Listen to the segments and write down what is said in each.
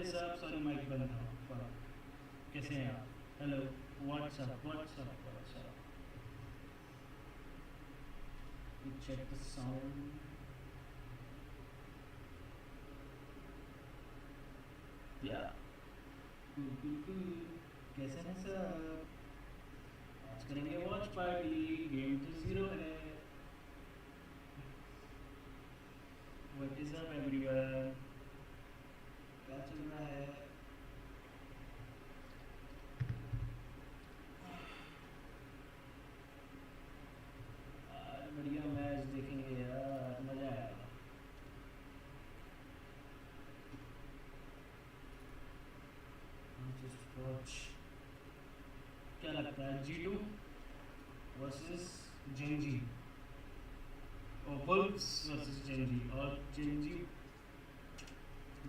is up? Sorry, mic बंद था. कैसे हैं आप? Hello. What's up? What's up? What's up? You check the sound. Yeah. Cool. कैसे हैं सब? आज करेंगे वॉच पार्टी. गेम तो 0 है. What is up everyone? क्या चल रहा है? आज बढ़िया मैच देखेंगे यार, मजा आएगा. Just watch. क्या लगता है G2 वर्सेस जेनजी और वुल्व्स वर्सेस जेनजी. और जेनजी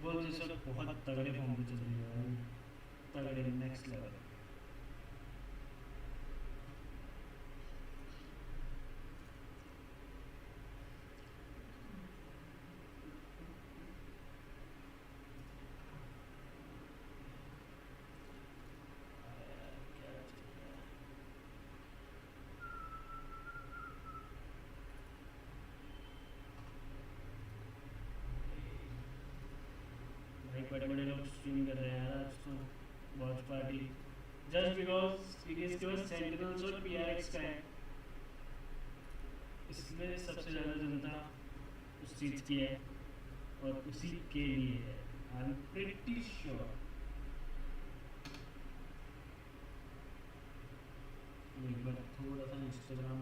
वुल्व्स इस वक्त बहुत तगड़े फॉर्म पे चल रही है. तगड़े नेक्स्ट लेवल. बड़े बड़े लोग स्ट्रीम कर रहे हैं यार आज तो watch party. Just because series के बाद सेंटिनल्स और पीआरएक्स का है, इसलिए सबसे ज़्यादा जनता उस चीज़ की है और उसी के लिए है. I am pretty sure. एक बार थोड़ा सा इंस्टाग्राम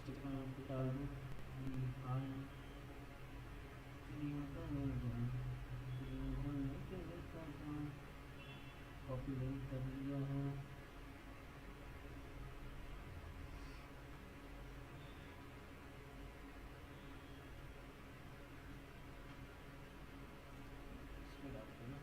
पे डाल दूँ. कॉपी लिंक कर लिया है. इसमें डालते हैं.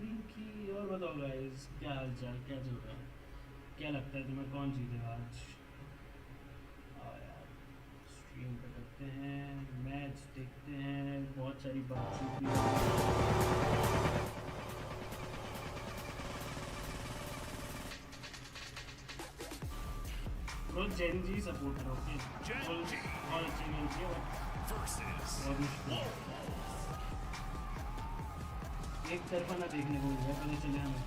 लिंकी. और बताओ गाइस, क्या हाल चाल, क्या चल रहा है? क्या लगता है तुम्हें कौन जीतेगा आज? आओ यार स्ट्रीम पे करते हैं, मैच देखते हैं, बहुत सारी बातचीत भी. Bro Gen Z supporter okay. बहुत अच्छी गेम थी और एक तरफा ना देखने को मिला. पहले चले हमें.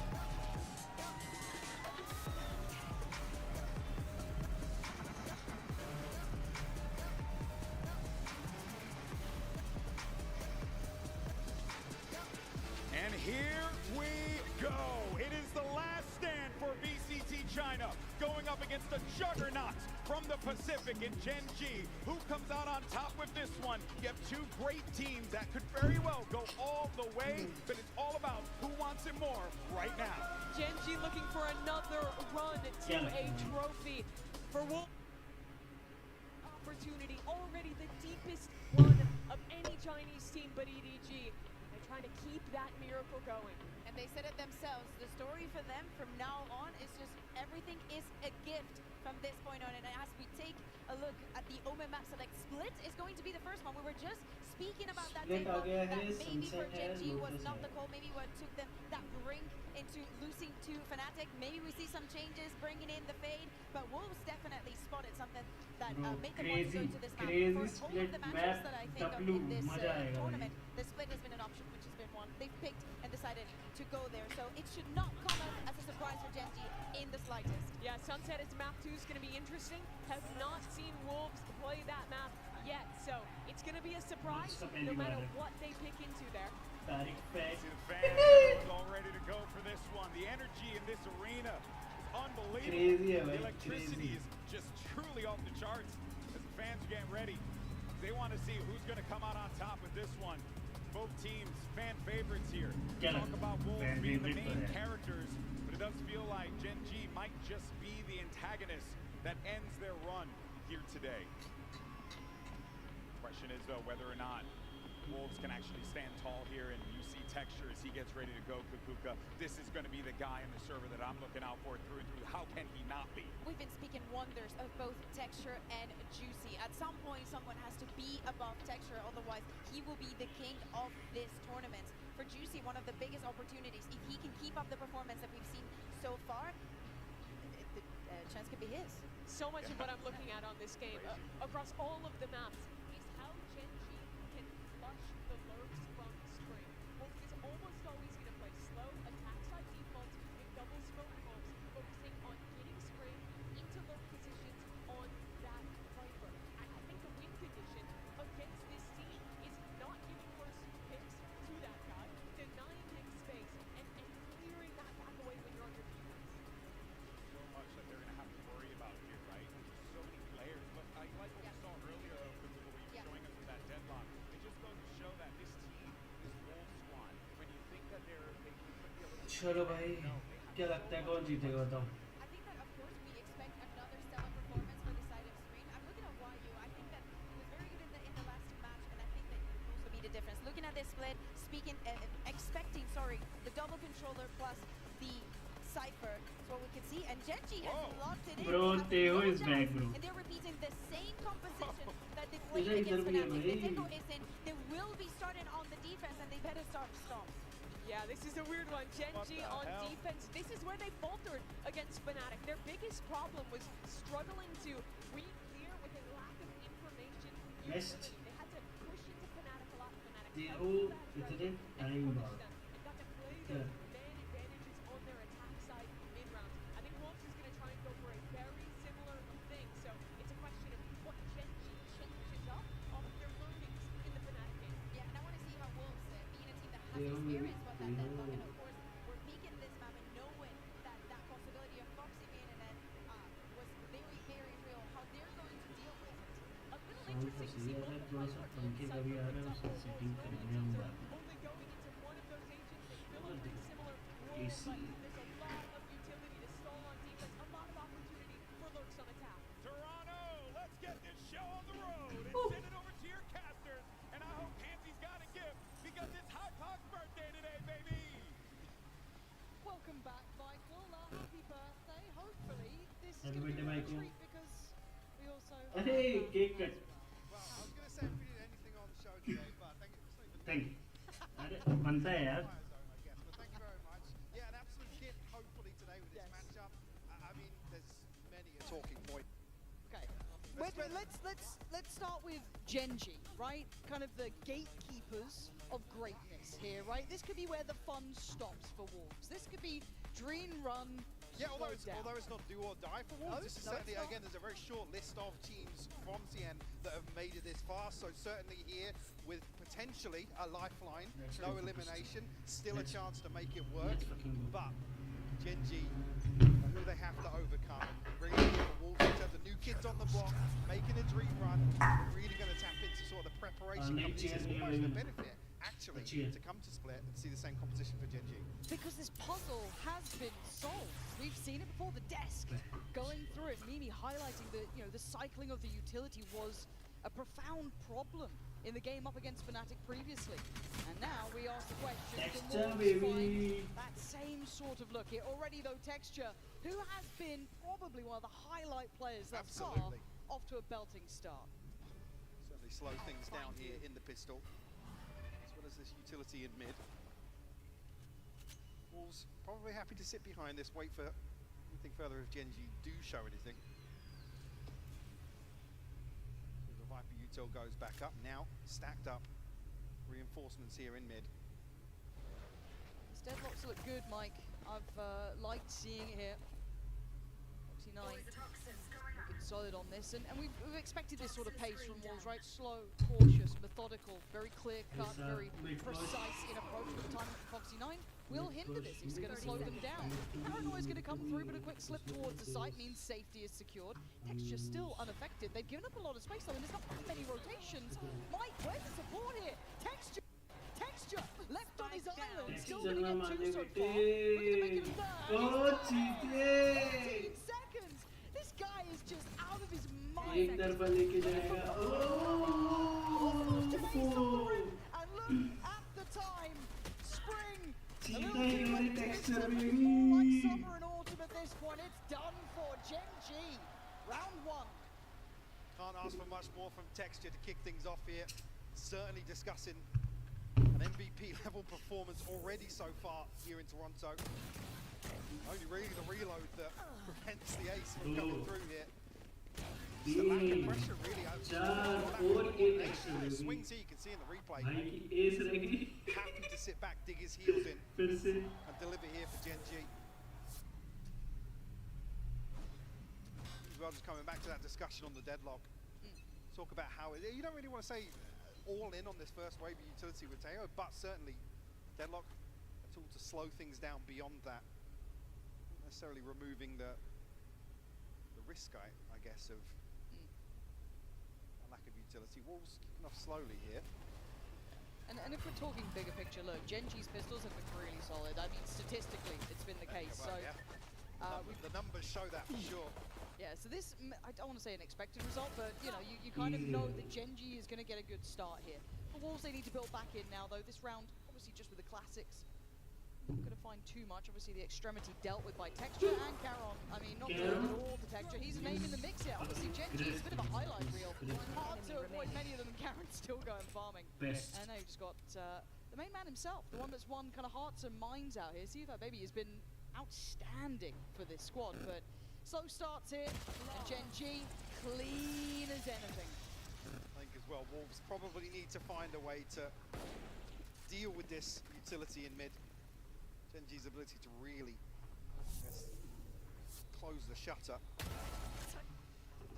And here we go. It is the last stand for VCT China, going up against the juggernaut from the Pacific in Gen G. Who comes out on top with this one? You have two great teams that could very well go all the way, but it's all about who wants it more right now. Gen G looking for another run to a trophy. For Wolf, opportunity, already the deepest run of any Chinese team but EDG. They're trying to keep that miracle going. And they said it themselves, the story for them from now on is just everything is a gift from this point on. And as we take a look at the Omen map select, Split is going to be the first one. We were just speaking about that thing that maybe for Gen G was not the call, maybe what took them that brink into losing to Fnatic. Maybe we see some changes bringing in the fade, but Wolves definitely spotted something that made them want to go to this map. For all of the matches that I think are in this tournament, the Split has been an option which has been one they've picked and decided to go there. So it should not come as a surprise for Gen G in the slightest. Yeah, Sunset is map 2 is going to be interesting. Have not seen Wolves play that map yet, so it's going to be a surprise no matter what they pick into there. The fans all ready to go for this one. The energy in this arena is unbelievable. The electricity is just truly off the charts as the fans are getting ready. They want to see who's going to come out on top with this one. Both teams, fan favorites here. Talk about Wolves being the main characters, but it does feel like Gen G might just be the antagonist that ends their run here today. Right, question is, though, whether or not Wolves can actually stand tall here, and you see Texture as he gets ready to go, Kukuka. This is going to be the guy in the server that I'm looking out for through and through. How can he not be? We've been speaking wonders of both Texture and Juicy. At some point, someone has to be above Texture, otherwise he will be the king of this tournament. For Juicy, one of the biggest opportunities, if he can keep up the performance that we've seen so far, the chance could be his. So much of what I'm looking at on this game, across all of the maps, is how Genji can flush the lurks from Spring. Wolves is almost always going to play slow, attack side default, with double smoke bombs, focusing on getting Spring into lurk positions on that Viper. I think the win condition against this team is not giving first picks to that guy, denying him space, and clearing that back away when you're on your defense. So much that they're going to have to worry about here, right? So many players. But I like what we saw earlier, though, Kukuka, what you were showing us with that deadlock. It just goes to show that this team, this Wolves squad, when you think that they could be a little... चलो भाई क्या लगता है कौन जीतेगा बताओ? I think that, of course, we expect another stellar performance on the side of Spring. I'm looking at YU. I think that he was very good in the last match, and I think that he will also be the difference. Looking at this split, expecting, the double controller plus the Cypher. So what we can see, and Genji has locked it in. Bro, Teo is back, bro. And they're repeating the same composition that they played against Fnatic. The Teko is in. They will be starting on the defense, and they better start strong. Yeah, this is a weird one. Genji on defense. This is where they faltered against Fnatic. Their biggest problem was struggling to re-clear with a lack of information. Best. They had to push into Fnatic a lot. Fnatic Teo इतने time बाद got to play the man advantages on their attack side mid-rounds. I think Wolves is going to try and go for a very similar thing. So it's a question of what Genji changes up off their learnings in the Fnatic game. Yeah, and I want to see how Wolves, being a team that has experience with that deadlock, and of course, we're peeking this map and knowing that possibility of Foxy being in it was very, very real. How they're going to deal with it. A little sound तो interesting to सही see है both थोड़ा सा Viper पंखे and का भी आ Cypher रहा है picked up उससे on सेटिंग Wolves' करेंगे हम early बाद teams. Only going into one of those agents, they fill a में pretty similar role, AC but there's a lot of utility to stall on defense, a lot of opportunity for lurks on attack. Toronto, let's get this show on the road and send it over to your casters. And I hope Hansy's got a gift because it's High Pac's birthday today, baby. Welcome back, Michael. Happy birthday. Hopefully, this is Happy going to be birthday, a Michael. treat because we also. अरे cake cut Well, I was going to say if we did anything on the show today, but thank you. Thank you अरे बनता है यार Fire zone, I guess. But thank you very much. Yeah, an absolute gift, hopefully, today with this matchup. I mean, there's many a talking point. Okay. Let's start with Genji, right? Kind of the gatekeepers of greatness here, right? This could be where the fun stops for Wolves. This could be Dream Run. Yeah, although slowed it's not do or die for Wolves, this is certainly, it's not. again, there's a very short list of teams from CN that have made it this far, so certainly here with potentially a lifeline, Let's no go for elimination, still a Let's- chance to make it work, let's fucking go. but Genji, who they have to overcome, bringing in the Wolves in terms of new kids on the block, making a dream run, really going to tap into sort of the preparation coming into this, almost a benefit, actually, to come to Split and see the same composition for Genji. Because this puzzle has been solved. We've seen it before. The desk going through it. Mimi highlighting that the cycling of the utility was a profound problem in the game up against Fnatic previously. And now we ask the question, Texture, can Wolves baby. find that same sort of look here? Already though, Texture, who has been probably one of the highlight players thus Absolutely. far, off to a belting start. Certainly slow things down here in the pistol, as well as this utility in mid. Wolves probably happy to sit behind this, wait for anything further if Genji do show anything. So the Viper util goes back up, now stacked up reinforcements here in mid. These deadlocks look good, Mike. I've liked seeing it here. Foxy 9 looking solid on this, and we've expected this sort of pace from Wolves, right? Slow, cautious, methodical, very clear cut, It's a very big push. precise in approach. But the timing from Foxy 9 will hinder this. He's going to slow them down. Paranoia's going to come through, but a quick slip towards the site means safety is secured. Texture still unaffected. They've given up a lot of space though, and there's not that many rotations. Mike, where's the support here? Texture left on his island, still going to get 2 so far. Looking to make it a third. 15 seconds. This guy is just out of his mind. एक तरफा लेके जाएगा Genji's sovereign, and look at the time. Spring. A little too late to miss them. It's more like summer and autumn at this point. It's done for Genji. Round 1. Can't ask for much more from Texture to kick things off here. Certainly discussing an MVP level performance already so far here in Toronto. Only really the reload that prevents the ace from coming through here. It's the lack of pressure really out. Swings here, you can see in the replay. Happy to sit back, dig his heels in, and deliver here for Genji. As well, just coming back to that discussion on the deadlock. Talk about how you don't really want to say all in on this first wave of utility with Teo, but certainly deadlock, a tool to slow things down beyond that. Not necessarily removing the risk, I guess, of a lack of utility. Wolves kicking off slowly here. And if we're talking bigger picture, look, Genji's pistols have been really solid. I mean, statistically, it's been the case. So the numbers show that for sure. Yeah, so this, I don't want to say an expected result, but you know, you kind of know that Genji is going to get a good start here. The Wolves, they need to build back in now, though. This round, obviously just with the classics, not going to find too much. Obviously, the extremity dealt with by Texture and Caron. I mean, not good at all to Texture. He's a name in the mix here. Obviously, Genji is a bit of a highlight reel. Hard to avoid many of them, and Caron's still going farming. And now you've just got the main man himself, the one that's won kind of hearts and minds out here. See if that baby has been outstanding for this squad, but slow starts here, and Genji clean as anything. I think as well, Wolves probably need to find a way to deal with this utility in mid. Genji's ability to really close the shutter.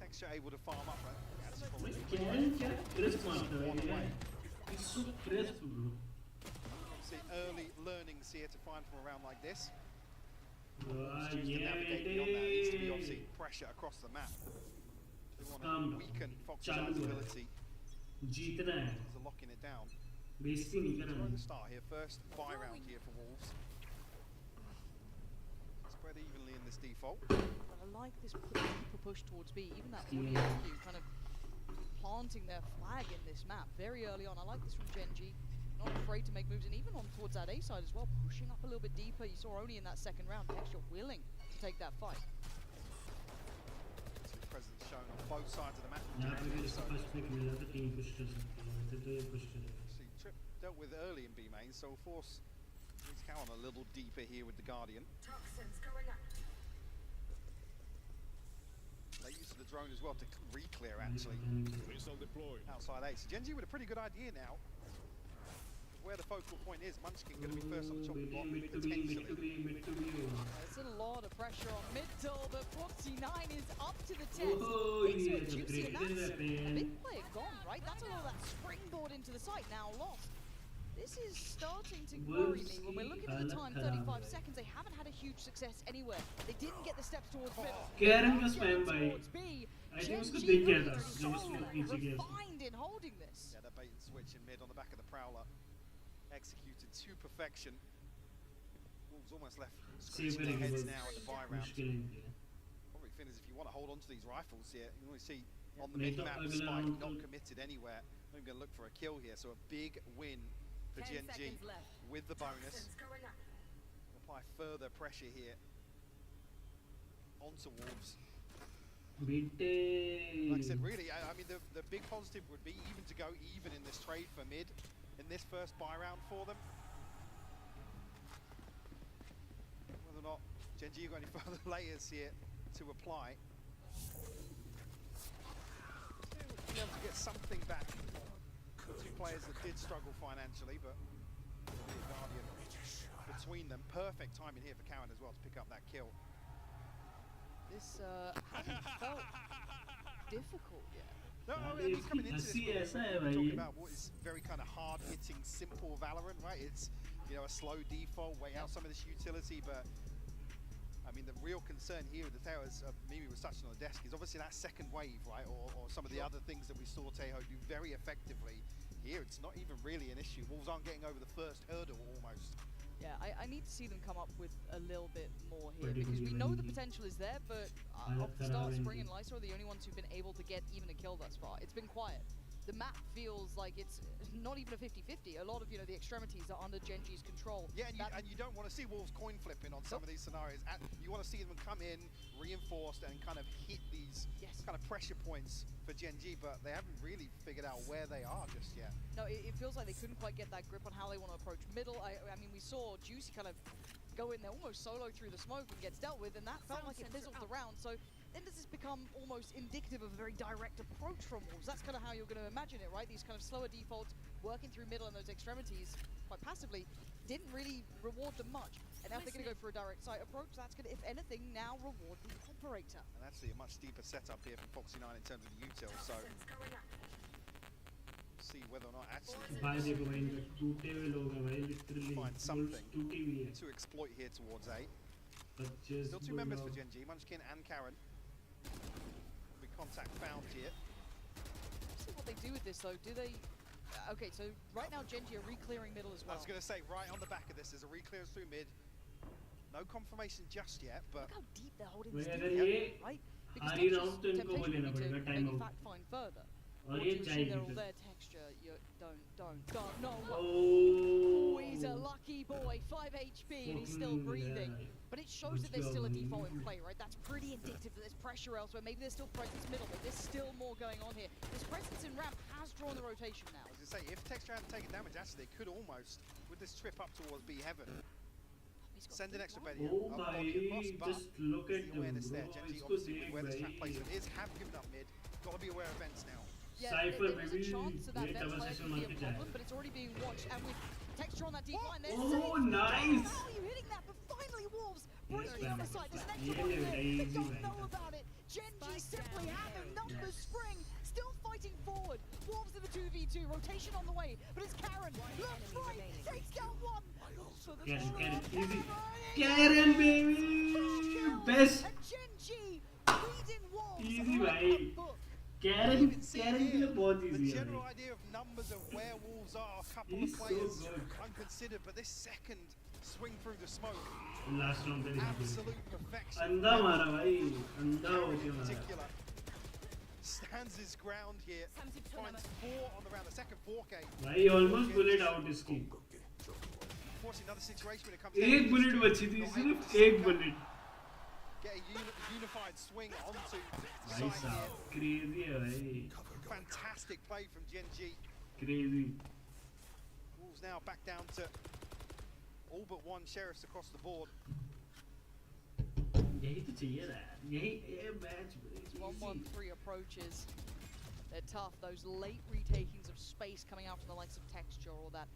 Texture able to farm up, right? That's probably see early learnings here to find from a round like this. To navigate beyond that needs to be obviously pressure across the map. We want to weaken Fox's ability. So locking it down. Trying to start here, first buy round here for Wolves. Spread evenly in this default. But I like this deeper push towards B, even that audio cue kind of planting their flag in this map very early on. I like this from Genji. Not afraid to make moves, and even on towards that A side as well, pushing up a little bit deeper. You saw only in that second round, Texture willing to take that fight. Presence shown on both sides of the map. See, Trip dealt with early in B main, so of course he's Cowan a little deeper here with the Guardian. Toxins going up. They used the drone as well to re-clear actually. Missile deployed. Outside A. So Genji with a pretty good idea now. Where the focal point is, Munchkin going to be first on the chopping block, potentially. There's a lot of pressure on middle, but 49 is up to the test. Things are juicy, and that's a big player gone, right? That's a lot of that springboard into the site now lost. This is starting to worry me. When we're looking at the time, 35 seconds, they haven't had a huge success anywhere. They didn't get the steps towards middle. Towards B. Genji are so refined in holding this. Yeah, that bait and switch in mid on the back of the Prowler. Executed to perfection. Wolves almost left scratching their heads now at the buy round. Probably Finn is if you want to hold on to these rifles here, you want to see on the mid map Spike not committed anywhere. I'm going to look for a kill here, so a big win for Genji with the bonus. Apply further pressure here onto Wolves. Like I said, really, I mean, the big positive would be even to go even in this trade for mid in this first buy round for them. Whether or not Genji got any further layers here to apply. Still would be able to get something back. Two players that did struggle financially, but Guardian between them. Perfect timing here for Cowan as well to pick up that kill. This hasn't felt difficult yet. No, I mean, coming into this, we're talking about what is very kind of hard-hitting, simple Valorant, right? It's, you know, a slow default, wait out some of this utility, but I mean, the real concern here with the Teo, as Mimi was touching on the desk, is obviously that second wave, right? Or some of the other things that we saw Teo do very effectively. Here, it's not even really an issue. Wolves aren't getting over the first hurdle almost. Yeah, I need to see them come up with a little bit more here, because we know the potential is there, but off the start, Spring and Lysa are the only ones who've been able to get even a kill thus far. It's been quiet. the map feels like it's not even a 50-50. A lot of, the extremities are under Genji's control. Yeah, and you don't want to see Wolves coin flipping on some of these scenarios. You want to see them come in, reinforced, and kind of hit these kind of pressure points for Genji, but they haven't really figured out where they are just yet. No, it feels like they couldn't quite get that grip on how they want to approach middle. I mean, we saw Juicy kind of go in there almost solo through the smoke and gets dealt with, and that felt like it fizzled the round. So then does this become almost indicative of a very direct approach from Wolves? That's kind of how you're going to imagine it, right? These kind of slower defaults, working through middle and those extremities quite passively, didn't really reward them much. And now if they're going to go for a direct site approach, that's going to, if anything, now reward the operator. And actually a much deeper setup here from Foxy 9 in terms of the util, so see whether or not actually find something to exploit here towards A. Still two members for Genji, Munchkin and Karen. Big contact found here. See what they do with this though. Do they? Okay, so right now Genji are re-clearing middle as well. I was going to say, right on the back of this, there's a re-clearance through mid. No confirmation just yet, but look how deep they're holding this deep, right? Because temptation will be to maybe fact find further. Or to assume they're all there. Texture, you don't, no. Oh, he's a lucky boy, 5 HP and he's still breathing. But it shows that there's still a default in play, right? That's pretty indicative that there's pressure elsewhere. Maybe there's still presence middle, but there's still more going on here. This presence in ramp has drawn the rotation now. I was going to say, if Texture hadn't taken damage, actually, they could almost, with this trip up towards B Heaven, send an extra body across, but just look at the awareness there. Genji, obviously, where this trap placement is, have given up mid. Got to be aware of vents now. Yeah, there was a chance that vent player could be a problem, but it's already being watched, and with Texture on that deep line, there's oh, nice! How are you hitting that? But finally, Wolves breaking the other side. There's an extra one here. They don't know about it. Genji simply have him. Numbers spring, still fighting forward. Wolves in the 2v2, rotation on the way, but it's Karen. Looks right, takes down one. Karen, easy. Karen, baby! Best! And Genji leading Wolves. Easy, bhai. Karen के लिए बहुत easy the है. general idea of numbers of where Wolves are, a couple of players unconsidered, but this second swing through the smoke, Last round पे absolute perfection. अंधा मारा भाई, अंधा हो Karen गया in मारा. particular stands his ground here, finds 4 on the round, the second 4K. भाई almost bullet out इसकी. Unfortunately, another situation when it comes एक bullet बची थी, सिर्फ एक bullet. Get a unified swing onto भाई site साहब, here. crazy है भाई. Fantastic play from Genji. Crazy. Wolves now back down to all but one sheriffs across the board. यही तो चाहिए था. यही ये match. 1-1-3 approaches. They're tough. Those late retakings of space coming out from the likes of Texture or that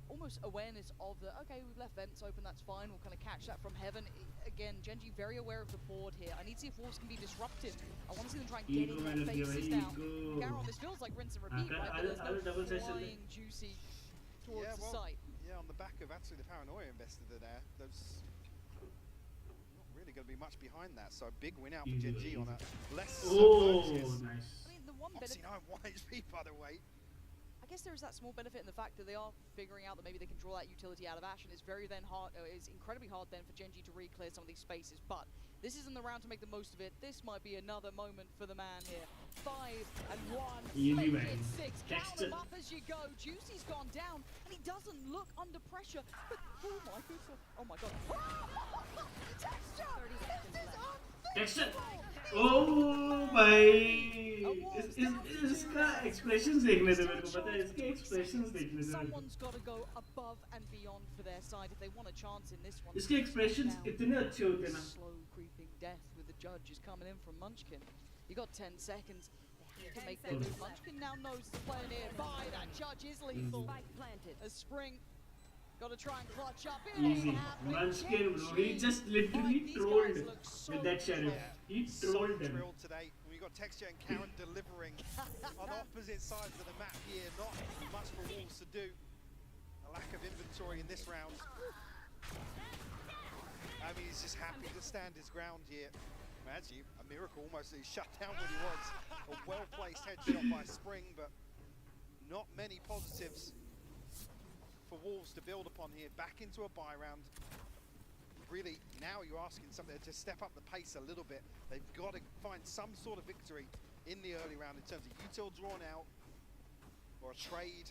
almost awareness of the, okay, we've left vents open, that's fine, we'll kind of catch that from heaven. Again, Genji very aware of the board here. I need to see if Wolves can be disruptive. I want to see them try and get in their faces now. Garon, this feels like rinse and repeat, right? But there's no flying Juicy towards the site. Yeah, on the back of actually the paranoia investor there, there's not really going to be much behind that. So a big win out for Genji on a less subconscious. Nice. I mean, the one benefit, 1 HP by the way. I guess there is that small benefit in the fact that they are figuring out that maybe they can draw that utility out of Ash, and it's incredibly hard then for Genji to re-clear some of these spaces. But this isn't the round to make the most of it. This might be another moment for the man here. 5 and 1, Easy, make man. it 6. Count Texture. them up as you go. Juicy's gone down, and he doesn't look under pressure. But oh my goodness! Oh my god! Texture! This is Texture. unthinkable! Oh भाई, इसका expressions देखने थे मेरे को पता है इसके expressions देखने थे. Someone's got to go above and beyond for their side if they want a chance in this one. इसके expressions इतने अच्छे होते ना. Slow creeping death with the judge is coming in from Munchkin. You got 10 seconds. They have to make their move. Munchkin now knows the player nearby. That judge is lethal. A Spring. Got to try and clutch up. Easy. Munchkin, bro. He just literally trolled with that sheriff. He trolled them. Drilled today. We got Texture and Karen delivering on opposite sides of the map here. Not much for Wolves to do. A lack of inventory in this round. I mean, he's just happy to stand his ground here. Actually, a miracle almost that he shut down when he was. A well-placed headshot by Spring, but not many positives for Wolves to build upon here. Back into a bye round. Really, now you're asking something to step up the pace a little bit. They've got to find some sort of victory in the early round in terms of util drawn out, or a trade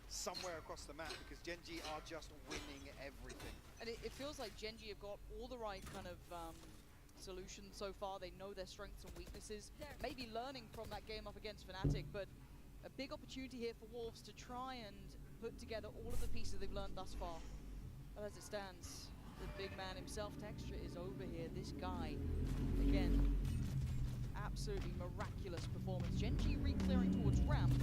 somewhere across the map, because Gen.G are just winning everything. And it feels like Gen.G have got all the right kind of solutions so far. They know their strengths and weaknesses, maybe learning from that game up against Fnatic, but a big opportunity here for Wolves to try and put together all of the pieces they've learned thus far. But as it stands, the big man himself, Texture, is over here. This guy, again, absolutely miraculous performance. Gen.G re-clearing towards ramp.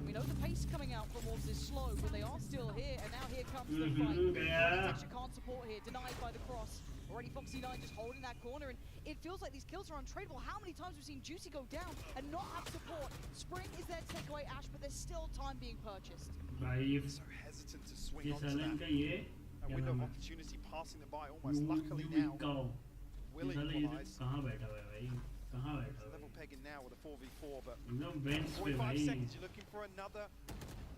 We know the pace coming out from Wolves is slow, but they are still here, and now here comes the fight. Texture can't support here, denied by the cross. Already Foxy9 just holding that corner, and it feels like these kills are untradeable. How many times we've seen Juicy go down and not have support? Spring is there to take away Ash, but there's still time being purchased. So hesitant to swing onto that. A window of opportunity passing them by almost. Luckily now, will equalize. Level pegging now with a 4v4, but 45 seconds, you're looking for another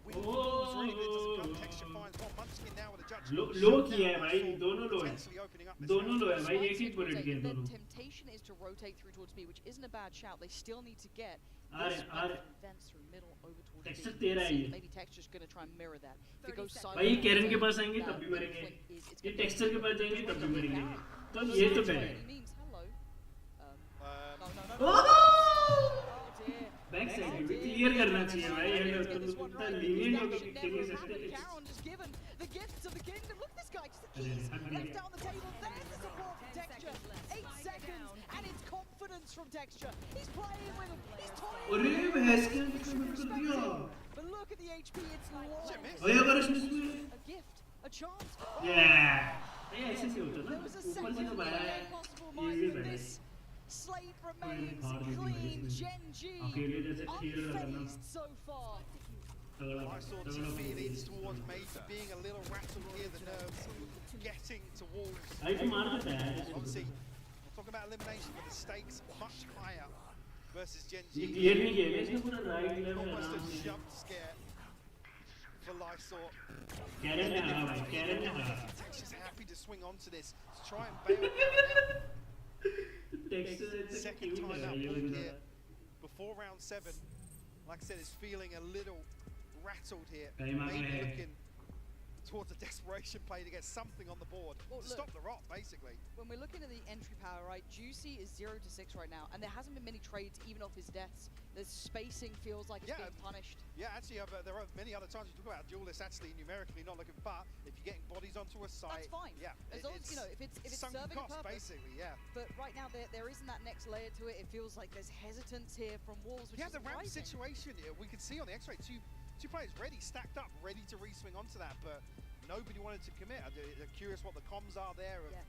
win. Really good, doesn't come. Texture finds one. Munchkin now with a judge. लो किया है भाई, दोनों लो है, Potentially opening up this दोनों round. लो है भाई, एक एक मिनट के The दोनों. temptation is to rotate through towards B, which isn't a bad shout. They still need to get Are- this are- vents through middle over towards Texture B. तेरा ही है. Maybe Texture's going to try and mirror that. If it goes silent, भाई Karen के पास that आएंगे तब भी middle मरेंगे. flank is- it's ये gonna be- texture के पास जाएंगे तब भी मरेंगे. तो Those ये तो are बेटर है. memes. Hello. No, no, no, no. Oh! Oh dear. Back side भी क्लियर करना चाहिए भाई, ये Let's तो get this one इतना right. लीनियंट That होकर should खेल never नहीं have happened. सकते. Caron just given the gifts of the kingdom. Look at this guy, just the keys left out on the table. There's the support from Texture. 8 seconds, and it's confidence from Texture. He's playing with him. He's toying अरे with him. भैंस के अंदर क्यों कर दिया? But look at the HP, it's long. भाई अगर इसमें A gift, a chance. yeah, ये ऐसे से होता There ना, was a ऊपर second से तो भाई game possible, Mike, easy but भाई. this slate remains hard भी clean. नहीं है. Gen.G अकेले जैसे खेल रहा था ना. unfazed so far. I saw two feelings towards maybe being a little rattled here, the nerves getting to Wolves. भाई तो मार देता है. Obviously, we're talking about elimination, but the stakes much higher versus ये Gen.G. क्लियर नहीं किया है, इसने पूरा राइट लेवल Almost आराम a से. jump scare for Lysor. Karen ने हरा भाई, कैरन ने हरा. Texture's happy to swing onto this to try and bail it out. Texture ऐसे Second क्यों time है out ये book बंदा. here before round 7. Like I said, is feeling a little rattled here. Time out Maybe है. looking towards a desperation play to get something on the board Well, to look. stop the rot, basically. When we're looking at the entry power, right, Juicy is 0 to 6 right now, and there hasn't been many trades even off his deaths. The spacing feels like it's Yeah. being punished. Yeah, actually, there are many other times you talk about duelists actually numerically not looking, but if you're getting bodies onto a site, That's fine. yeah, As long as, you know, if it's sunken serving a cost, purpose. basically, yeah. But right now there isn't that next layer to it. It feels like there's hesitance here from Wolves, which Yeah, is the ramp surprising. situation, we could see on the X-ray, two players ready, stacked up, ready to re-swing onto that, but nobody wanted to commit. They're curious what the comms are there, of Yeah.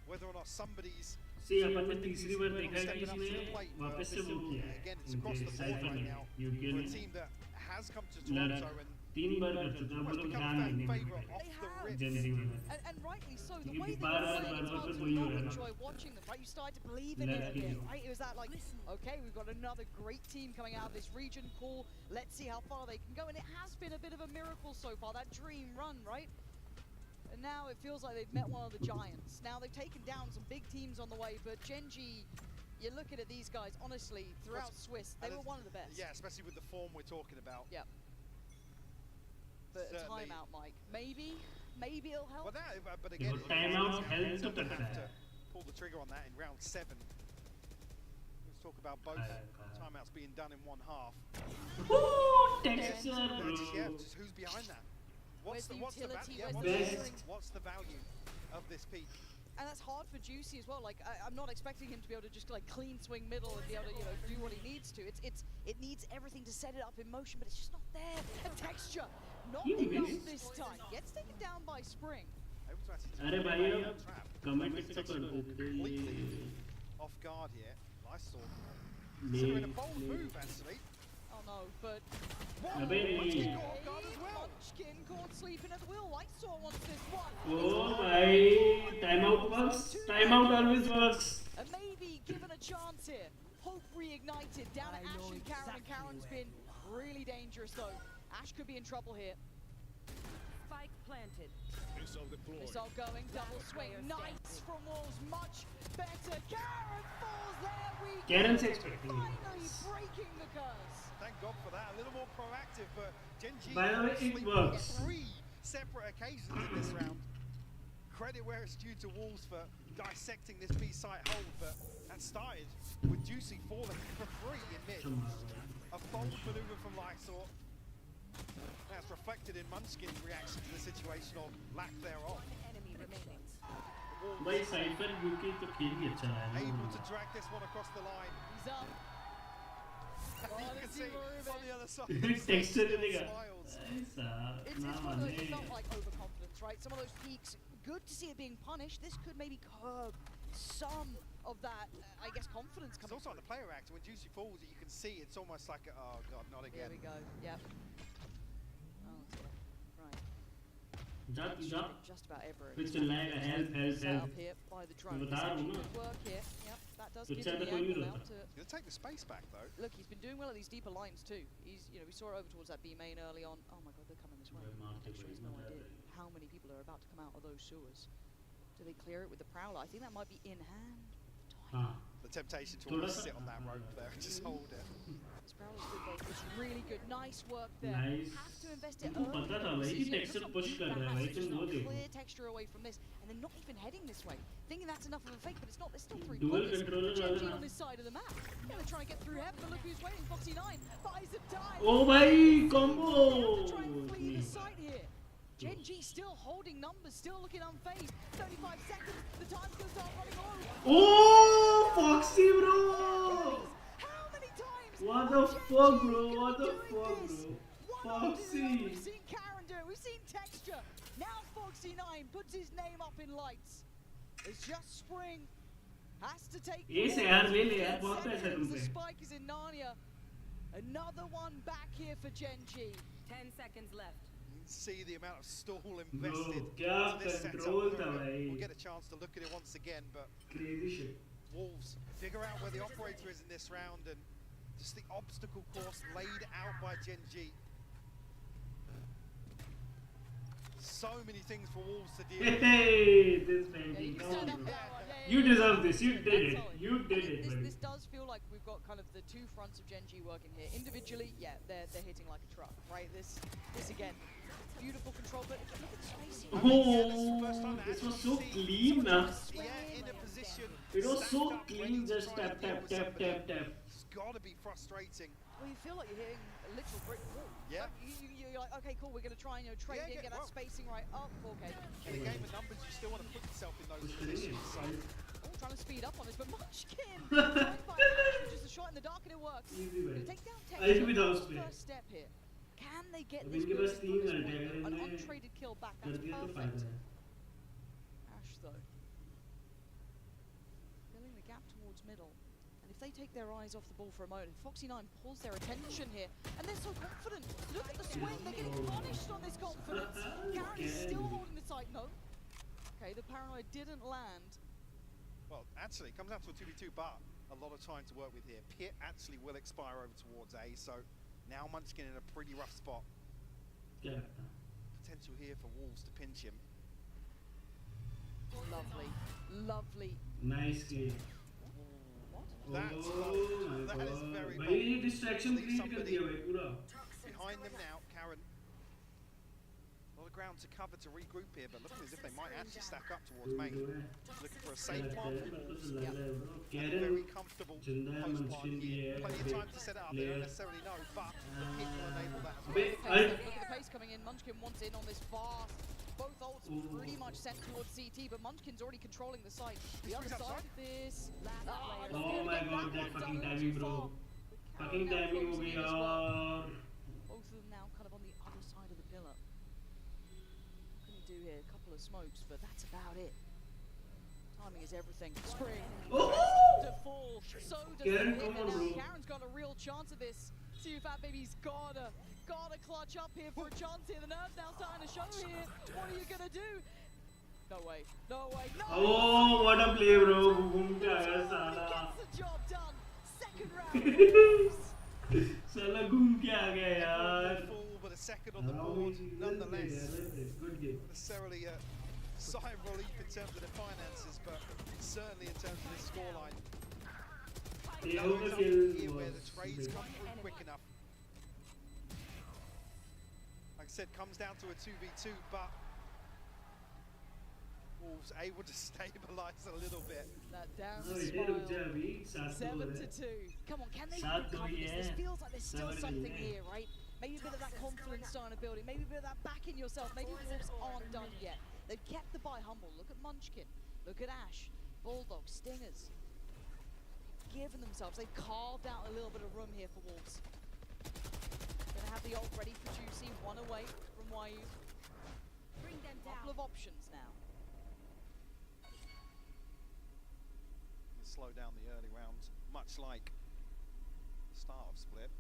whether or not somebody's See, अपन ने तीसरी बार देखा है कि stepping up to the इसने plate. वापस से वो किया है. Again, it's across the board cipher right में now यूके for a ने team that has come to लड़ा Toronto and 3 बार कर चुका है, वो almost लोग become ध्यान fan देने favourite में. off They the have. rip. जल्दी में. And rightly so. The क्योंकि way they bar were bar playing, it's hard to वही हो not रहा है ना. enjoy watching them, right? You started to believe in it a Lucky bit, you. right? It was that like, okay, we've got another great team coming out of this region. Cool. Let's see how far they can go. And it has been a bit of a miracle so far, that dream run, right? And now it feels like they've met one of the giants. Now they've taken down some big teams on the way, but Gen.G, you're looking at these guys, honestly, throughout Swiss, they were one of the best. Yeah, especially with the form we're talking about. Yeah. But a Certainly. timeout, Mike. Maybe it'll help. But but again, देखो, timeout help तो they'll करता have है. to pull the trigger on that in round 7. Let's talk about both timeouts being done in one half. Ooh, texture, Yeah, bro. just who's behind that? What's Where's the what's utility? yeah, Where's the what's, value? what's the value of this peak? And that's hard for Juicy as well. Like I'm not expecting him to be able to just like clean swing middle and be able to, you know, do what he needs to. It needs everything to set it up in motion, but it's just not there. And Texture, not You enough missed. this time. Gets taken down by Spring. Able to actually अरे take भाई the अब trap. Comment With तो Texture कर देते completely off guard here. Lysor considering a bold move actually. Oh no, but अबे नहीं. Off guard as well. Munchkin caught sleeping at the wheel. Lightsaw wants this one. Oh भाई, timeout works. Timeout always works. And maybe given a chance here. Hope reignited down at Ash and Karen. And Karen's been really dangerous though. Ash could be in trouble here. Spike planted. Missile going, double swing. Nice from Wolves, much better. Karen falls there. We Karen's go. expecting. Finally breaking the curse. Thank God for that. A little more proactive. effective, but Genji By the way, it sleeping works. 3 separate occasions in this round. Credit where it's due to Wolves for dissecting this B site hold, but that started with Juicy falling for free in mid. A bold maneuver from Lysor. That's reflected in Munchkin's reaction to the situation, or lack thereof. Enemy remaining. भाई side पर UK तो खेल ही अच्छा है ना Able to drag this one across the line. He's up. And you can see on the other side. Texture still देगा smiles. ऐसा It's ना one of those, it माने felt like overconfidence, right? Some of those peaks, good to see it being punished. This could maybe curb some of that, I guess, confidence It's coming also on the player actor. When Juicy falls, you can see it's almost like, oh god, not Here again. we go, yep. Oh dear, right. जात Just about everywhere. फिर चिल्लाएगा help Set up here by the drone. बता रहा हूँ ना। Good work here. Yep, that does तो give ज़्यादा him the कोई नहीं angle now रहता। to... He's going to take the space back, though. Look, he's been doing well at these deeper lines too. He's, you know, we saw it over towards that B main early on. Oh my god, they're coming this way. Actually, has no idea how many people are about to come out of those sewers. Do they clear it with the Prowler? I think that might be in hand. हाँ The temptation to almost sit on that rope there and just hold it. This Prowler's good though. It's really good. Nice work there. Nice. Have to invest it तुमको पता था भाई कि texture push कर रहा है भाई तुम वो देखो clear texture away from this, and they're not even heading this way. Thinking that's enough of a fake, but it's not. There's still 3 Dual players. controller Genji वाला on this side of the map. Yeah, they're trying to get through heaven, but look who's waiting. Foxy9 buys some time. ओ भाई combo Try and flee the site here. Genji still holding numbers, still looking unfazed. 35 seconds. The time's going to start running on. Oh foxy bro How many times? What the fuck, bro? Genji What the doing fuck, this? bro? One after the other. We've Foxy. seen Karen do it. We've seen Texture. Now Foxy9 puts his name up in lights. It's just Spring. Has to take. ये से यार ले ले यार बहुत पैसा है तुम The पे spike is in Narnia. Another one back here for Genji. 10 seconds left. You can see the amount of stall Bro, invested क्या into this setup. control था भाई We'll get a chance to look at it once again, but crazy shit Wolves figure out where the operator is in this round, and just the obstacle course laid out by Genji. So many things for Wolves to deal with. hey this Yeah, painting you come stand on up bro that one. Yeah, you yeah, deserve this you did That's it solid. you did it This, buddy this does feel like we've got kind of the 2 fronts of Genji working here. Individually, yeah, they're hitting like a truck, right? This again, beautiful control, but look at the spacing. oh this was so clean man Yeah, in a position. it was stacked so up, clean ready to just try and tap deal tap with tap somebody. tap tap It's got to be frustrating. Well, you feel like you're hitting a literal brick wall. Yeah. Like, you're like, okay, cool, we're going to try and trade Yeah, in, get that well. spacing right up. Okay. In a game of numbers, you still want to put yourself in those positions. So Oh, trying to speed up on this, but Munchkin! Right by Ash with just a shot in the dark and it works. easy Gonna भाई take down I will be Texture. the house player First step here. Can they get अब this इनके पास moving 3 from this घंटे point? अगर An इन्हें untraded kill back, कर that's दिया तो perfect. फायदा है Ash though, filling the gap towards middle. And if they take their eyes off the ball for a moment, Foxy9 pulls their attention here, and they're so confident. Look at the swing, they're getting punished on this confidence. Karen is still holding the side. No. Okay, the paranoid didn't land. well, actually, it comes down to a 2v2, but a lot of time to work with here. Pit actually will expire over towards A, so now Munchkin in a pretty rough spot. क्या लगता है Potential here for Wolves to pinch him. Lovely, lovely. nice game What? That's oh bold. my That is god very भाई bold. ये distraction Leave create कर somebody दिया भाई पूरा behind them now, Karen. A lot of ground to cover to regroup here, but looking as if they might actually stack up towards main. Looking for a safe one. Very comfortable जिंदा है post Munchkin plant भी here. है Plenty of time to set it up. They don't player necessarily know, but the pit will enable that as अबे well. अरे Look at the pace coming in. Munchkin wants in on this fast. Both ults pretty much sent towards CT, but Munchkin's already controlling the site. The other Springs side outside. of this. oh my god that fucking timing bro fucking timing हो गई यार Both of them now kind of on the other side of the pillar. What can he do here? A couple of smokes, but that's about it. Timing is everything. Spring. oh To fall. So does Karen, the come hit, on, and now bro. Karen's got a real chance of this. See if that baby's gotta clutch up here for a chance here. The nerves now starting to show here. What are you gonna do? No way. No way. No. oh what a play bro घूम के आया साला Gets the job done. Second round. साला घूम के आ गया यार Full, but a second on the board, nonetheless. good game Necessarily a sigh of relief in terms of the finances, but certainly in terms of this scoreline. the No overkill example here where the was trades big. come through quick enough. like I said, comes down to a 2v2, but Wolves able to stabilize a little bit. That down Oh, smile. 7-2. 7-2. Come on, can they Saat recover to this? hi This hai. feels like there's still Sabar something nahi hai. here, right? Maybe a bit of that confidence starting to build, maybe a bit of that back in yourself. Maybe Wolves aren't done yet. They've kept the buy humble. Look at Munchkin. Look at Ash. Bulldog, Stingers. Given themselves. They've carved out a little bit of room here for Wolves. Gonna have the ult ready for Juicy. One away from YU. Bring them down. Couple of options now. Slow down the early rounds, much like the start of Split.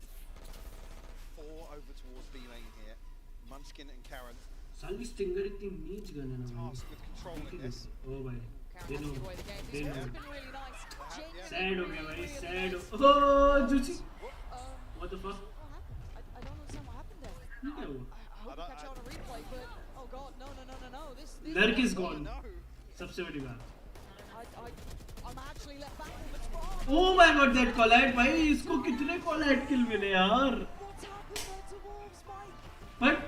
4 over towards B lane here. Munchkin and Karen साली stinger इतनी नीच gun है ना tasked with controlling this. ओ भाई Karen they has दो to give away the game. They These दो have been really nice. Genuinely sad हो गया भाई really sad nice. Oh juicy what the fuck What happened? I don't understand what happened there. क्या हुआ I hope we catch it on a replay, but oh god, no. This लड़की is Oh gone no! सबसे बड़ी बात I'm actually left back with the bomb. Oh my God that callout भाई इसको कितने callout किल मिले यार What's happened there to Wolves, Mike? But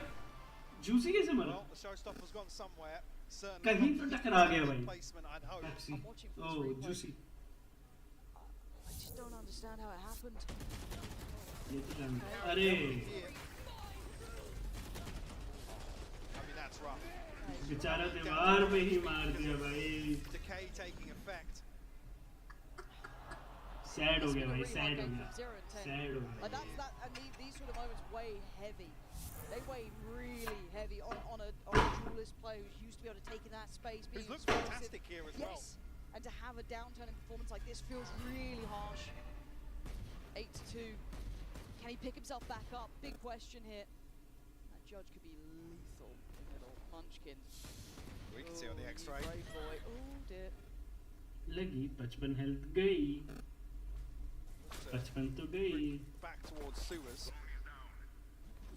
juicy कैसे मरा Well, the showstopper's gone somewhere. Certainly कहीं not तो the टकरा गया भाई placement, I'd hope. Pepsi I'm watching for this oh replay. Juicy I just don't understand how it happened. ये तो जान अरे Here. I mean, that's rough. बेचारा दीवार पे ही मार दिया भाई Decay taking effect. सैड हो It's गया been a भाई really सैड hard हो game गया from 0 and 10. सैड हो Like गया that's and these sort of moments weigh heavy. They weigh really heavy on a duelist player who's used to be able to take in that space. He being looks explosive. fantastic here as well. Yes, and to have a downturn in performance like this feels really harsh. 8-2. Can he pick himself back up? Big question here. That judge could be lethal in the middle. Munchkin. We can see on the X-ray. Brave boy. Oh dear. लगी 55 health गई So, 55 तो गई back towards sewers.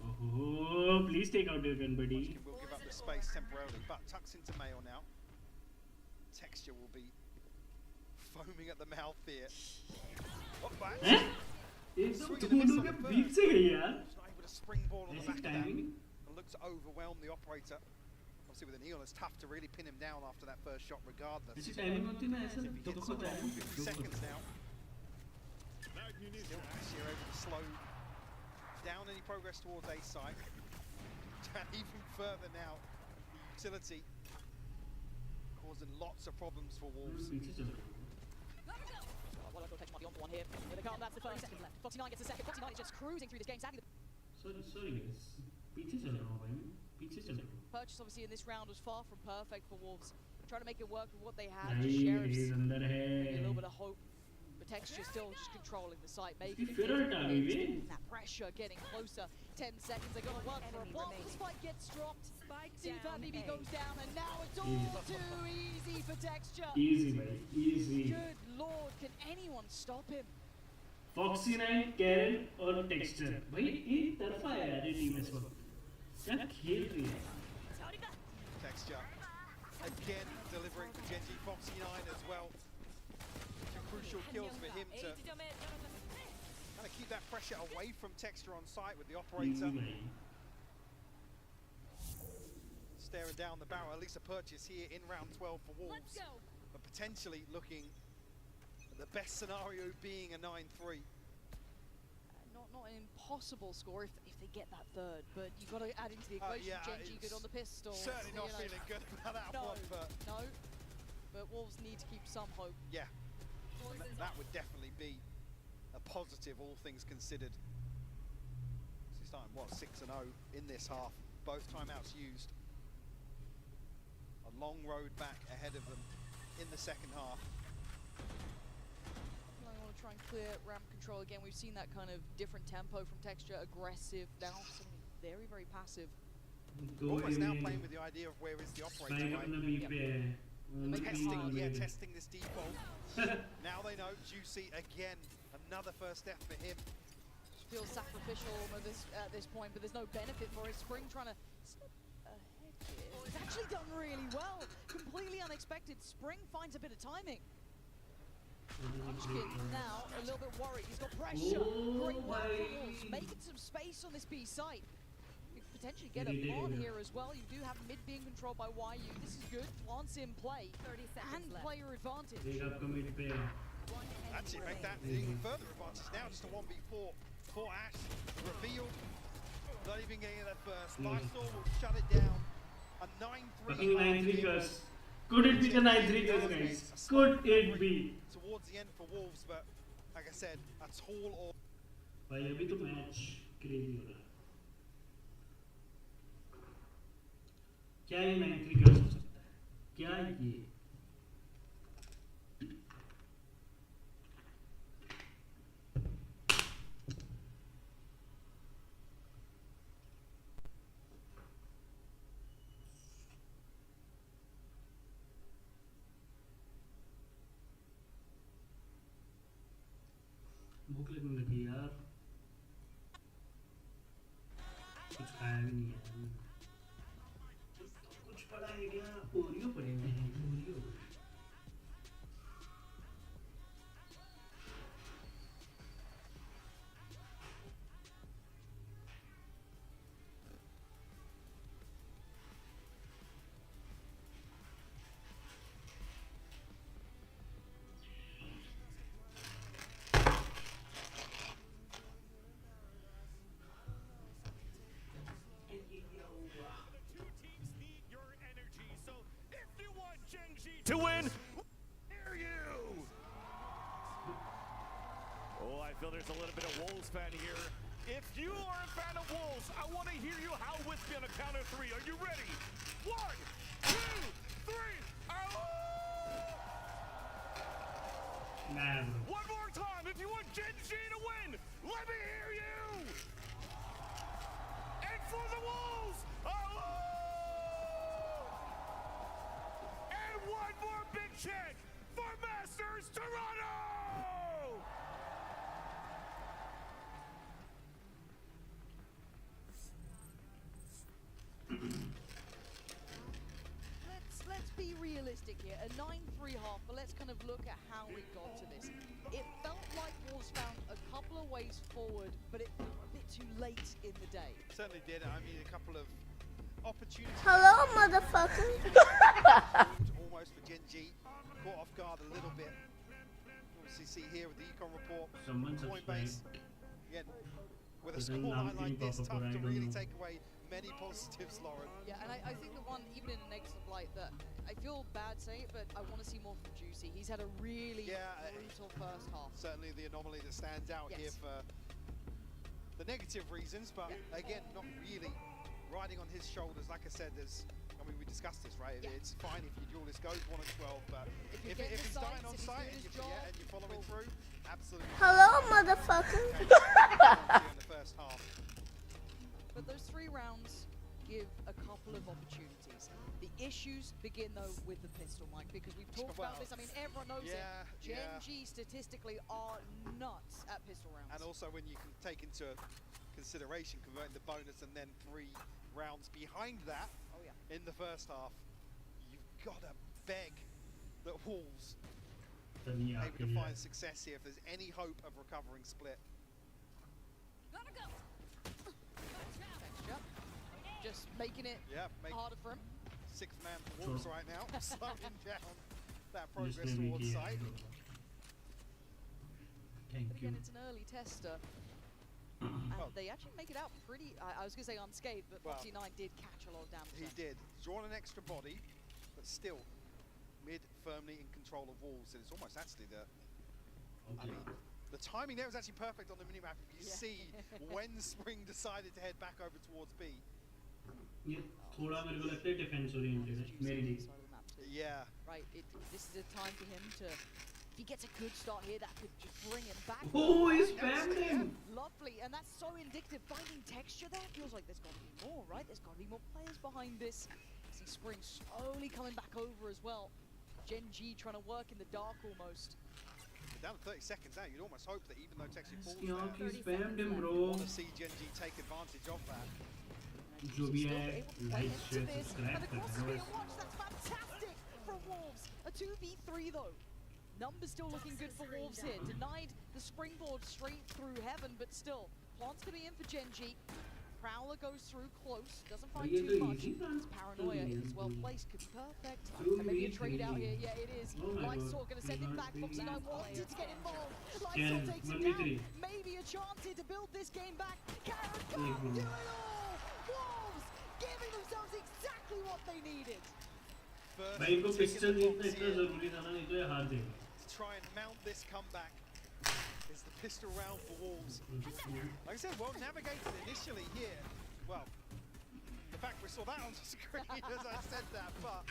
ओहो please take out your gun buddy Munchkin will give up the space temporarily, but tucks into Mayo now. Texture will be foaming at the mouth here. What back? हैं एकदम दोनों के बीच से गई यार He's not able to springboard on the ऐसी back of that timing and look to overwhelm the operator. Obviously with an Eon, it's tough to really pin him down after that first shot regardless. ऐसी timing होती ना ऐसा If he दुख hits the होता roll, है 50 seconds now. Still Ashir able to slow down any progress towards A side. And even further now, utility causing lots of problems for Wolves. पीछे चलो Well, I've got to might be on for one here. Here they come, that's the first. 49 gets the second. 49 is just cruising through this game. Sadly, the sorry guys पीछे चल रहा हूं भाई मैं पीछे चल रहा हूं purchase obviously in this round was far from perfect for Wolves. Trying to make it work with what they had. भाई Just Sheriffs. रेज अंदर Maybe a little bit है of hope. But Texture still just controlling the site, making इसकी it फिर हटा गई बे difficult. That pressure getting closer. 10 seconds, they're going to work for a Enemy block. remaining. This fight gets dropped. Spike Tifa down BB A. goes down, and now it's all too easy for Texture. Easy भाई easy Good lord, can anyone stop him? Foxy 9 Karon और Texture भाई एक तरफा है यार ये team इस वक्त क्या खेल रही है Texture again delivering for Genji. Foxy 9 as well. Two crucial kills for him to kind of keep that pressure away from Texture on site with the easy operator भाई staring down the barrel. At least a purchase here in round 12 for Wolves, but potentially looking at the best scenario being a 9-3. Not an impossible score if they get that third, but you've got to add into the equation Yeah, Genji it's good on the pistol. Certainly so, not you know, feeling good about that No, one, but no. But Wolves need to keep some hope. yeah, that would definitely be a positive, all things considered. So he's starting, what, 6-0 in this half. Both timeouts used. A long road back ahead of them in the second half. I want to try and clear ramp control again. We've seen that kind of different tempo from Texture, aggressive, now something very, very passive. तो Almost now ये playing with the idea of where is the operator, spike right? अपना B पे है Testing this default. Now they know. Juicy again, another first step for him. Feels sacrificial at this point, but there's no benefit for it. Spring trying to slip ahead here. He's actually done really well. Completely unexpected. Spring finds a bit of timing. Munchkin now a little bit worried. He's got pressure. Oh, Great work my. from Wolves. Making some space on this B site. potentially get a plant here as well. You do have mid being controlled by YU. This is good. Plants in play 30 seconds and left. player advantage. Actually, make that even further advantage now. Just a 1v4 for Ash. Revealed. Not even getting it at first. Lysol will shut it down. A 9-3. Fucking 9-3 curse. Could it be the 9-3 curse, guys? Could it be? Towards the end for Wolves, but like I said, a tall or. भाई अभी तो match crazy हो रहा है. क्या ये 9-3 कर्स हो सकता है? क्या ये? भूख लगने लगी यार. कुछ खाया भी नहीं है. कुछ पड़ा है क्या? ओरियो पड़े हुए हैं. Oreo. To win, hear you. Oh, I feel there's a little bit of Wolves fan here. If you are a fan of Wolves, I want to hear you howl with me on a count of 3. Are you ready? 1, 2, 3. Nah, bro. One more time. If you want Gen G to win, let me hear you. And for the Wolves, and one more big check for Masters Toronto. Let's be realistic here. A 9-3 half, but let's kind of look at how we got to this. It felt like Wolves found a couple of ways forward, but it was a bit too late in the day. Certainly did. I mean, a couple of opportunities. Hello, motherfucker. Almost for Gen G. Caught off guard a little bit. Obviously, see here with the econ report. Someone Coinbase. Again, with a There's a scoreline like this, pop-up, tough but I to don't really know. take away many positives, Lauren. Yeah, and I think the one, even in a negative light, that I feel bad saying it, but I want to see more from Juicy. He's had a really brutal first half. Certainly the anomaly that stands out here for the negative reasons, but again, not really riding on his shoulders. Like I said, I mean, we discussed this, right? Yeah. It's fine if your duelist goes 1 and 12, but if he's dying on site and you're following through, absolutely. Hello, motherfucker. In the first half. But those 3 rounds give a couple of opportunities. The issues begin, though, with the pistol, Mike, because we've talked about this. I mean, everyone knows it. Gen G statistically are nuts at pistol rounds. And also when you can take into consideration converting the bonus and then 3 rounds behind that in the first half, you've got to beg that Wolves able to find success here if there's any hope of recovering split. Gotta go. Just making it harder for him. 6th man for Wolves right now, slowing down that progress towards site. Thank But you. again, it's an early tester. And they actually make it out pretty, I was going to say unscathed, but Foxy 9 did catch a lot of damage. He did. Drawn an extra body, but still mid firmly in control of Wolves. And it's almost actually I mean, the timing there was actually perfect on the minimap. If you see when Spring decided to head back over towards B. ये थोड़ा मेरे को लगता है defence oriented है मेरे लिए. Yeah. Right, this is a time for him to, if he gets a good start here, that could just bring him back. Oh, he spammed him! Lovely, and that's so indicative. Finding texture there feels like there's got to be more, right? There's got to be more players behind this. See Spring slowly coming back over as well. Gen G trying to work in the dark almost. Down to 30 seconds now, you'd almost hope that even though texture falls He there, spammed him, you bro. want to see Gen G take advantage of that. जो भी है like share subscribe कर दो. That's fantastic from Wolves. A 2v3 though. Numbers still looking good for Wolves here. Denied the springboard straight through heaven, but still, Plant's going to be in for Gen G. Prowler goes through close, doesn't But find ये too तो much. easy था. His paranoia is well placed, could be perfect. Too And maybe a easy. trade out here. Yeah, it is. Oh my Lysor God. gonna send it back. Foxy 9 wanted to get involved. Lysor takes it 1v3. down. Maybe a chance here to build this game back. Carrot एक can't do minute. it all. Wolves giving themselves exactly what they needed. First भाई इनको tick in pistol the जीतना box इतना here जरूरी था ना, नहीं तो ये हार देगा. to try and mount this comeback is the pistol round for Wolves. Like I said, well navigated initially here. Well, the fact we saw that on the screen as I said that, but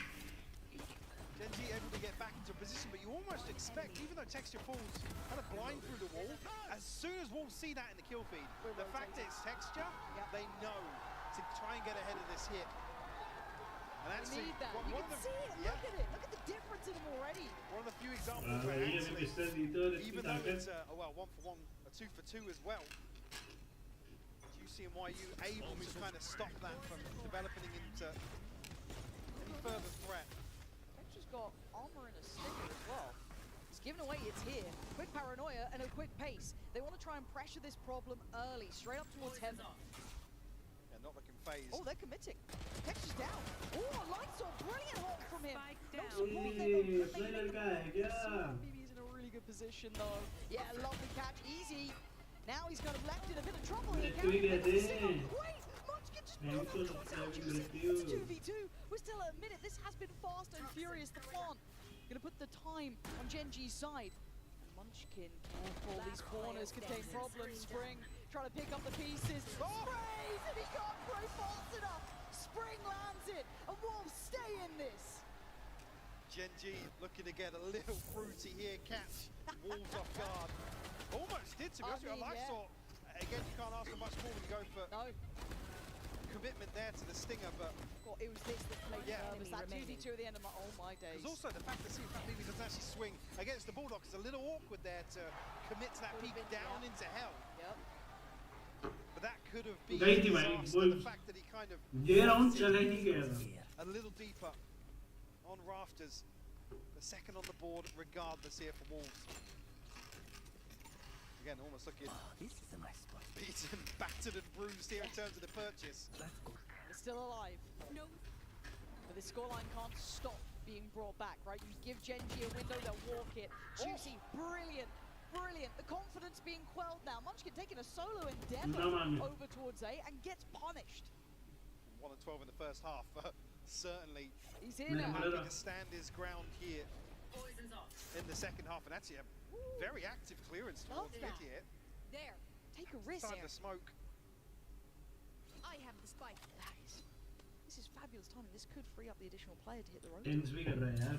Genji able to get back into position, but you almost expect, even though texture falls kind of blind through the wall, as soon as Wolves see that in the kill feed, the fact that it's texture, they know to try and get ahead of this hit. And that's They need that. one You of can the- see it. yeah, Look at it. Look at the difference in him already. one of the few examples where भाई ये भी actually, pistol जीते और इसकी even though ताकत. it's a 1-for-1, a 2-for-2 as well, Juicy and YU able to kind of stop that from developing into any further threat. Texture's got armor and a stinger as well. It's given away, it's here. Quick paranoia and a quick pace. They want to try and pressure this problem early, straight up towards heaven. Yeah, not looking phased. Oh, they're committing. Texture's down. Oh, Lysor, brilliant hold from him. No down. support there, ये but अपना making लड़का है क्या? BB's in a really good position though. Yeah, lovely catch, easy. Now he's kind of left in a bit of trouble here. Let's do it again. Wait, Munchkin just Thanks for got out. subscribing, It's thank you. 2v2. We're still at a minute. This has been fast and furious. The plant gonna put the time on Genji's side. And Munchkin, all these corners contain problems. Spring trying to pick up the pieces. Sprays and he can't throw fast enough. Spring lands it, and Wolves stay in this. Genji looking to get a little fruity here, catch Wolves off guard. Almost did, to be honest with you. I mean, yeah. Lysor, again, you can't ask for much more when you go for No, commitment there to the stinger, but God, it was this that played Yeah. nervous. That 2v2 at the end of my, oh my days. there's also the fact that BB doesn't actually swing against the Bulldog. It's a little awkward there to commit to that peek down into hell. Yep. But that could have been गई a थी भाई, disaster. वो- The fact that he kind of ये round चला ही गया था. a little deeper on rafters. The second on the board, regardless here for Wolves. Again, almost looking This is a nice spot. beaten, battered and bruised here in terms of the purchase. Let's go. It's still alive. No. But this scoreline can't stop being brought back, right? You give Genji a window, they'll walk it. Juicy, brilliant, brilliant. The confidence being quelled now. Munchkin taking a solo endeavor Come on. over towards A and gets punished. 1 and 12 in the first half. Certainly He's in Man, now. happy to stand his ground here in the second half. And actually a very active clearance Love towards mid that. here. There. Take a risk Time here. to smoke. I have the spike. This is fabulous timing. This could free up the additional player to hit the road. Tense भी कर रहा है यार.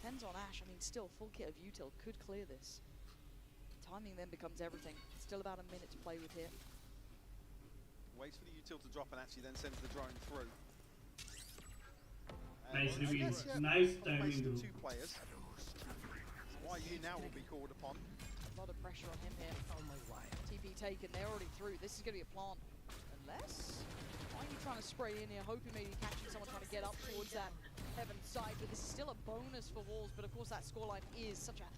Depends on Ash. I mean, still, full kit of util could clear this. Timing then becomes everything. Still about a minute to play with here. Waits for the util to drop and actually then sends the drone through. Nice I reveal. guess, yeah, Nice combination timing, of bro. two players. YU now will be called upon. A lot of pressure on him here. TP taken, they're already through. This is going to be a plant. Unless, why are you trying to spray in here, hoping maybe catching someone trying to get up towards that heaven side. But this is still a bonus for Wolves, but of course that scoreline is such a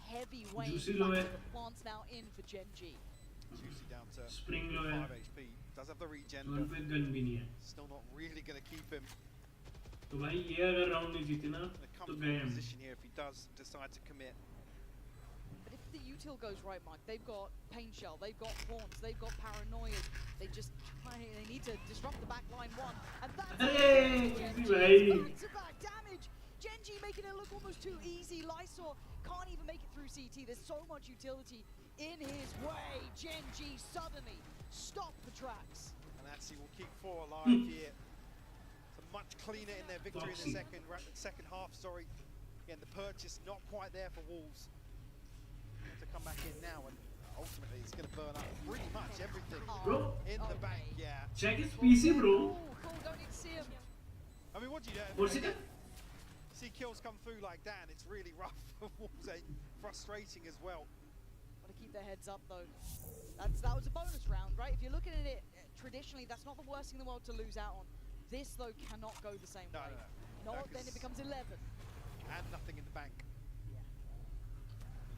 heavy weight. Juicy low है. The plant's now in for Genji. Juicy down to Spring low 5 है. HP. Does have the regen, one but पे gun भी नहीं है. still not really going to keep him तो भाई ये अगर राउंड नहीं जीते ना in a तो comfortable गए हम. position here if he does decide to commit. But if the util goes right, Mike, they've got Pain Shell, they've got Haunts, they've got Paranoia. They just they need to disrupt the back line one. And that's Hey, Genji, easy भाई. back-to-back damage. Genji making it look almost too easy. Lysor can't even make it through CT. There's so much utility in his way. Genji suddenly stopped the tracks. And Atsi will keep 4 alive here. So much cleaner in their victory in the Foxy. second half. Sorry. Again, the purchase not quite there for Wolves. Have to come back in now, and ultimately it's going to burn up pretty much everything Bro, in the Okay. bank. Yeah. check his PC, bro. Cool, don't need to see him. I mean, what do you do? What's it? Again, see kills come through like that, and it's really rough for Wolves. Frustrating as well. Got to keep their heads up though. That was a bonus round, right? If you're looking at it traditionally, that's not the worst thing in the world to lose out on. This though cannot go the same No, way. no. No, No, then 'cause- it becomes 11. And nothing in the bank.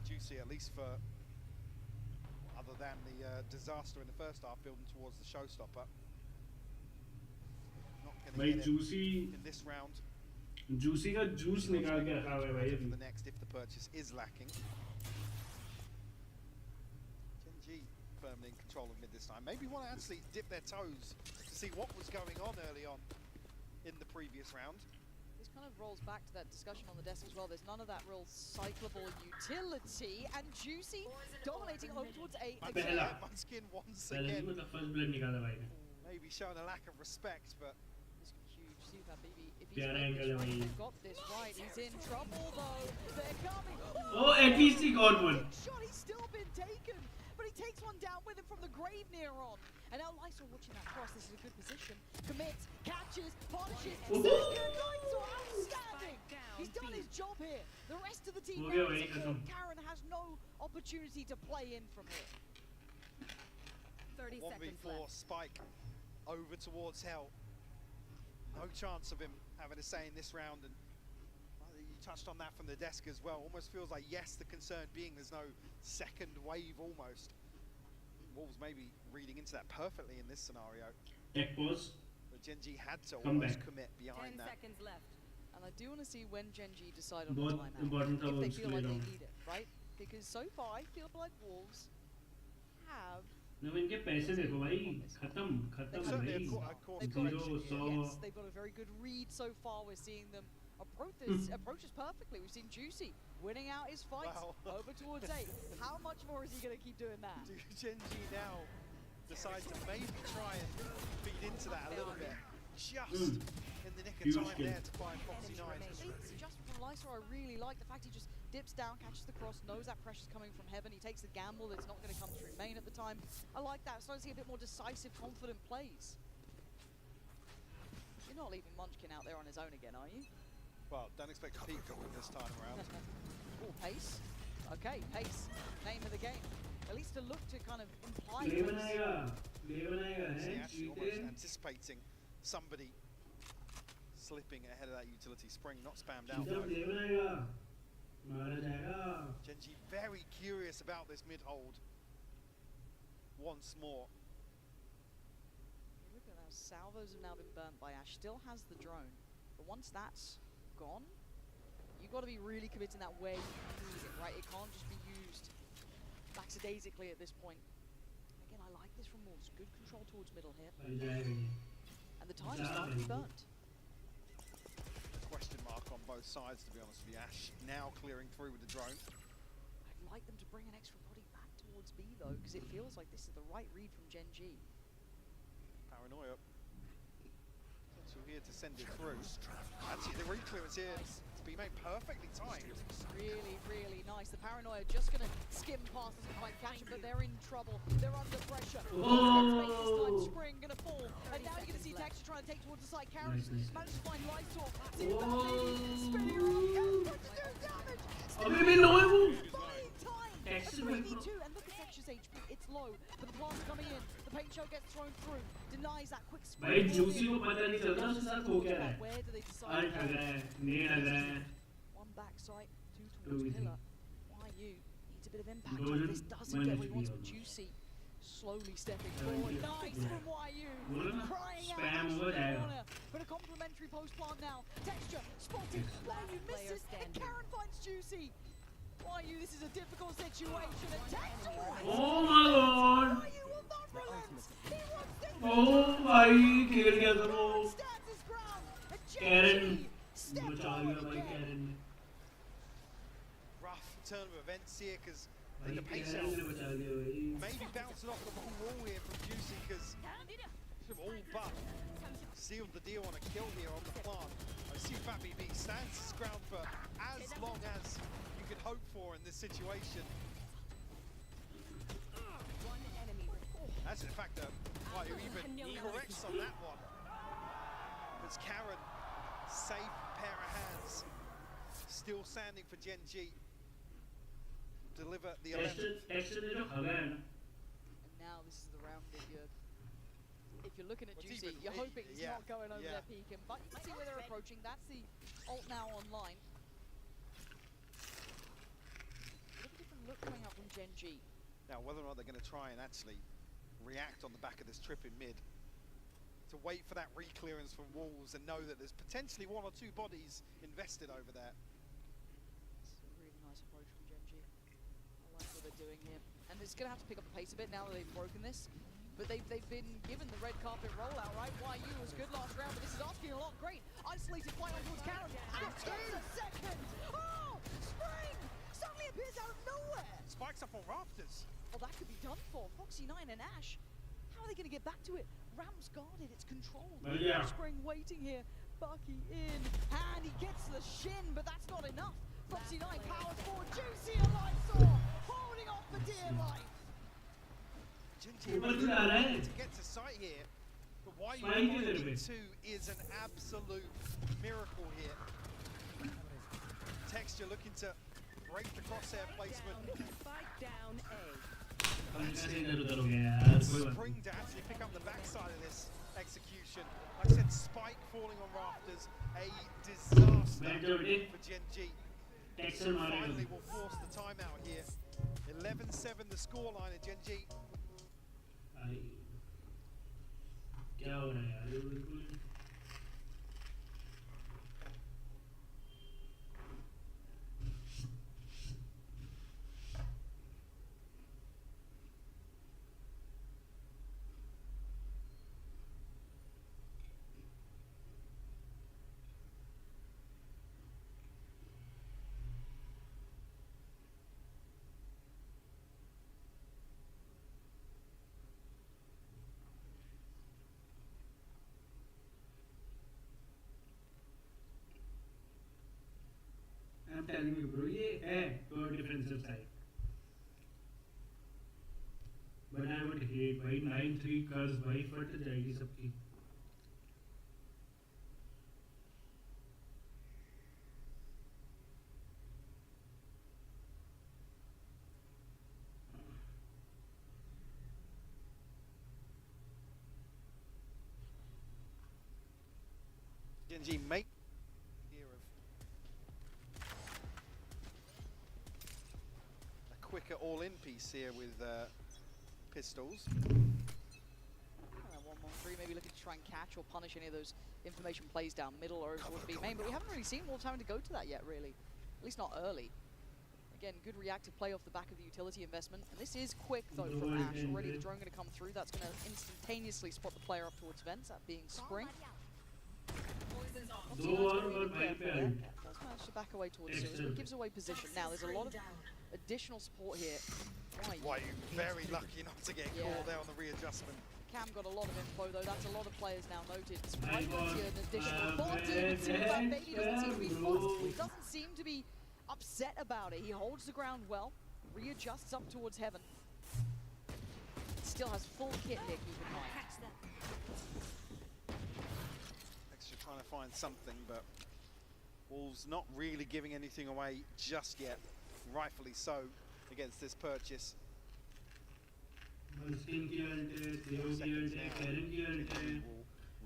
Juicy, at least for other than the disaster in the first half, building towards the showstopper. not going भाई to get juicy it in this round. Juicy का juice निकाल के रखा हुआ है भाई For अभी the next, if the purchase is lacking. Gen G firmly in control of mid this time. Maybe want to actually dip their toes to see what was going on early on in the previous round. This kind of rolls back to that discussion on the desk as well. There's none of that real cyclable utility, and Juicy dominating over towards A again. Munchkin once पहले again. मतलब first blood निकाला भाई ने Maybe showing a lack of respect, but This is huge. See that baby. If he's प्यारा got angle this है right, भाई they've got this right. He's in trouble though. They're coming. Oh, at least he got one. Big shot. He's still been taken, but he takes one down with him from the grave near on. And now Lysol watching that cross. This is a good position. Commits, catches, punishes. Second Lysol outstanding. He's done his job here. The rest of the team हो now गया is भाई a खत्म Karen has no opportunity to play in from here. 30 seconds 1v4 left. Spike over towards Hell. No chance of him having a say in this round, and well, you touched on that from the desk as well. Almost feels like, yes, the concern being there's no second wave almost. Wolves maybe reading into that perfectly in this scenario. Tech pause. But Gen G had to Come almost back. commit 10 behind that. seconds left. And I do want to see when Gen G decide on the बहुत timeout. important था If वो they उसके feel लिए like they down need it, right? Because so far I feel like Wolves have ना इनके पैसे देखो भाई खत्म खत्म है Certainly, भाई of course, they've got Zero, it. so- Yes, they've got a very good read so far. We're seeing them approach this perfectly. We've seen Juicy winning out his fights Wow. over towards A. How much more is he going to keep doing that? Do Gen G now decide to maybe try and feed into that a little bit? Just in the nick of Huge time kill. there to find Foxy 9. It's just from Lysor, I really like the fact he just dips down, catches the cross, knows that pressure's coming from heaven. He takes the gamble that's not going to come through main at the time. I like that. Starting to see a bit more decisive, confident plays. You're not leaving Munchkin out there on his own again, are you? Well, don't expect a peak this time around. Oh, pace. Okay, pace. Name of the game. At least to look to kind of imply ले pace. बनाएगा See, हैं actually almost चीते anticipating somebody slipping ahead of that utility spring, not spammed out चीता though. ले बनाएगा मारा जाएगा Gen G very curious about this mid hold. Once more. Look at that. Salvos have now been burnt by Ash. Still has the drone. But once that's gone, you've got to be really committing that where you use it, right? It can't just be used lackadaisically at this point. Again, I like this from Wolves. Good control towards middle here. भाई जाएगा ये And the time is starting to be burnt. Question mark on both sides, to be honest with you. Ash now clearing through with the drone. I'd like them to bring an extra body back towards B, though, because it feels like this is the right read from Gen G. Paranoia. Potential here to send it through. Actually, the re-clearance here to be made perfectly timed. Really, really nice. The Paranoia just going to skim past, doesn't quite catch him, but they're in trouble. They're under pressure. Space this time, Spring going to fall. And now you're going to see Texture trying to take towards the side. Karen managed to find Lysor. See that baby spinning around. Karen trying to do damage. अभी भी लो है वो Buying time. Texture And में 3v2, and look at Texture's HP. It's low, but the plant's coming in. The paint shell gets thrown through. Denies that quick spring. भाई juicy को पता नहीं चल रहा उसके साथ हो क्या रहा है Where do they decide? अल्ट लग रहा है नेट लग रहा है One backside, two Too towards easy. pillar. YU needs a bit of impact. Golden, This doesn't one get what he HP wants from almost. Juicy. Slowly stepping Yeah, forward. yeah. Nice Yeah. from YU. बोलो ना Crying out spam Ash हो in the जाएगा corner. But a complimentary post plant now. Texture spotted. YU player misses. And standing. Karen finds Juicy. YU, this is a difficult situation. And Texture wins. Oh my god YU will not relent. He wants this. ओ भाई खेल गया था वो Stands his ground. And Karen Gen G stepped बचा forward लिया भाई again. Karen ने Rough turn of events here because भाई the pace कैरन ने बचा लिया भाई maybe bouncing off the wrong wall here from Juicy because should have all but sealed the deal on a kill here on the plant. I see Fat BB stands his ground for as long as you could hope for in this situation. One enemy. That's in fact why you even corrects on that one. It's Karen, safe pair of hands, still standing for Gen G. Deliver the 11th. Texture ने जो खगा है ना And now this is the round that if you're looking at What's Juicy, even- you're hoping it's yeah, not going over yeah. their beacon, but you can see where they're approaching. That's the ult now online. A little different look coming up from Gen G. Now, whether or not they're going to try and actually react on the back of this trip in mid, to wait for that re-clearance from Wolves and know that there's potentially 1 or 2 bodies invested over there. It's a really nice approach from Gen G. I like what they're doing here. And it's going to have to pick up the pace a bit now that they've broken this. But they've been given the red carpet rollout, right? YU was good last round, but this is asking a lot. Great. Isolated flight on towards Karen. And it's a second. Oh, Spring suddenly appears out of nowhere. Spikes up on rafters. Well, that could be done for. Foxy9 and Ash. How are they going to get back to it? Ram's guarded, it's controlled. Well, yeah. Spring waiting here. Bucky in, and he gets the shin, but that's not enough. Foxy9 powers forward. Juicy alive saw, holding off for dear life. Gen G to get to sight here, but why you 2 is an absolute miracle here. Texture looking to break the crosshair placement. Spike down A. Spring to actually pick up the backside of this execution. Like I said, Spike falling on rafters, a disaster for Gen G. Finally will force the timeout here. 11-7 the scoreline at Gen G. क्या हो रहा है यार ये बिल्कुल I'm telling you bro ये है your defensive side but I would hate भाई 9-3 कर्स भाई फट जाएगी सबकी Gen G make quicker all-in piece here with pistols. 1-1-3, maybe looking to try and catch or punish any of those information plays down middle or over towards B main, but we haven't really seen Wolves having to go to that yet, really. At least not early. Again, good reactive play off the back of the utility investment. And this is quick, though, from Ash. Already the drone going to come through. That's going to instantaneously spot the player up towards Vents, that being Spring. Does manage to back away towards Suez, but gives away position. Now, there's a lot of additional support here. Why you very lucky not to get caught there on the readjustment. Cam got a lot of info though, that's a lot of players now noted. Spring got an additional body, but that baby doesn't seem to be forced. He doesn't seem to be upset about it. He holds the ground well, readjusts up towards heaven. Still has full kit here, keep in mind. Extra trying to find something, but Wolves not really giving anything away just yet. Rightfully so against this purchase.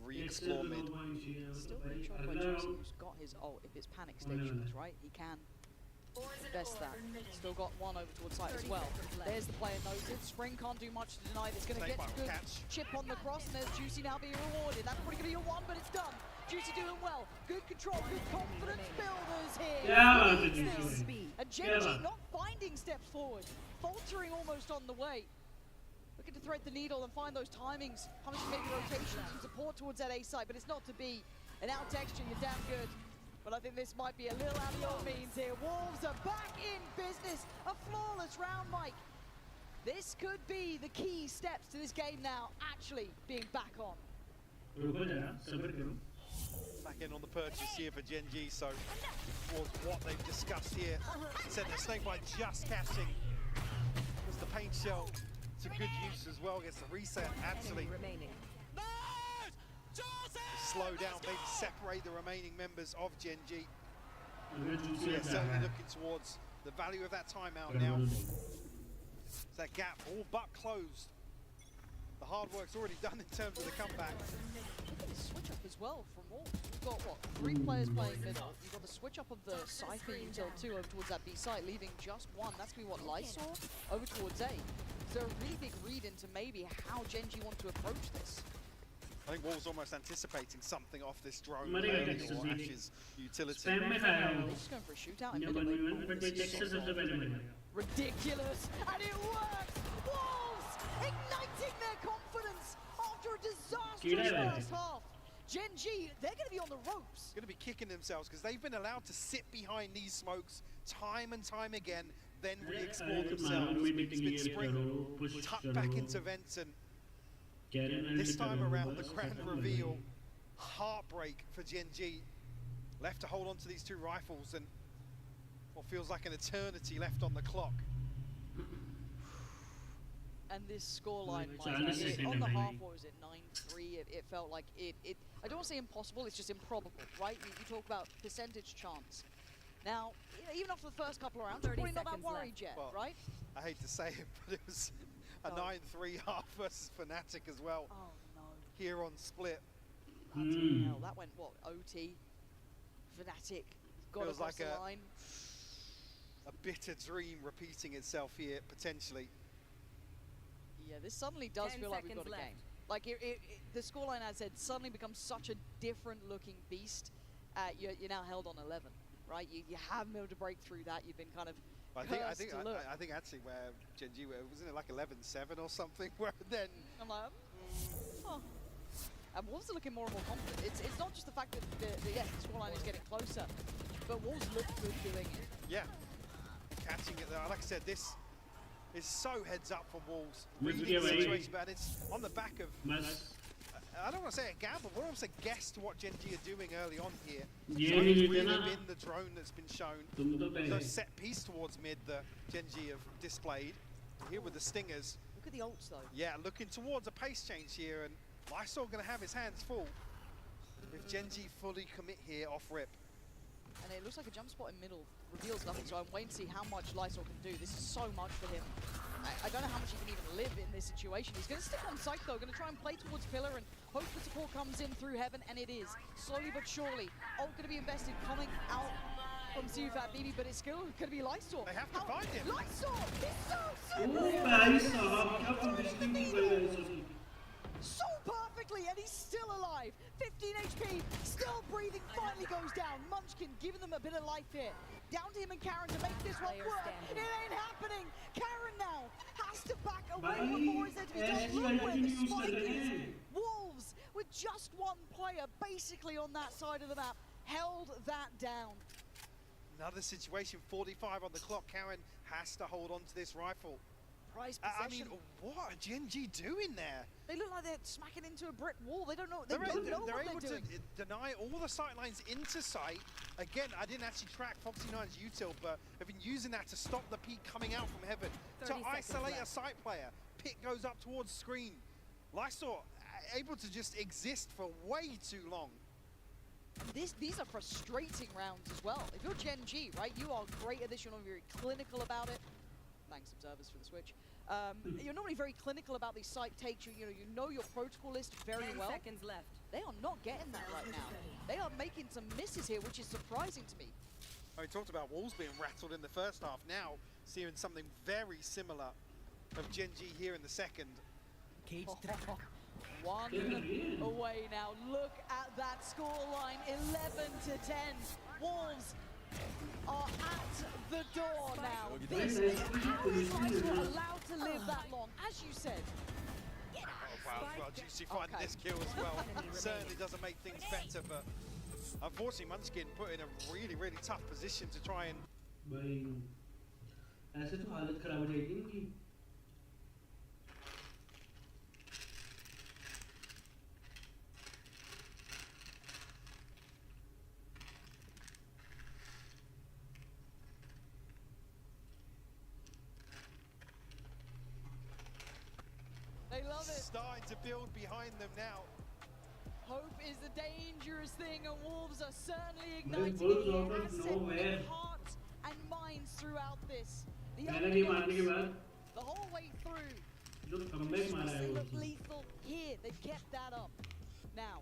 Re-explore mid. Still being tried by Juicy, who's got his ult. If it's panic stations, right? He can best that. Still got one over towards site as well. There's the player noted. Spring can't do much to deny. It's going to get a good chip on the cross, and there's Juicy now being rewarded. That's probably going to be a one, but it's done. Juicy doing well. Good control, good confidence builders here. And Gen G not finding steps forward. Faltering almost on the way. Looking to thread the needle and find those timings. Punishing maybe rotations and support towards that A side, but it's not to be. An out texture, you're damn good. But I think this might be a little out of your means here. Wolves are back in business. A flawless round, Mike. This could be the key steps to this game now, actually being back on. Back in on the purchase here for Gen G, so was what they've discussed here. Said the Snakebite just catching. Was the paint shell to good use as well, gets the reset, actually. Slow down, maybe separate the remaining members of Gen G. Yeah, certainly looking towards the value of that timeout now. That gap all but closed. The hard work's already done in terms of the comeback. Look at the switch up as well from all. We've got, what, 3 players playing middle. You've got the switch up of the Cypher Util 2 over towards that B site, leaving just one. That's going to be what, Lysor over towards A. So a really big read into maybe how Gen G want to approach this. I think Wolves almost anticipating something off this drone मरेगा or Texas भी नहीं। Ash's utility. Spam में खाया वो Just going for a shootout in ये middle 1v1 lane. But ये Texas सबसे पहले मरेगा Ridiculous, and it works! Wolves igniting their confidence after a disastrous first half. Gen G, they're going to be on the ropes. Going to be kicking themselves because they've been allowed to sit behind these smokes time and time again, then re-explore themselves. It's been Spring tucked back into vents, and this time around the grand reveal, heartbreak for Gen G. Left to hold on to these two rifles and what feels like an eternity left on the clock. And this scoreline, on the half, what was it, 9-3? It felt like it. I don't want to say impossible, it's just improbable, right? You talk about percentage chance. Now, you know, even after the first couple of rounds, we're probably not that worried yet, well, right? I hate to say it, but it was a 9-3 half versus Fnatic as well. Oh no. Here on Split. Bloody hell, that went, what, OT? Fnatic got Feels across like the line. A bitter dream repeating itself here, potentially. Yeah, this suddenly does feel like we've got a game. Like, the scoreline, as I said, suddenly becomes such a different-looking beast. You're now held on 11, right? You haven't been able to break through that. You've been kind of I think actually where Gen G, wasn't it like 11-7 or something? Where then I'm like, oh. And Wolves are looking more and more confident. It's not just the fact that the scoreline is getting closer, but Wolves look good doing it. Yeah, catching it there. Like I said, this is so heads up for Wolves. Reading the situation, but it's on the back of, I don't want to say a gamble, but I want to say guess to what Gen G are doing early on here. So it's really been the drone that's been shown. So set piece towards mid that Gen G have displayed. Here with the Stingers. Look at the ults though. Yeah, looking towards a pace change here, and Lysol going to have his hands full if Gen G fully commit here off rip. And it looks like a jump spot in middle reveals nothing, so I'm waiting to see how much Lysol can do. This is so much for him. I don't know how much he can even live in this situation. He's going to stick on site though, going to try and play towards pillar and hope the support comes in through heaven, and it is. Slowly but surely, ult going to be invested coming out from Sufat BB, but it's still going to be Lysol. They have to find him. Lysol! He's so so perfectly, and he's still alive. 15 HP, still breathing, finally goes down. Munchkin giving them a bit of life here. Down to him and Karen to make this one work. It ain't happening. Karen now has to back away before it's there to be done. Look where the spike is. Wolves, with just one player basically on that side of the map, held that down. Another situation, 45 on the clock. Karen has to hold on to this rifle. Prize I possession. mean, what are Gen G doing there? They look like they're smacking into a brick wall. They don't know. They They're don't know able what they're to doing. deny all the sight lines into sight. Again, I didn't actually track Foxy9's util, but I've been using that to stop the peak coming out from heaven. To isolate a sight player. Pit goes up towards screen. Lysol able to just exist for way too long. These are frustrating rounds as well. If you're Gen G, right, you are great at this. You're not very clinical about it. Thanks, observers, for the switch. You're normally very clinical about these site takes. You know your protocol list very well. 10 seconds left. They are not getting that right now. They are making some misses here, which is surprising to me. We talked about Wolves being rattled in the first half. Now seeing something very similar of Gen G here in the second. Cage One away now. Look at that scoreline, 11-10. Wolves are at the door now. This is how is Lysol allowed to live that long? As you said. Oh wow, well, Juicy finding this kill as well. Certainly doesn't make things better, but unfortunately Munchkin put in a really, really tough position to try and... ऐसे तो हालत खराब हो जाएगी इनकी They love it. Starting to build behind them now. Hope is a dangerous thing, and Wolves are certainly igniting it. As said, hearts and minds throughout this. The whole way through. They look lethal here. They've kept that up. Now,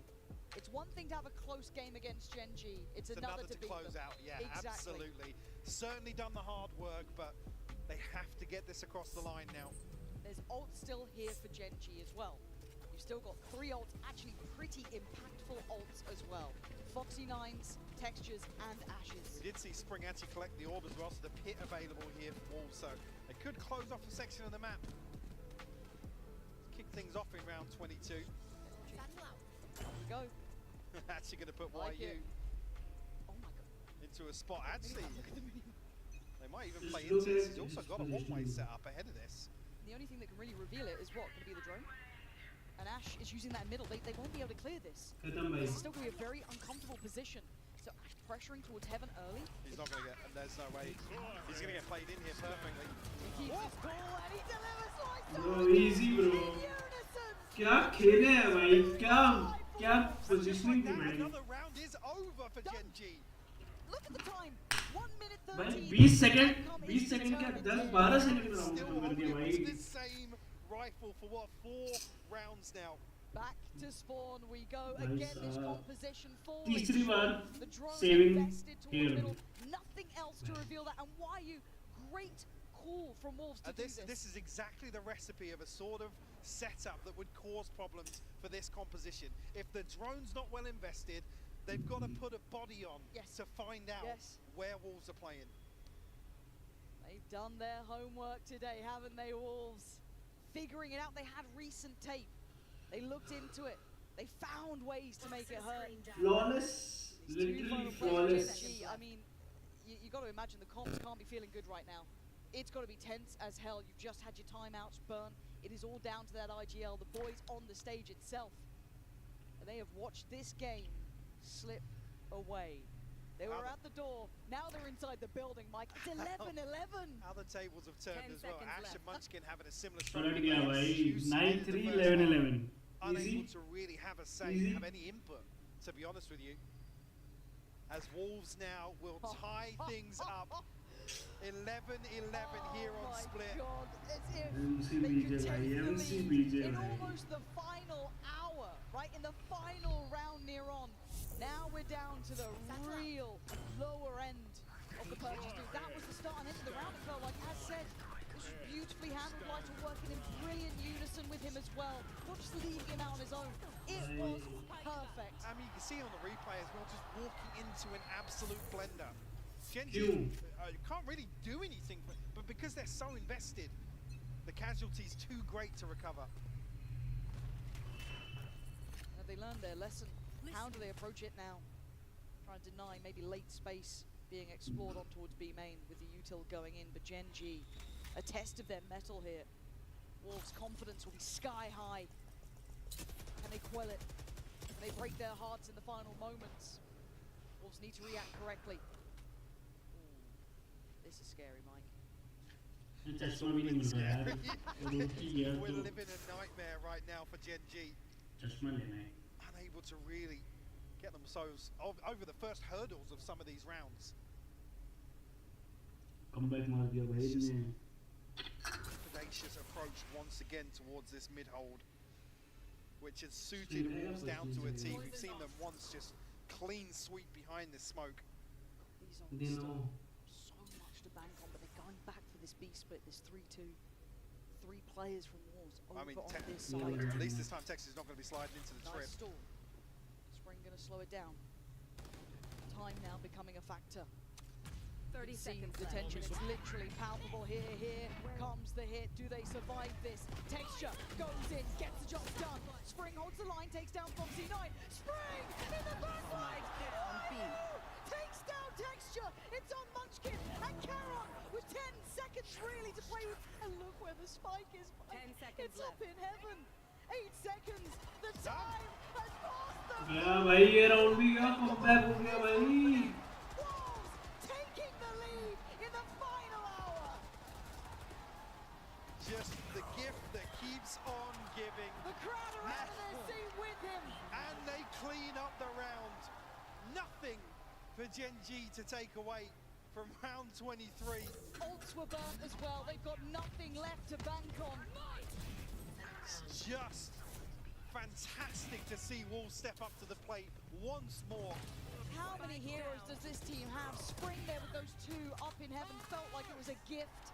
it's one thing to have a close game against Gen G. It's another to beat close them. out. Yeah, exactly. Absolutely. Certainly done the hard work, but they have to get this across the line now. There's ult still here for Gen G as well. You You've still got 3 ults, actually pretty impactful ults as well. Foxy9s, Textures, and Ashes. We did see Spring actually collect the orb as well, so the pit available here for Wolves, so they could close off a section of the map. Let's kick things off in round 22. Here we go. Actually going to put Like YU it. Oh my god. into a spot. Actually, Look at the mini. they might even Just play look into this. at He's also his got a one-way positioning. set up ahead of this. The only thing that can really reveal it is what? Going to be the drone? And Ash is using that middle. They won't be able to clear this. खत्म भाई. This is still going to be a very uncomfortable position. So Ash pressuring towards Heaven early. He's not going to get, there's no way. He's going to get played in here perfectly. He keeps his cool and he delivers like Bro, easy bro. in unison. क्या खेले हैं भाई? क्या positioning थी That, भाई? another round is over for Gen G. Look at the time. 1 minute 13. भाई 20 second Outcome 20 is second क्या determined. 10-12 second में राउंड Still खत्म कर दिया holding भाई. on to this same rifle for what, 4 rounds now. Back to spawn we go. Nice, Again, this composition falling तीसरी बार short. The drone saving invested towards here. middle. Nothing else to reveal that. And why you great call from Wolves to do This is exactly the recipe of a sort of setup that would cause problems for this composition. If the drone's not well invested, they've got to put a body on Yes. to find out Yes. where Wolves are playing. They've done their homework today, haven't they, Wolves? Figuring it out. They had recent tape. They looked into it. They found ways to make it hurt. Flawless, These two literally final flawless. players, Gen G, I mean, you got to imagine the comps can't be feeling good right now. It's got to be tense as hell. You've just had your timeouts burn. It is all down to that IGL, the boys on the stage itself. And they have watched this game slip away. They were at the door, now they're inside the building, Mike. It's 11-11. How the tables have turned 10 as well. seconds Ash left. and Munchkin having a similar पलट struggle. गया They भाई. excuse in the 9-3, first half. 11-11. Unable Easy. to really have a say, Easy. have any input, to be honest with you. As Wolves now will tie things up. 11-11 here on Split. Oh my God, as if MC they could BJ take भाई, the MC lead BJ in भाई. almost the final hour, right? In the final round near on. Now we're down to the real lower end of the purchase dude. That was the start and end of the round. It felt like, as said, this was beautifully handled. Lighter working in brilliant unison with him as well. Not just leaving him out on his own. It was perfect. I mean, you can see on the replay as well, just walking into an absolute blender. Gen G Hume. can't really do anything, but because they're so invested, the casualty's too great to recover. Have they learned their lesson? How do they approach it now? Trying to deny maybe late space being explored on towards B main with the util going in, but Gen G, a test of their mettle here. Wolves' confidence will be sky high. Can they quell it? Can they break their hearts in the final moments? Wolves need to react correctly. Ooh, this is scary, Mike. चश्मा भी नहीं मिल रहा यार. रुक ही गया We're तो living a nightmare right now for Gen G. चश्मा लेना है. Unable to really get themselves over the first hurdles of some of these rounds. Comeback मार दिया भाई ने. Predacious approach once again towards this mid-hold, which has suited Wolves down to a T. We've seen them once just clean sweep behind this smoke. These They are know. so much to bank on, but they're going back for this B split, this 3-2. 3 players from Wolves over I mean, on this Yeah, side. yeah. at least this time Texas is not going to be sliding into the trip. Nice stall. Spring going to slow it down. Time now becoming a factor. 30 See seconds the left. tension, it's literally palpable here. Here comes the hit. Do they survive this? Texture goes in, gets the job done. Spring holds the line, takes down Foxy9. Spring in the backlight. Takes down Texture. It's on Munchkin and Caron with 10 seconds really to play with. And look where the spike is. 10 seconds It's up left. in heaven. 8 seconds. The time has passed them. गया भाई ये round भी गया. Comeback हो गया भाई. Wolves taking the lead in the final hour. Just the gift that keeps on giving. The crowd are out of their seat with him. And they clean up the round. Nothing for Gen G to take away from round 23. Ults were burnt as well. They've got nothing left to bank on. It's just fantastic to see Wolves step up to the plate once more. How many heroes does this team have? Spring there with those 2 up in heaven felt like it was a gift.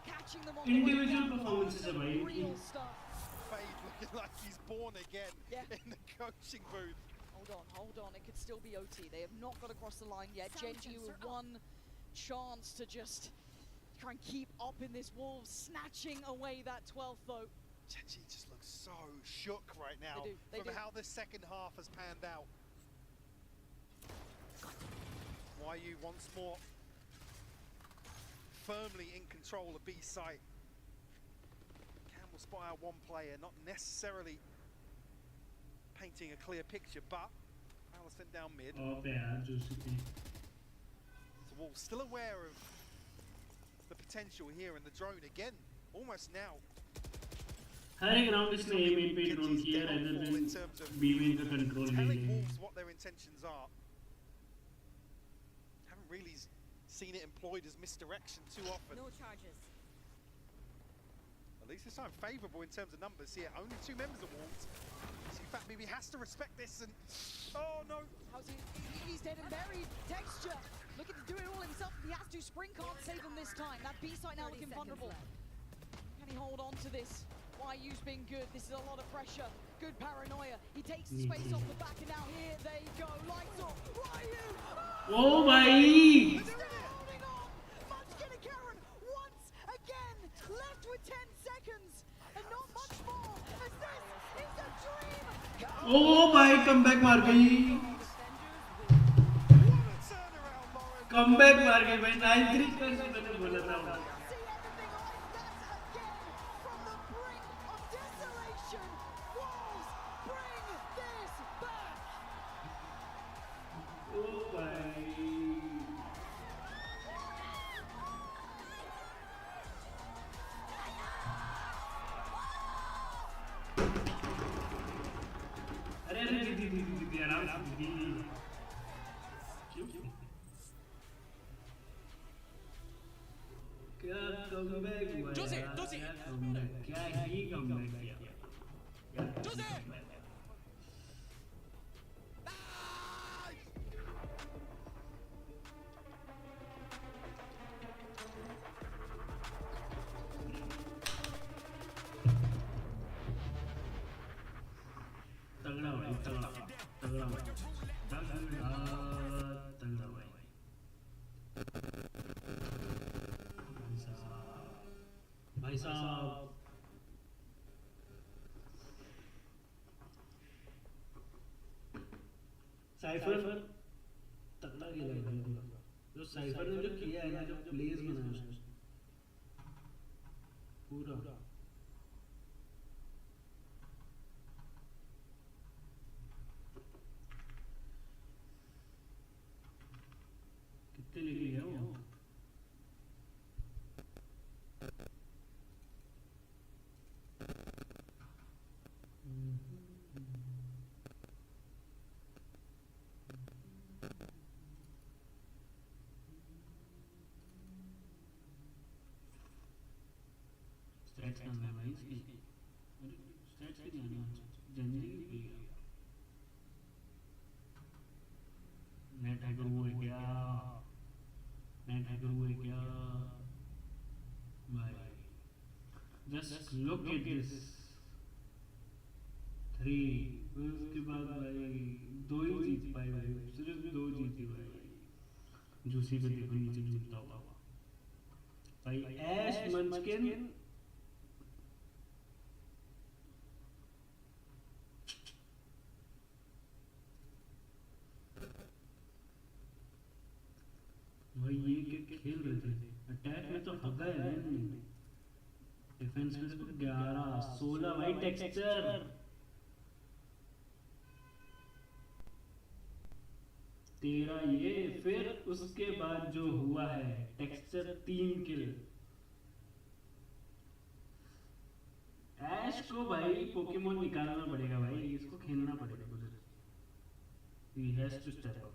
Catching them on the way Individual down. performances है भाई इनकी. Real stuff. Fade looking like he's born again in the coaching booth. Hold on. It could still be OT. They have not got across the line yet. Genji with one chance to just try and keep up in this Wolves, snatching away that 12th though. Genji just looks so shook right now They from do. how this second half has panned out. YU once more firmly in control of B site. Campbell spot out one player, not necessarily painting a clear picture, but Allison down mid. Oh, yeah, just So Wolves still aware of the potential here in the drone again, almost now. हर एक round इसने ए main पे drone किया rather than B main का control ले Telling लिया. Wolves what their intentions are. Haven't really seen it employed as misdirection too often. No charges. At least this time favourable in terms of numbers here. Only 2 members of Wolves. So in fact, maybe has to respect this and... Oh no! How's he? He's dead and buried. Texture looking to do it all himself. He has to. Spring can't save him this time. That B side now looking vulnerable. Can he hold on to this? YU's been good. This is a lot of pressure. Good paranoia. He takes the space off the back, and now here they go. Lights off. YU! Oh, bhai! Still holding on. Munchkin and Karen once again left with 10 seconds, and not much more. As this is a dream. Oh, bhai, comeback मार गई. Comeback मार गई भाई. 9-3 का मैंने बोला था. भाई साहब साइफर तगड़ा खेला है भाई. जो साइफर ने जो किया है ना, जो प्लेस बनाया उसने पूरा कितने लेके गया वो. स्टैट्स करना है भाई इसकी. स्टैट्स की जानी है जनरली की नेट हैकर हुए क्या. नेट हैकर हुए क्या भाई. Just look at this 3. उसके बाद भाई 2 ही जीत पाए भाई. सिर्फ 2 जीती भाई. जूसी पे देखो नीचे जीतता हुआ भाई. ऐश मंचकिन भाई ये क्या खेल रहे थे. अटैक में तो हगा है ना. डिफेंस में तो 11-16 भाई. टेक्सचर तेरा ये. फिर उसके बाद जो हुआ है टेक्सचर 3 किल. ऐश को भाई पोकेमोन निकालना पड़ेगा भाई. इसको खेलना पड़ेगा. He has to step up.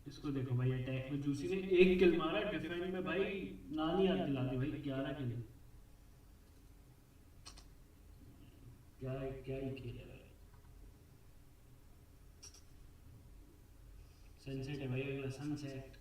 इसको देखो भाई. अटैक में जूसी ने 1 किल मारा. डिफेंस में भाई नानी याद दिलाती भाई. 11 किल. क्या ही खेल है भाई. सनसेट है भाई. अगला सनसेट.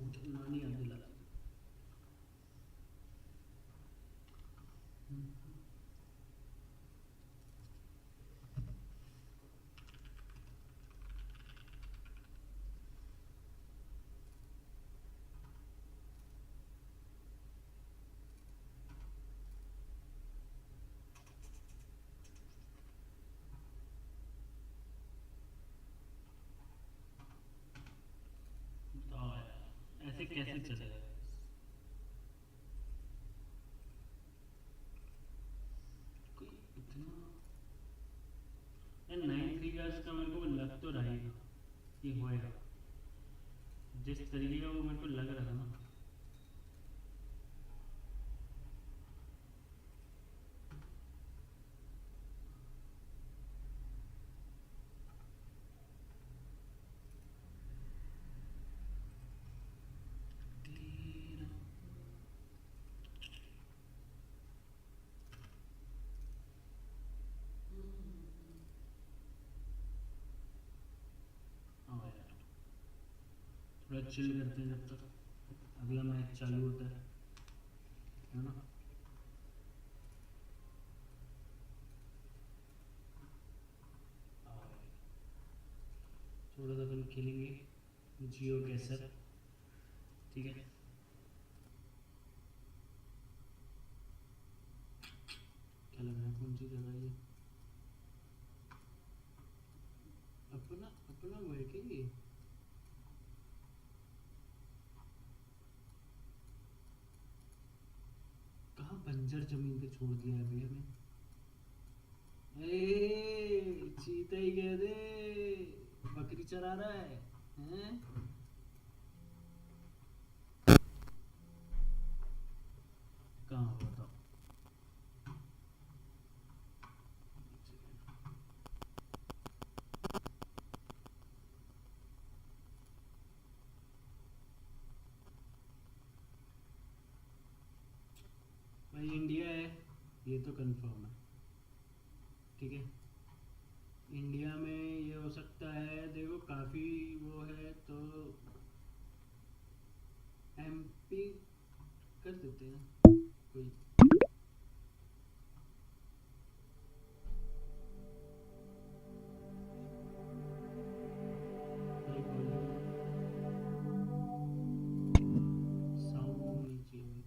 नानी याद दिला ऐसे कैसे चलेगा कोई इतना 93 का मेरे को लग तो रहा है ये होएगा जिस तरीके का वो मेरे को लग रहा था ना थोड़ा चिल करते हैं जब तक अगला मैच चालू होता है ना थोड़ा सा अपन खेलेंगे जियो कैसर ठीक है क्या लग रहा है कौन सी जगह ये अपना अपना वो है क्या ये कहाँ बंजर जमीन पे छोड़ दिया है भैया हमें चीता ही कह दे बकरी चरा रहा है हैं कहाँ हुआ था भाई इंडिया है ये तो कंफर्म है ठीक है इंडिया में ये हो सकता है देखो काफ़ी वो है तो एमपी कर देते हैं कोई साउंड नहीं चाहिए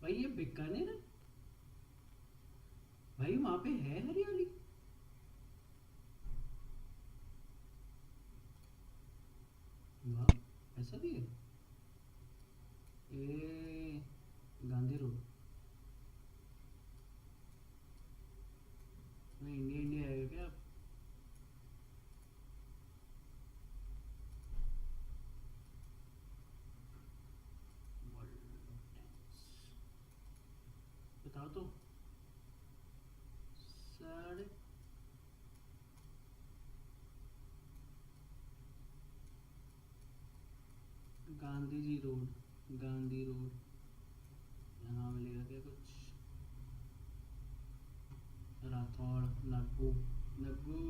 भाई ये बीकानेर है भाई वहां पे है हरियाली वाह ऐसा भी है ए गांधी रोड मैं इंडिया इंडिया आएगा क्या आप बताओ तो साढ़े गांधी रोड यहाँ मिलेगा क्या कुछ राठौड़ नग्गू नग्गू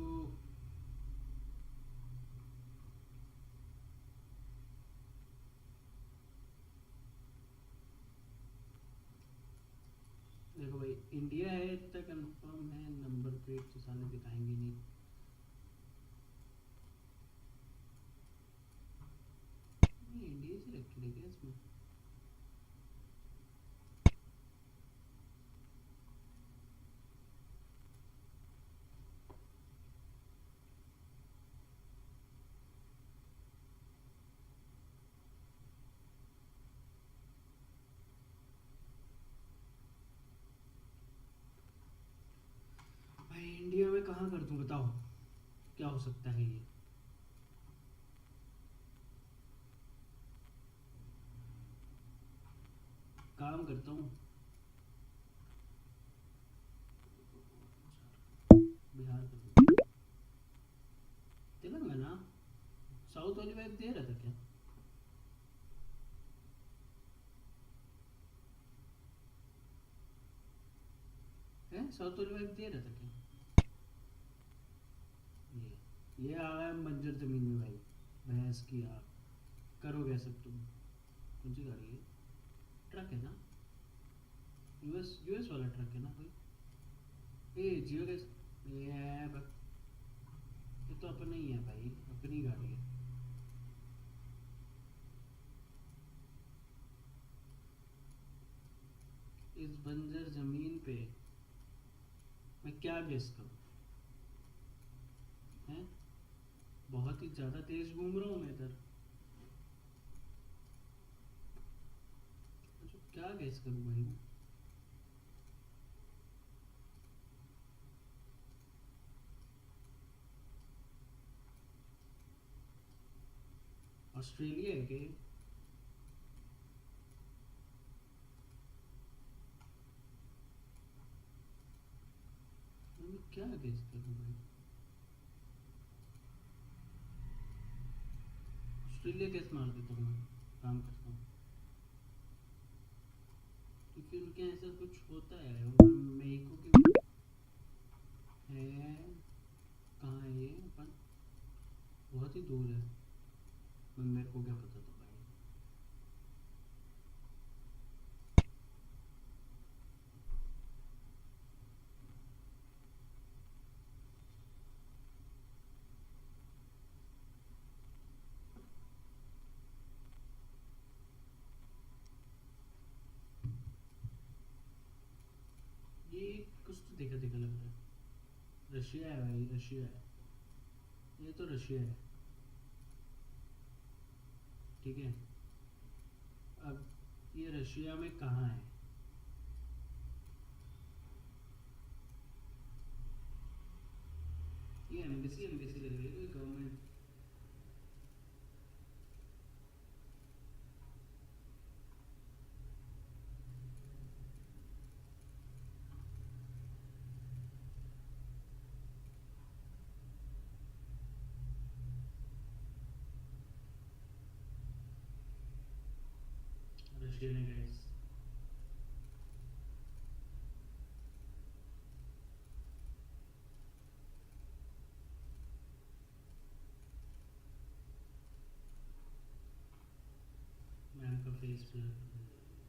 देखो भाई इंडिया है इतना कंफर्म है नंबर प्लेट तो साले दिखाएंगे नहीं इंडिया से रख के क्या इसमें भाई इंडिया में कहाँ कर दूँ बताओ क्या हो सकता है ये काम करता हूँ बिहार का तेलंगाना साउथ वाली वाइब दे रहा था क्या है साउथ वाली वाइब दे रहा था क्या ये आ गया बंजर जमीन में भाई, भैंस की आग। करोगे सब तुम? कौन सी गाड़ी है? ट्रक है ना? यूएस वाला ट्रक है ना भाई? ए जियो गैस, ये तो अपना ही है भाई, अपनी गाड़ी है। इस बंजर जमीन पे मैं क्या गेस करूं? हैं? बहुत ही ज्यादा तेज घूम रहा हूँ मैं इधर। अच्छा, क्या गेस करूं भाई मैं? ऑस्ट्रेलिया है क्या? मैं क्या गेस करूं भाई? ऑस्ट्रेलिया कैसे मार देता हूँ मैं? काम करता हूँ क्योंकि उनके यहाँ ऐसा कुछ होता है। और मेको के है, कहाँ है ये अपन? बहुत ही दूर है। मेरे को क्या पता था भाई। ये कुछ तो देखा देखा लग रहा है। रशिया है भाई, रशिया है। ये तो रशिया है, ठीक है। अब ये रशिया में कहाँ है? ये एम्बेसी एम्बेसी लग रही है, कोई गवर्नमेंट। रशिया ने गाइस, मैम का फेस पे यहाँ लेके जाओ भाई।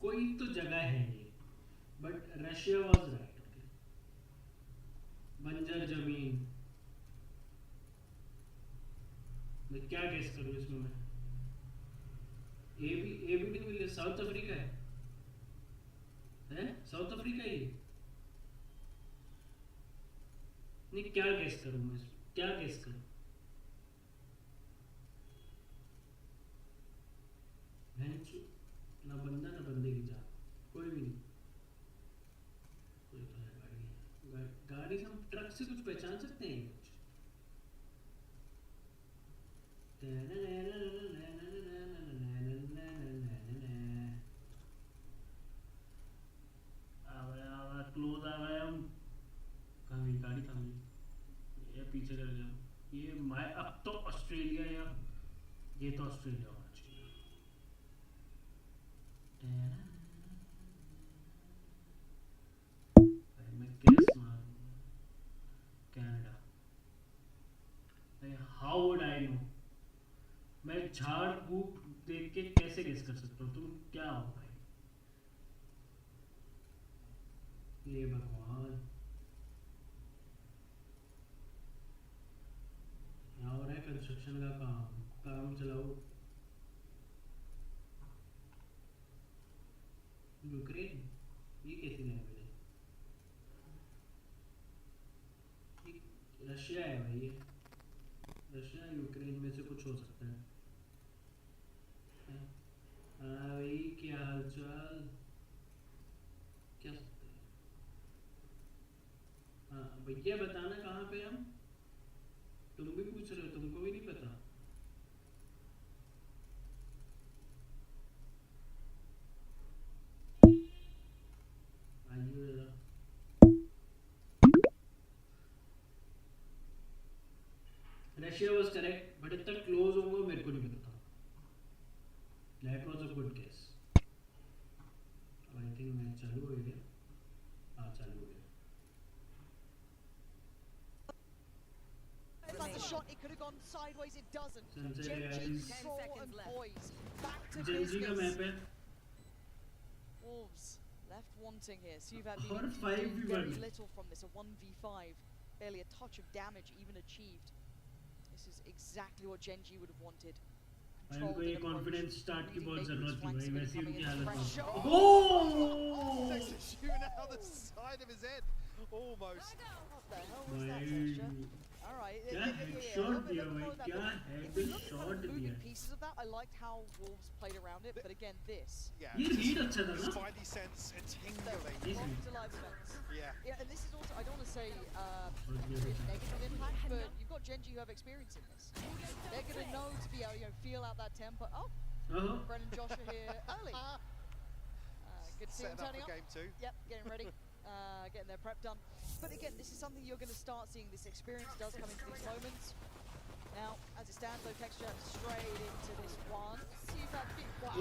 कोई तो जगह है ये, but Russia was right. Okay, बंजर जमीन। मैं क्या गेस करूँ इसमें? मैं ए भी नहीं मिले। साउथ अफ्रीका है साउथ अफ्रीका ये? नहीं, क्या गेस करूँ मैं इसमें? क्या गेस करूँ? भैंसू, ना बंदा ना बंदे की जान, कोई भी नहीं। कोई तो है गाड़ी। गाड़ी से हम ट्रक से कुछ पहचान सकते हैं कुछ? क्लोज आ गए हम। कहाँ गई गाड़ी? कहाँ गई? ये पीछे कर गया ये। मैं अब तो ऑस्ट्रेलिया, या ये तो ऑस्ट्रेलिया होना चाहिए। भाई मैं कैस मारूंगा? Canada. How would I know? मैं झाड़ फूक देख के कैसे गेस कर सकता हूँ? तुम क्या हो भाई? ये भगवान, यहाँ हो रहा है कंस्ट्रक्शन का काम। काम चलाओ। यूक्रेन, ये कैसी लैंग्वेज है? ये रशिया है भाई, ये रशिया यूक्रेन में से कुछ हो सकता है। हाँ भाई, क्या हाल चाल? क्या सकते हैं? हाँ भैया, बताना कहाँ पे हम? तुम भी पूछ रहे हो, तुमको भी नहीं पता? आइए जरा। बट इतना क्लोज होगा मेरे को नहीं पता. That was a good guess. I think match चालू हो गया. हाँ चालू हो गया. Like the shot, it could have gone sideways. It doesn't. Sunset Genji, guys. control and poise. Back to Genji का मैप business. है. Wolves left wanting here. So you've had और very 5v1. little from this. A 1v5, barely a touch of damage even achieved. This is exactly what Genji would have wanted. भाई को ये confidence start की बहुत जरूरत थी भाई वैसे ही उनकी हालत Oh! Oh Takes a shooting out the side of his head. Almost. What the hell was that, Texture? All right. क्या हेडशॉट दिया भाई क्या हेडशॉट दिया Pieces of that, I liked how Wolves played around it, but again, this. Yeah. ये read अच्छा था ना Spidey sense tingling. Wrong to live defense. Yeah. Yeah, and this is also, I don't want to say negative impact, but you've got Genji who have experience in this. They're going to know to be able to feel out that tempo. Oh, Brennan and Josh are here early. Good to see them Setting up turning for up. game 2. Yep, getting ready, getting their prep done. But again, this is something you're going to start seeing. This experience does come into these moments. Now, as it stands, though, Texture straight into this one. See if that big one.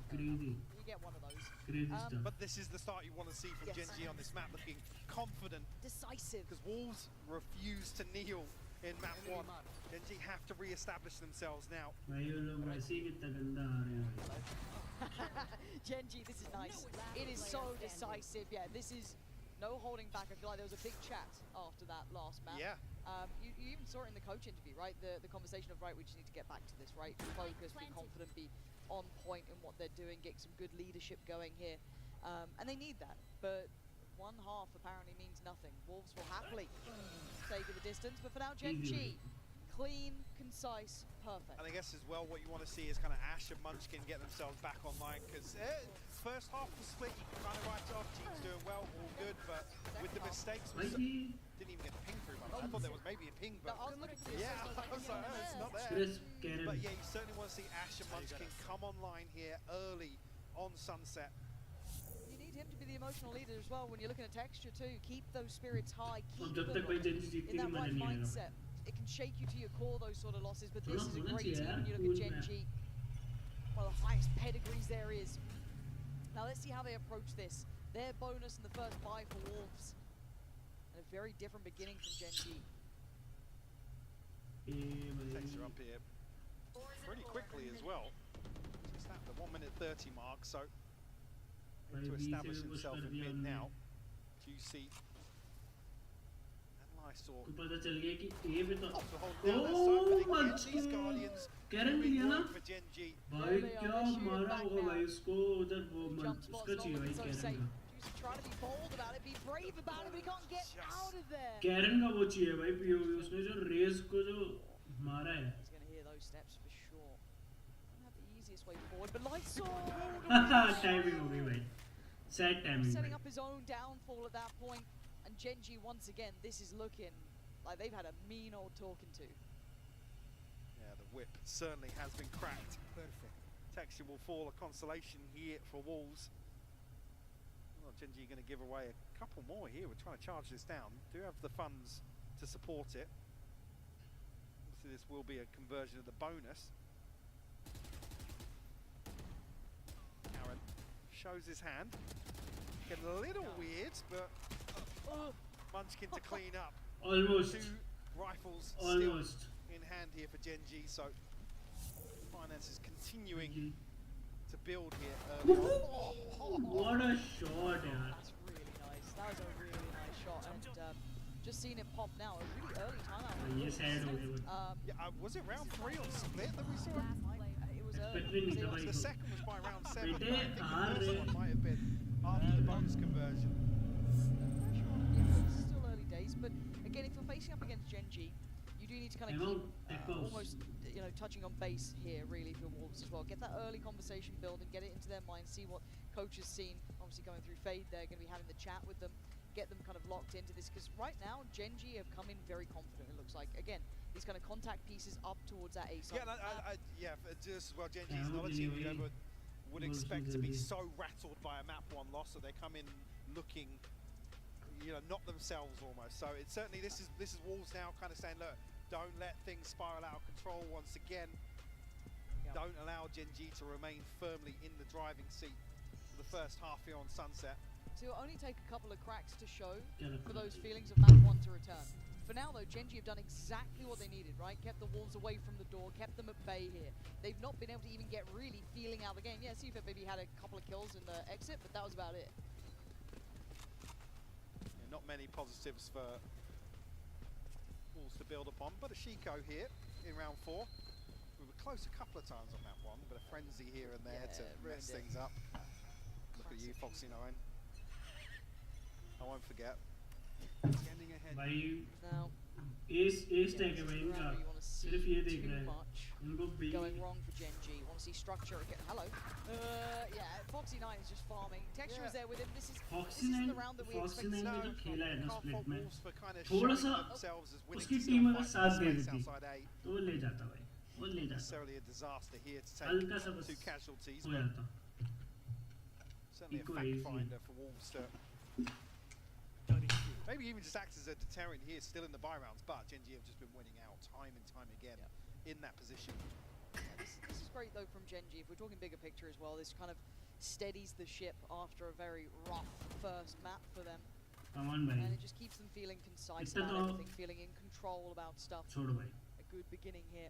crazy You get one of those. crazy stuff But this is the start you want to see from Yes. Genji on this map, looking confident. Decisive. Because Wolves refuse to kneel in map 1. Genji have to re-establish themselves now. भाई ये लोग वैसे ही कितना गंदा आ रहे हैं Genji, this is nice. It is so decisive. Yeah, this is no holding back. I feel like there was a big chat after that last match. Yeah. You even saw it in the coach interview, right? The conversation of, right, we just need to get back to this, right? Focus, be confident, be on point in what they're doing, get some good leadership going here. And they need that. But one half apparently means nothing. Wolves will happily take the distance. But for now, Genji, clean, concise, perfect. And I guess as well what you want to see is kind of Ash and Munchkin get themselves back online, because first half was split, you can kind of write it off, team's doing well, all good, but with the mistakes, we भाई didn't even get the ping through. I thought there was maybe a ping, but I was looking for the yeah, assist, I was like, oh, it's not there. Chris Karen But yeah, you certainly want to see Ash and Munchkin come online here early on Sunset. You need him to be the emotional leader as well when you're looking at Texture too. Keep those spirits high, keep जब them तक भाई Genji जीतती in नहीं that right मजा नहीं आएगा mindset. It can shake you to your core, those sort of losses, but this is a होना great चाहिए team यार, when you look at cool man. Genji. One of the highest pedigrees there is. Now let's see how they approach this. Their bonus in the first 5 for Wolves. And a very different beginning from Genji. Takes her up here pretty quickly as well. Just at the 1 minute 30 mark, so to establish himself in mid now. QC and Lysor को पता चल गया कि ये भी तो to hold down their side, but again, these Munchkin Guardians Karen doing लिया ना work for Genji. भाई क्या मारा होगा भाई उसको उधर वो उसका चाहिए भाई Karen का Trying to be bold about it, be brave about it, but he can't get out of there. Karen का वो चाहिए भाई POV उसने जो रेस को जो मारा है He's going to hear those steps for sure. Don't have the easiest way forward, but Lysor timing हो गई भाई sad timing setting भाई up his own downfall at that point. And Genji, once again, this is looking like they've had a mean old talking to. Yeah, the whip certainly has been cracked. Perfect. Texture will fall a consolation here for Wolves. Well, Genji going to give away a couple more here. We're trying to charge this down. Do have the funds to support it. Obviously, this will be a conversion of the bonus. Aaron shows his hand. Getting a little weird, but Munchkin to clean up. almost 2 rifles almost still in hand here for Genji, so finances continuing to build here early on. what a shot यार That's really nice. That was a really nice shot. And just seeing it pop now, a really early timeout. ये sad हो गया Yeah, was it round 3 on split that we saw? It was early. Expecting नहीं था भाई The को second was by round 7. But बेटे, I think the हार first रहे। one might have been after the bonus conversion. It's still early days, but again, if you're facing up against Genji, you do need to kind of Among keep echoes. almost, touching on base here, really, for Wolves as well. Get that early conversation building, get it into their mind, see what coach has seen. Obviously, going through Fade, they're going to be having the chat with them, get them kind of locked into this, because right now, Genji have come in very confident, it looks like. Again, these kind of contact pieces up towards that A side. Yeah, just well, Genji is not a team you ever would expect to be so rattled by a map 1 loss, so they come in looking, not themselves almost. So it's certainly this is Wolves now kind of saying, look, Don't let things spiral out of control once again. Don't allow Gen G to remain firmly in the driving seat for the first half here on Sunset. So it'll only take a couple of cracks to show for those feelings of map 1 to return. For now though, Gen G have done exactly what they needed, right? Kept the Wolves away from the door, kept them at bay here. They've not been able to even get really feeling out of the game. Yeah, CFET maybe had a couple of kills in the exit, but that was about it. Yeah, not many positives for Wolves to build upon, but a Shiko here in round 4. We were close a couple of times on that one, but a frenzy here and there to mess things up. Look at you, Foxy9. I won't forget. Standing ahead. Now, S tag है भाई इनका सिर्फ ये देख रहा है इनको B going wrong for Gen G. Want to see structure again? Hello. Yeah, Foxy9 is just farming. Texture is there with him. This is the round that we expect. Foxy9 ने जो खेला है ना स्प्लिट में थोड़ा सा उसकी team अगर साथ दे देती तो वो ले जाता भाई वो ले जाता necessarily a disaster here to take हल्का सा बस 2 casualties. हो जाता Certainly a fact finder for Wolves to maybe even just acts as a deterrent here, still in the buy rounds, but Gen G have just been winning out time and time again in that position. This is great though from Gen G. If we're talking bigger picture as well, this kind of steadies the ship after a very rough first map for them. Come on, man. And it just keeps them feeling concise about everything, feeling in control about stuff. A good beginning here.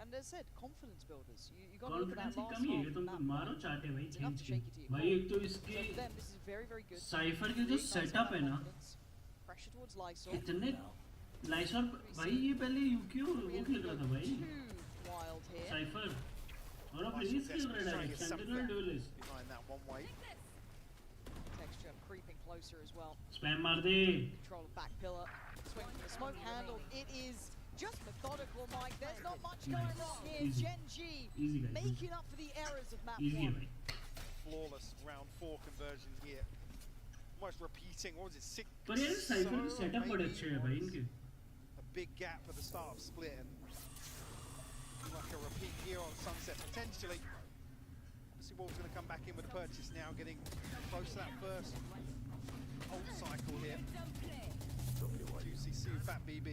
And as I said, confidence builders. You got to look at that last half of that map. It's enough to shake you to your core. भाई एक तो इसके So for them, this is very, very good. Cipher के जो setup है ना Pressure towards Lysol. इतने लाइसॉल भाई ये पहले यूके वो खेल रहा था भाई Too wild here. साइफर और अब रिलीज खेल रहा है direct sentinel dualist behind that one way. Texture creeping closer as well. Spam मार दे Control of back pillar. Swing from the smoke handle. It is just methodical, Mike. There's not much going wrong here. Easy. Gen G Easy, guys. making up for the errors of map Easy 1. भाई Flawless round 4 conversion here. Almost repeating, what was it, 6? पर यार cipher के setup बड़े अच्छे हैं भाई इनके A big gap at the start of split and like a repeat here on Sunset potentially. Obviously Wolves going to come back in with a purchase now, getting close to that first ult cycle here. GCC Fat BB,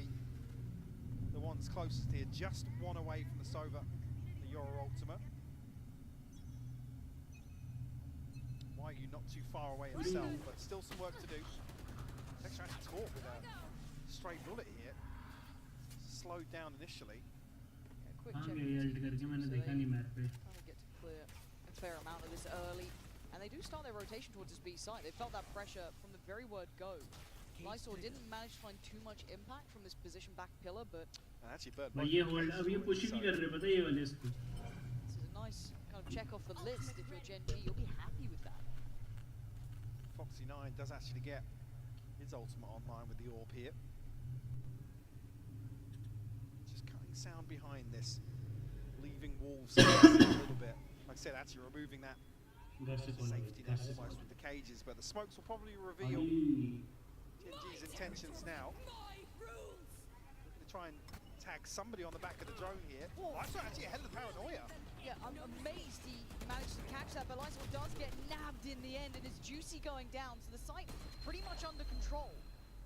the ones closest here, just one away from the Sova, the Euro Ultima. Why are you not too far away himself, but still some work to do. Texture actually caught with a stray bullet here. Slowed down initially. Quick हाँ check. गया alt करके मैंने देखा नहीं map पे Trying to get to clear a fair amount of this early. And they do start their rotation towards this B side. They felt that pressure from the very word go. Lysol didn't manage to find too much impact from this position back pillar, but And actually Bird भाई ये hold अब ये push ही नहीं कर रहे पता है ये वाले इसको this is a nice kind of check off the list. If you're Gen G, you'll be happy with that. Foxy9 does actually get his ultimate online with the orb here. Just cutting sound behind this, leaving Wolves a little bit. Like I said, actually removing that safety net almost with the cages, but the smokes will probably reveal Gen G's intentions now. Looking to try and tag somebody on the back of the drone here. Oh, that's actually ahead of the paranoia. Yeah, I'm amazed he managed to catch that, but Lysol does get nabbed in the end, and it's Juicy going down, so the site pretty much under control.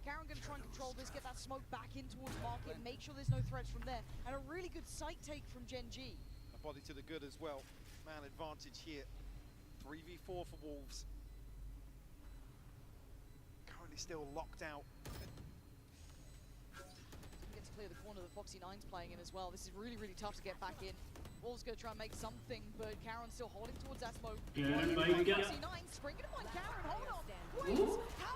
Karen going to try and control this, get that smoke back in towards market, make sure there's no threats from there, and a really good site take from Gen G. A body to the good as well. Man advantage here. 3v4 for Wolves. Currently still locked out. Didn't get to clear the corner that Foxy9's playing in as well. This is really, really tough to get back in. Wolves going to try and make something, but Karen's still holding towards that smoke. Karen भाई क्या Foxy9 springing to find Karen, hold on. Wait, how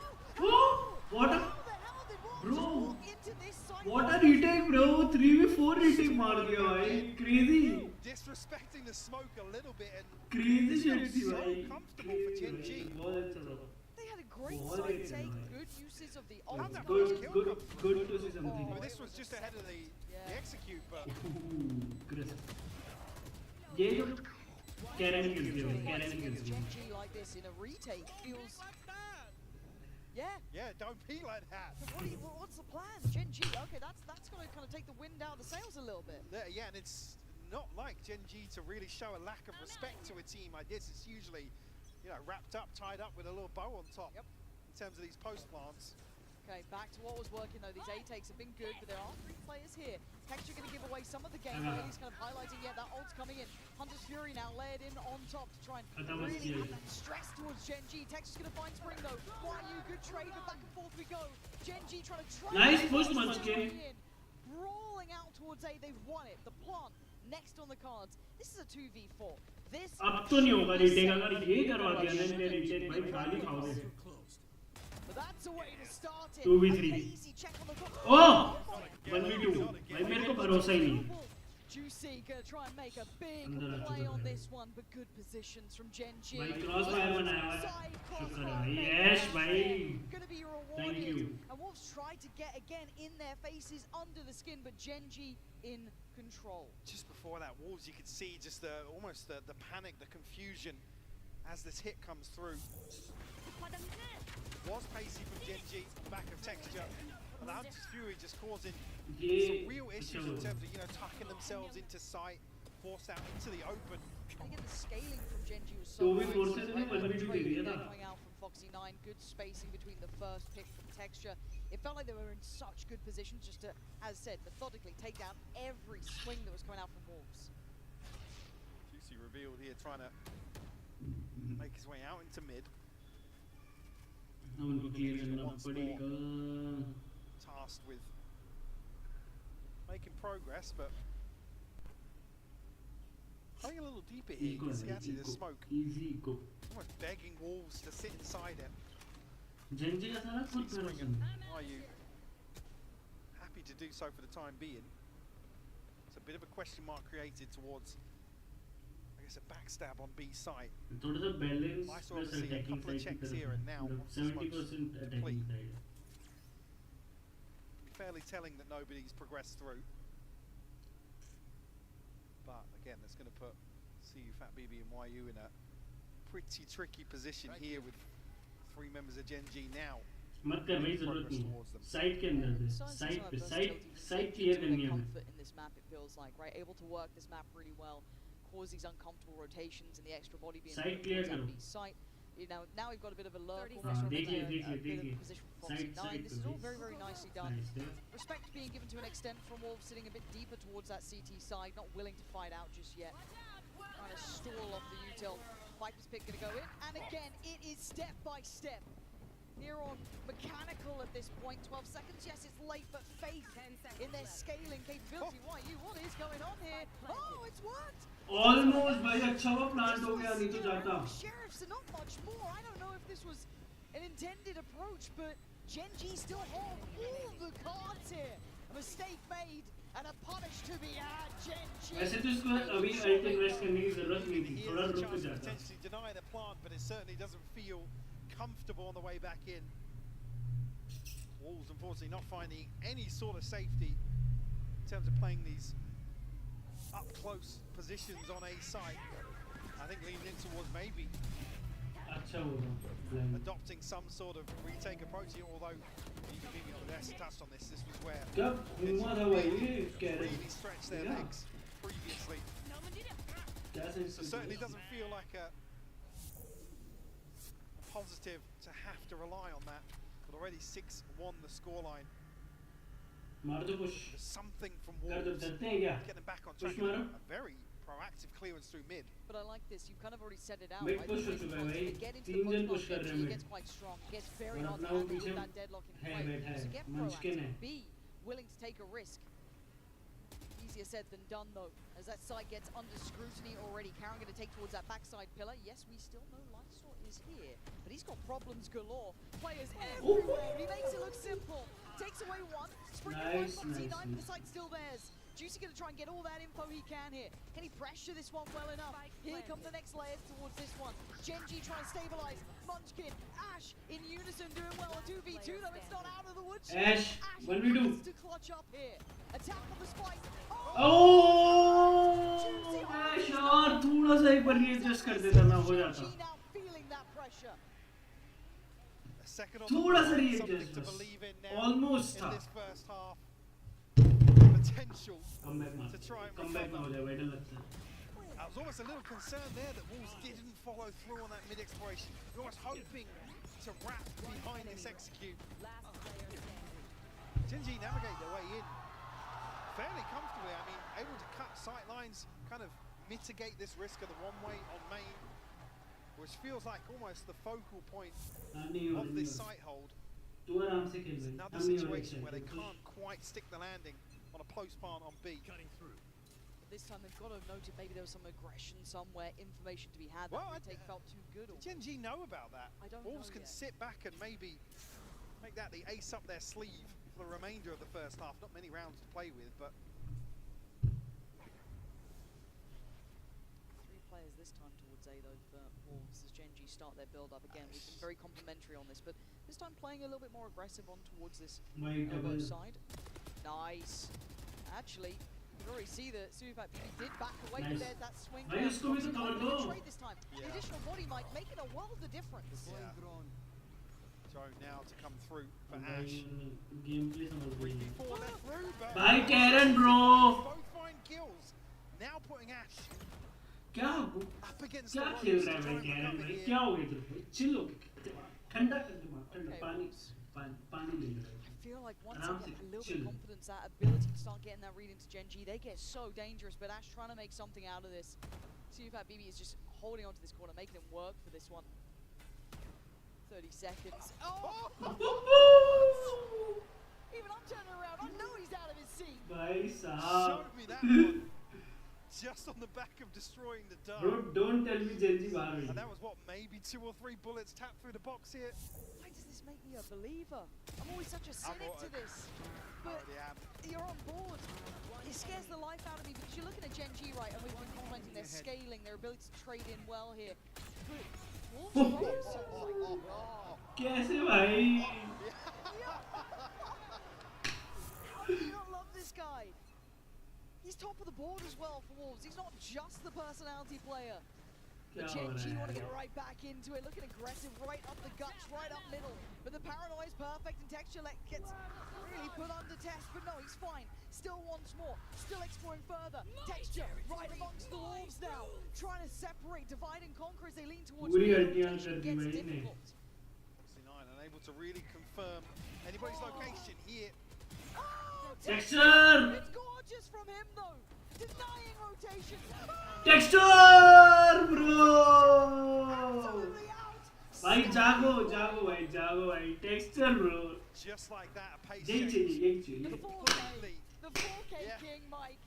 what the hell did Wolves bro walk into this site? what a retake bro 3v4 retake मार दिया भाई crazy Disrespecting the smoke a little bit and crazy shit थी so भाई comfortable for Gen G. बहुत अच्छा था They had a great What side is it, take, man? good uses of the How'd ult. that good first kill good come from? good to see something I mean, this was just ahead of the execute, but Chris ये जो Karen kills दिया भाई Karen kills दिया Gen G like this in a retake feels. yeah, don't be like that. What's the plan? Gen G, okay, that's going to kind of take the wind out of the sails a little bit. Yeah, and it's not like Gen G to really show a lack of respect to a team like this. It's usually, wrapped up, tied up with a little bow on top. Yep. In terms of these post plants, Okay, back to what was working though. These A takes have been good, but there are 3 players here. Texture going to give away some of the game. He's kind of highlighting, yeah, that ult's coming in. Hunter's Fury now layered in on top to try and really add that stress towards Gen G. Texture's going to find Spring though. YU, good trade, but back and forth we go. Gen G trying to try. Nice push, Munchkin. Brawling out towards A, they've won it. The plant next on the cards. This is a 2v4. This अब तो नहीं होगा retake अगर ये करवा दिया ना इन्होंने रीटेक भाई गाली खाओगे But that's a way to start it. 2v3 oh 1v2 भाई मेरे को भरोसा ही नहीं Juicy gonna try and make a big play on this one, but good positions from Gen G. भाई क्रॉस फायर बनाया हुआ है शुक्र है भाई यश भाई Gonna be rewarded. Thank you. And Wolves tried to get again in their faces under the skin, but Gen G in control. Just before that, Wolves, you could see just almost the panic, the confusion as this hit comes through. Was pacey from Gen G on the back of Texture, but the Hunter's Fury just causing some real issues in terms of, tucking themselves into sight, forced out into the open. Again, the scaling from Gen G was so nice. Coming out from Foxy9, good spacing between the first pick from Texture. It felt like they were in such good positions just to, as said, methodically take down every swing that was coming out from Wolves. Juicy revealed here, trying to make his way out into mid. Tasked with making progress, but playing a little deeper here. You can see actually the smoke. Almost begging Wolves to sit inside it. Are you happy to do so for the time being? It's a bit of a question mark created towards, I guess, a backstab on B side. I saw obviously a couple of checks here and now 70% complete. Fairly telling that nobody's progressed through. But again, that's going to put CU, Fat BB and YU in a pretty tricky position here with 3 members of Gen G now. मत कर भाई जरूरत नहीं side के अंदर दे side पे side clear करनी है comfort in this map, it feels like, right? Able to work this map really well, cause these uncomfortable rotations and the extra body being side clear करो site. Now we've got a bit of a lurk, देखिए position from Foxy9. This is all very, very nicely done. Respect being given to an extent from Wolves, sitting a bit deeper towards that CT side, not willing to fight out just yet. Trying to stall off the util. Viper's pick going to go in, and again, it is step by step. Here on mechanical at this point, 12 seconds. Yes, it's late, but faith in their scaling capability. YU, what is going on here? Oh, it's worked! Almost भाई अच्छा वो plant हो गया नहीं तो जाता Sheriffs are not much more. I don't know if this was an intended approach, but Gen G still hold all the cards here. A mistake made and a punish to be had. Gen G. वैसे तो इसको अभी alt invest करने की जरूरत नहीं थी थोड़ा रुक के जाता potentially deny the plant, but it certainly doesn't feel comfortable on the way back in. Wolves unfortunately not finding any sort of safety in terms of playing these up close positions on A side. I think leaning in towards maybe adopting some sort of retake approach here, although even on the desk touched on this was where really stretched their legs previously. So certainly doesn't feel like a positive to have to rely on that, but already 6-1 the scoreline. There's something from Wolves get them back on track. A very proactive clearance through mid. But I like this. You kind of already set it out. Right? They get into the push he gets quite strong. Gets very hard to handle with that deadlock in play. So get proactive. Be willing to take a risk. Easier said than done though, as that side gets under scrutiny already. Karen going to take towards that backside pillar. Yes, we still know Lysor is here, but he's got problems galore. Players everywhere. He makes it look simple. Takes away one. Spring nice, Foxy9, the site's still theirs. Juicy going to try and get all that info he can here. Can he pressure this one well enough? Here come the next layers towards this one. Gen G trying to stabilize. Munchkin, Ash in unison doing well. A 2v2 though, it's not out of the woods. Ash, what do we do? To clutch up here. Attack on the spike. Oh! Ash यार थोड़ा सा एक बार readjust कर देता ना हो जाता. Feeling that pressure. थोड़ा सा readjust. Almost in this first half. Potential to try and recover. I was almost a little concerned there that Wolves didn't follow through on that mid exploration. You're almost hoping to wrap behind this execute. Last player standing. Genji navigate their way in fairly comfortably. I mean, able to cut sight lines, kind of mitigate this risk of the one-way on main, which feels like almost the focal point of this sight hold. It's another situation where they can't quite stick the landing on a post plant on B. This time they've got to note it. Maybe there was some aggression somewhere, information to be had. Well, that retake felt too good. Genji know about that. I don't Wolves know can yet. sit back and maybe make that the ace up their sleeve for the remainder of the first half. Not many rounds to play with, but 3 players this time towards A though for Wolves as Genji start their build up again. We've been very complimentary on this, but this time playing a little bit more aggressive on towards this elbow side. Nice. Actually, you can already see that Suvat did back away. Nice. There's that swing. Nice, go with the cover, go. Trade this time. The additional body might make it a world of difference. yeah. Drone now to come through for Ash. Gameplay समझ 3v4 left through, but भाई Karen bro both find kills. Now putting Ash क्या up against क्या the खेल ropes रहा to है try भाई and Karen recover भाई here. क्या हो गया तेरे को चिल हो ठंडा कर दे मार ठंडा Okay, पानी Wolves. पानी ले ले I feel like once Aram they se get a little bit chill. of confidence, that ability to start getting that read into Genji, they get so dangerous. But Ash trying to make something out of this. Suvat BB is just holding onto this corner, making him work for this one. 30 seconds. Oh! Even I'm turning around. I know he's out of his seat. भाई साहब Showed me that one just on the back of destroying the bro dome. don't tell me Genji बाहर And हुई that was what, maybe 2 or 3 bullets tapped through the box here. Why does this make me a believer? I'm always such a cynic to this. But already am. you're on board. It scares the life out of me because you're looking at Gen G, right, and we've been commenting their scaling, their ability to trade in well here. But Wolves are also कैसे भाई how do you not love this guy? He's top of the board as well for Wolves. He's not just the personality player. क्या But हो Gen G रहा want to है get right back into it, looking aggressive, right up the guts, right up middle. But the paranoia is perfect and Texture gets really put under test, but no, he's fine. Still wants more, still exploring further. Texture right amongst the Wolves now, trying to separate, divide and conquer as they lean towards पूरी the हड्डियां rotation कर दी gets भाई ने difficult. 69 unable to really confirm anybody's location here. Oh, Texture it's gorgeous from him though, denying rotation. Texture bro Absolutely out. भाई जागो भाई Texture bro Just like that, a pace यही change. चाहिए The 4K, Completely. the 4K Yeah. king, Mike.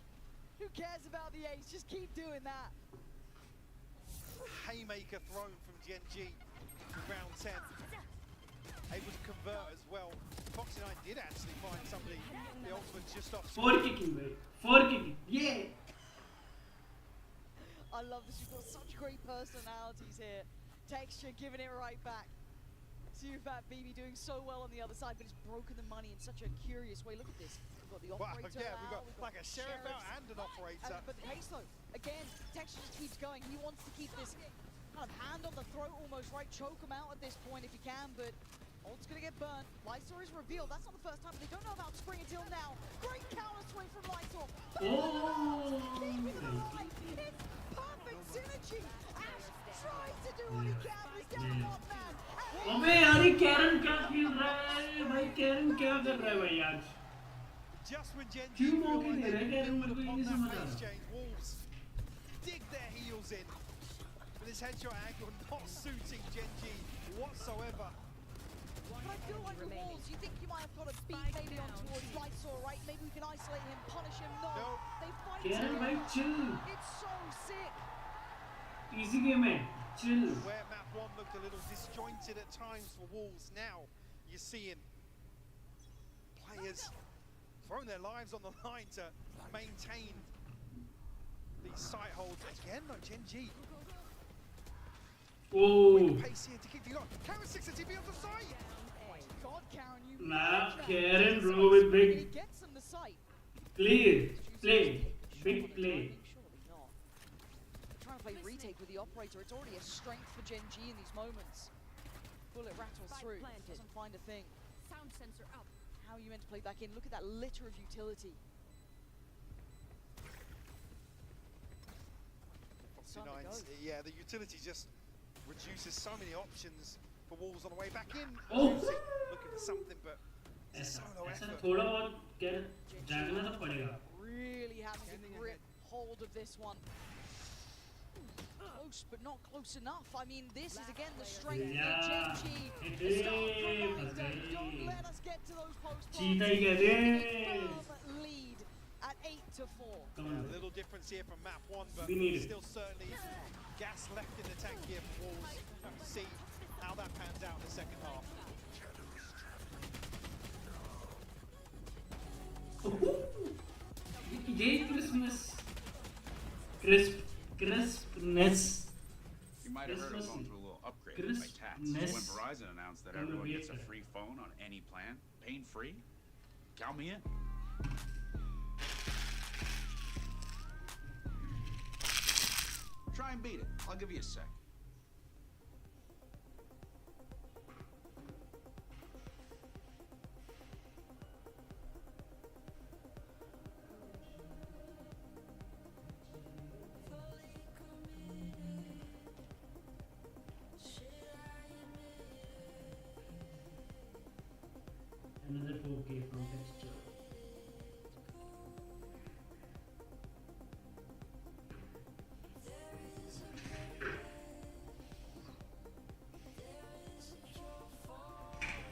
Who cares about the ace? Just keep doing that. Haymaker thrown from Gen G in round 10. Able to convert as well. Foxy 9 did actually find somebody, the ultimate just off four kicking भाई four kicking yeah I love this. You've got such great personalities here. Texture giving it right back. Suvat BB doing so well on the other side, but it's broken the money in such a curious way. Look at this. We've got the Wow, operator yeah, out, we've got like a sheriff out and an operator. But the pace though, again, Texture just keeps going. He wants to keep this kind of hand on the throat almost, right? Choke him out at this point if he can, but Ult's gonna get burnt. Lysor is revealed. That's not the first time. They don't know about Spring until now. Great counter swing from Lysor. oh Keeping them alive. It's perfect synergy. Ash tries to do what he can. He's down one man. अबे यार Karen क्या खेल रहा है भाई Karen क्या कर रहा है भाई आज Just when Gen G क्यों feel मौके like दे रहा है they Karen build मेरे को ये upon नहीं that समझ pace uh change, Wolves dig their heels in. But this headshot angle not suiting Gen G whatsoever. But I feel like the Wolves, you think you might have got a beat maybe on towards Lysor, right? Maybe we can isolate him, punish him. No, No. they fight Karen भाई together. chill It's so sick. easy game है chill Where map 1 looked a little disjointed at times for Wolves, now you're seeing players throwing their lives on the line to maintain these sight holds. Again though, Gen G, oh quick pace here to keep the on. Karen 6 at TV on the side. God, Karen, you Nah, love that. Karen, It's bro, so with sick, big- and he gets them the sight. clear play big Surely play Surely not. They're trying to play retake with the operator. It's already a strength for Gen G in these moments. Bullet rattles Spike through, planted. doesn't find a thing. Sound sensor up. How are you meant to play back in? Look at that litter of utility. Time to 69, go. yeah, the utility just reduces so many options for for Wolves on the way back in. Oh. Juicy looking for something, but it's a solo ऐसा effort. थोड़ा बहुत क्या जागना तो पड़ेगा. Really having to grip hold of this one. Close, but not close enough. I mean, this is again the strength of Genji. The start from don't let us get to those post चीता ही कहते हैं. firm lead at 8-4. A little difference here from map 1, but We need it. still certainly gas left in the tank here for Wolves. We'll have to see how that pans out in the second half. ये crispness. You might have heard of going through a little upgrade with my tats. When Verizon announced that everyone gets a free phone on any plan, pain free, count me in. Try and beat it. I'll give you a sec. Another 4K from texture.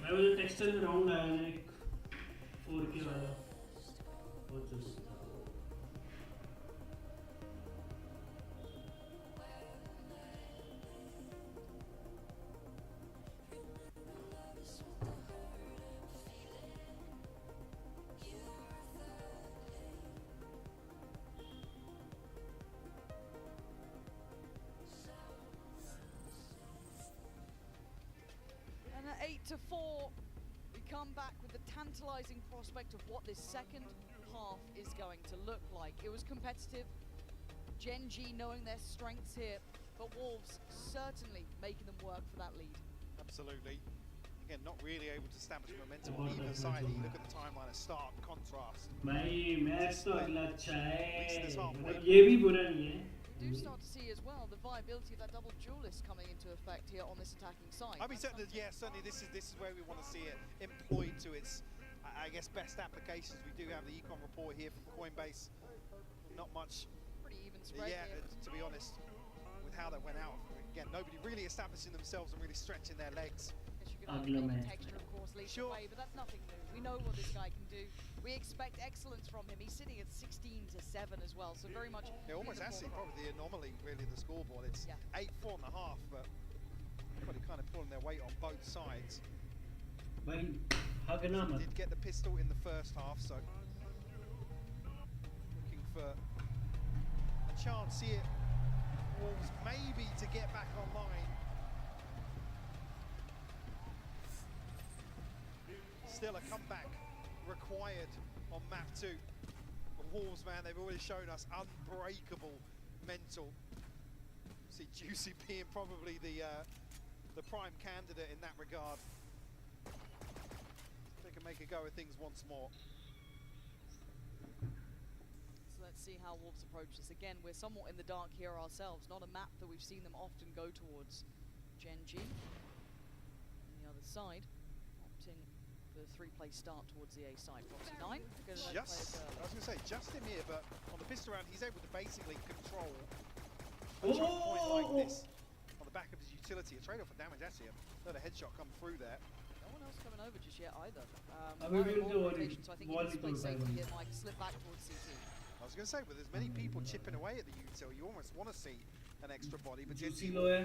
मैं वो जो texture में round आया ना एक 4K वाला बहुत जरूरी था. And at 8-4, we come back with the tantalizing prospect of what this second half is going to look like. It was competitive, Genji knowing their strengths here, but Wolves certainly making them work for that lead. Absolutely. Again, not really able to establish momentum on either side. You look at the timeline of stark contrast. भाई match तो अगला अच्छा है. Reached this halfway. मतलब ये भी बुरा नहीं है. We do start to see as well the viability of that double duelist coming into effect here on this attacking side. I mean, certainly this is where we want to see it employed to its, I guess, best applications. We do have the econ report here from Coinbase. Not much. Pretty even spread Yeah, here. to be honest, with how that went out. Again, nobody really establishing themselves and really stretching their legs. Guess you could argue the texture, of course, leads Sure. the way, but that's nothing new. We know what this guy can do. We expect excellence from him. He's sitting at 16-7 as well, so very much. Yeah, almost actually probably the anomaly, really, the scoreboard. It's 8-4.5, but everybody kind of pulling their weight on both sides. भाई हगना मत. Did get the pistol in the first half, so looking for a chance here. Wolves maybe to get back online. Still a comeback required on map 2. The Wolves, man, they've already shown us unbreakable mental. See Juicy being probably the prime candidate in that regard. They can make a go of things once more. So let's see how Wolves approach this. Again, we're somewhat in the dark here ourselves. Not a map that we've seen them often go towards. Genji on the other side, opting for the 3-play start towards the A side. Foxy 9. I was going to say, just him here, but on the pistol round, he's able to basically control a choke point like this on the back of his utility. A trade-off for damage, actually. Let a headshot come through there. No one else coming over just yet either. We will do rotation, so I think he needs to play safely here, Mike. Slip back towards CT. I was going to say, with as many people chipping away at the util, you almost want to see an extra body, but Juicy low है.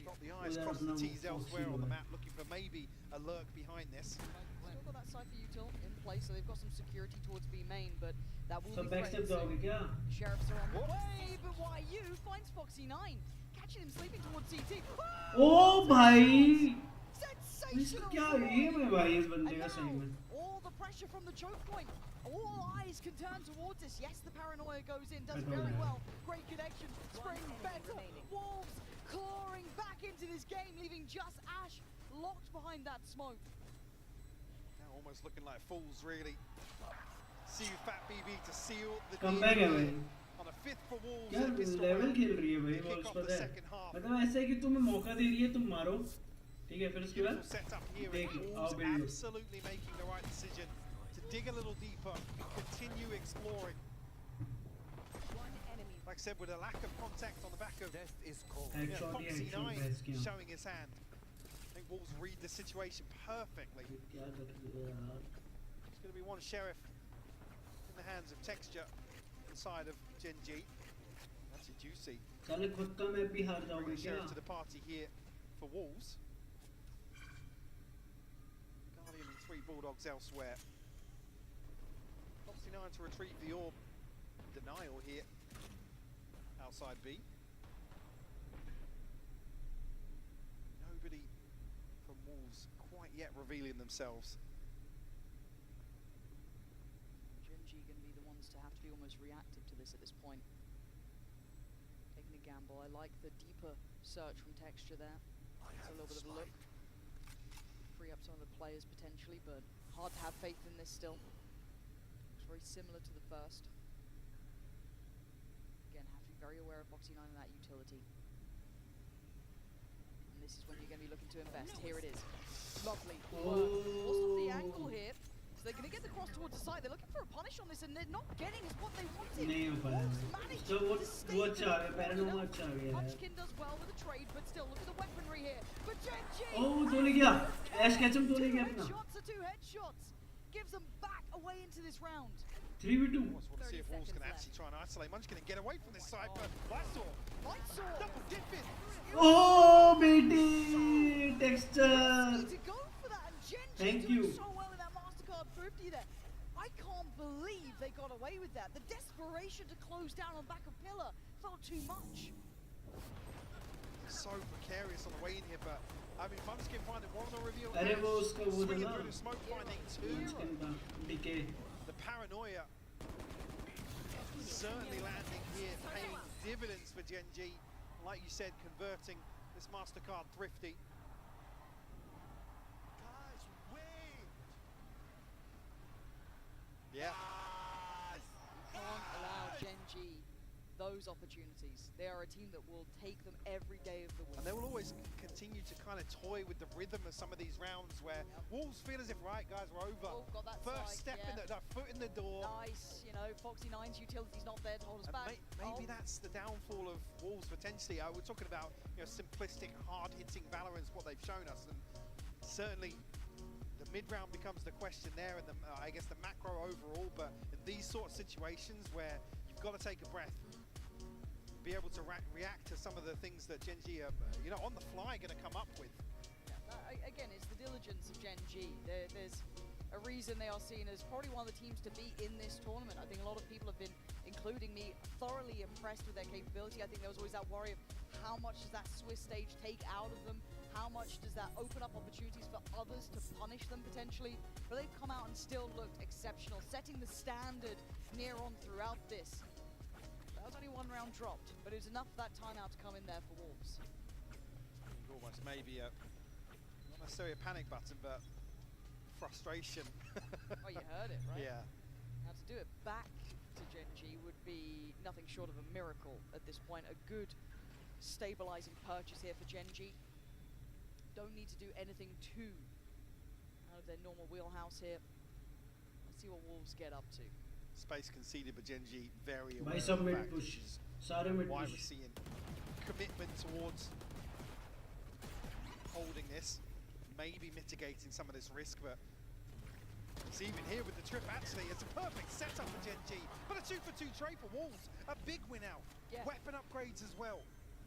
Got the eyes, crossed the T's elsewhere on the map, looking for maybe a lurk behind this. Still got that Cypher util in place, so they've got some security towards B main, but that will सब be backstep threatened जाओगे क्या? Sheriffs are on the way, but YU finds Foxy 9, catching him sleeping towards CT. ओ भाई. Sensational! इसका क्या aim है भाई इस बंदे का सही में? All the pressure from the choke point. All eyes can turn towards this. Yes, the paranoia goes in, does very well. Great connection. Spring better. Wolves clawing back into this game, leaving just Ash locked behind that smoke. Now almost looking like fools, really. See Fat BB to seal the Come deal back, man. on a fifth for Wolves. क्या level खेल रही है भाई walls पता है मतलब ऐसा है कि तुम्हें मौका दे रही है तुम मारो ठीक है फिर उसके बाद देख आओ build Absolutely making the right decision to dig a little deeper, continue exploring. Like I said, with a lack of contact on the back of Foxy 9 showing his hand. I think Wolves read the situation perfectly. It's going to be one sheriff in the hands of Texture inside of Gen G. That's a juicy. साले खुद का मैं भी हार जाऊंगा क्या? Sheriff to the party here for Wolves. Guardian and 3 Bulldogs elsewhere. Foxy 9 to retrieve the orb. Denial here. Outside B. Nobody from Wolves quite yet revealing themselves. Gen G going to be the ones to have to be almost reactive to this at this point. Taking a gamble. I like the deeper search from Texture there. It's a little bit of a look. Free up some of the players potentially, but hard to have faith in this still. Looks very similar to the first. Again, have to be very aware of Foxy 9 and that utility. And this is when you're going to be looking to invest. Here it is. Lovely. Lost off the angle here. So they're going to get the cross towards the side. They're looking for a punish on this, and they're not getting what they wanted. Managed to stay Punchkin does well with the trade, but still, look at the weaponry here. But Gen G! Oh, धोने गया. Ash Ketchum धोने गया अपना. Two headshots. Gives them back away into this round. 3v2. Want to see if Wolves can actually try and isolate. Munchkin and get away from this side, but Lightsaw double dipping. Oh, baby, Texture. To go for that, and Gen G Thank doing you. so well in that Mastercard 50 there. I can't believe they got away with that. The desperation to close down on back of pillar felt too much. So precarious on the way in here, but I mean, Munchkin finding one on the reveal. अरे वो उसका वो था Swinging ना. through the smoke, finding 2. DK. The paranoia certainly landing here, paying dividends for Gen G. Like you said, converting this Mastercard thrifty. Guys, wait! Yeah. Can't allow Gen G those opportunities. They are a team that will take them every day of the week. And they will always continue to kind of toy with the rhythm of some of these rounds where Wolves feel as if, right, guys, we're over. Oh, got that First spike, step in the foot in the door. Nice, you know, Foxy 9's utility's not there to hold us And back. maybe that's the downfall of Wolves potentially. We're talking about, you know, simplistic, hard-hitting Valorant's what they've shown us, and certainly the mid-round becomes the question there, and I guess the macro overall. But in these sort of situations where you've got to take a breath, be able to react to some of the things that Gen G are, you know, on the fly going to come up with. Yeah, again, it's the diligence of Gen G. There's a reason they are seen as probably one of the teams to beat in this tournament. I think a lot of people have been, including me, thoroughly impressed with their capability. I think there was always that worry of how much does that Swiss stage take out of them? How much does that open up opportunities for others to punish them potentially? But they've come out and still looked exceptional, setting the standard near on throughout this. That was only one round dropped, but it was enough for that timeout to come in there for Wolves. Almost maybe not necessarily a panic button, but frustration. Oh, you heard it, right? Yeah. Now to do it back to Gen G would be nothing short of a miracle at this point. A good stabilizing purchase here for Gen G. Don't need to do anything too out of their normal wheelhouse here. Let's see what Wolves get up to. Space conceded, but Gen G very aware By of some the mid fact push. this is Sare mid why push. we're seeing commitment towards holding this, maybe mitigating some of this risk, but it's even here with the trip. Actually, it's a perfect setup for Gen G, but a 2-for-2 trade for Wolves, a big win out. Yeah. Weapon upgrades as well.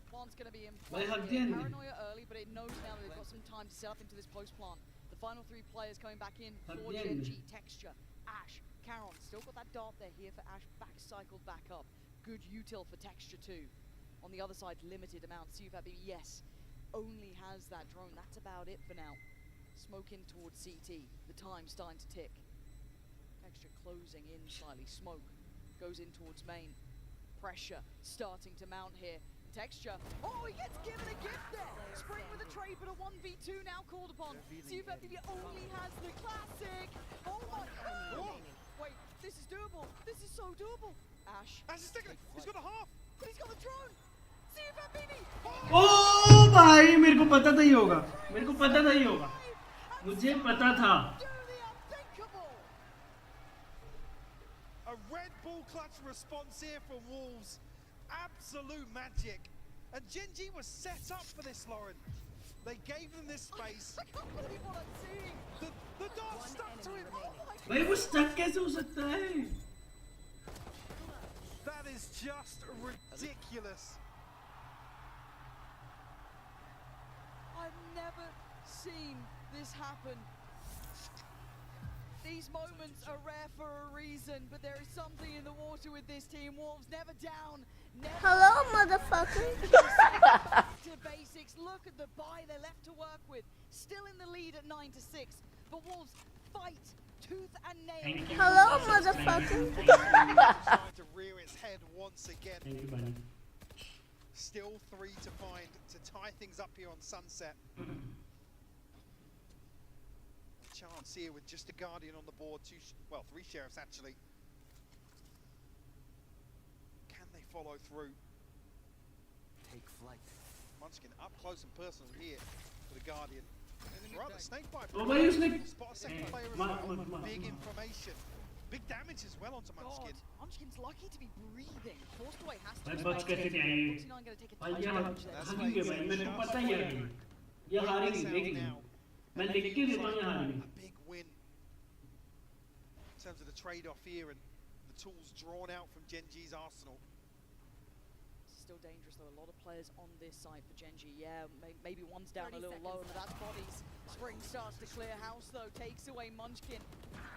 Plan's going to be in Why play have here. they- Paranoia early, but it knows now that they've got some time to set up into this post plant. The final 3 players coming back in for Gen G. Texture, Ash, Caron, still got that dart there here for Ash, back cycled back up. Good util for Texture too. On the other side, limited amount. Sufab, yes, only has that drone. That's about it for now. Smoke in towards CT. The time's starting to tick. Texture closing in slightly. Smoke goes in towards main. Pressure starting to mount here. Texture. Oh, he gets given a gift there. Spring with a trade, but a 1v2 now called upon. Sufab only has the classic. Oh my. Oh. Wait, this is doable. This is so doable. Ash. Ash is taking it. He's got a half. But he's got the drone. See if that baby. ओ भाई मेरे को पता था ये होगा, मेरे को पता था ये होगा, मुझे पता था. Do the unthinkable. A Red Bull clutch response here from Wolves. Absolute magic. And Gen G was set up for this, Lauren. They gave them this space. I can't believe what I'm seeing. The dart stuck to him. Oh my God. भाई वो stuck कैसे हो सकता है? That is just ridiculous. I've never seen this happen. These moments are rare for a reason, but there is something in the water with this team. Wolves never down, never Hello, motherfucker. to basics. Look at the buy they're left to work with. Still in the lead at 9-6. But Wolves fight tooth and nail. Thank you. Hello, motherfucker. Trying to rear its head once again. Thank you, buddy. Still 3 to find to tie things up here on Sunset. Chance here with just a Guardian on the board. 3 sheriffs actually. Can they follow through? Take flight. Munchkin up close and personal here for the Guardian. Rather snake bite. Oh, भाई उसने Spot a second player as मार well. मार मार. Big information. Big damage as well onto Munchkin. God, Munchkin's lucky to be breathing. Forced away has to. भाई बच कैसे गया ये? Foxy9 gonna take a भाई touch ये damage there. हारेंगे भाई, मेरे को पता ही है कि ये हारेंगे, देखेंगे. मैं लिख के देता हूँ ये हारेंगे. A big win in terms of the trade-off here and the tools drawn out from Gen G's arsenal. Still dangerous though. A lot of players on this side for Gen G. Yeah, maybe one's down a little low, but that's bodies. Spring starts to clear house though. Takes away Munchkin.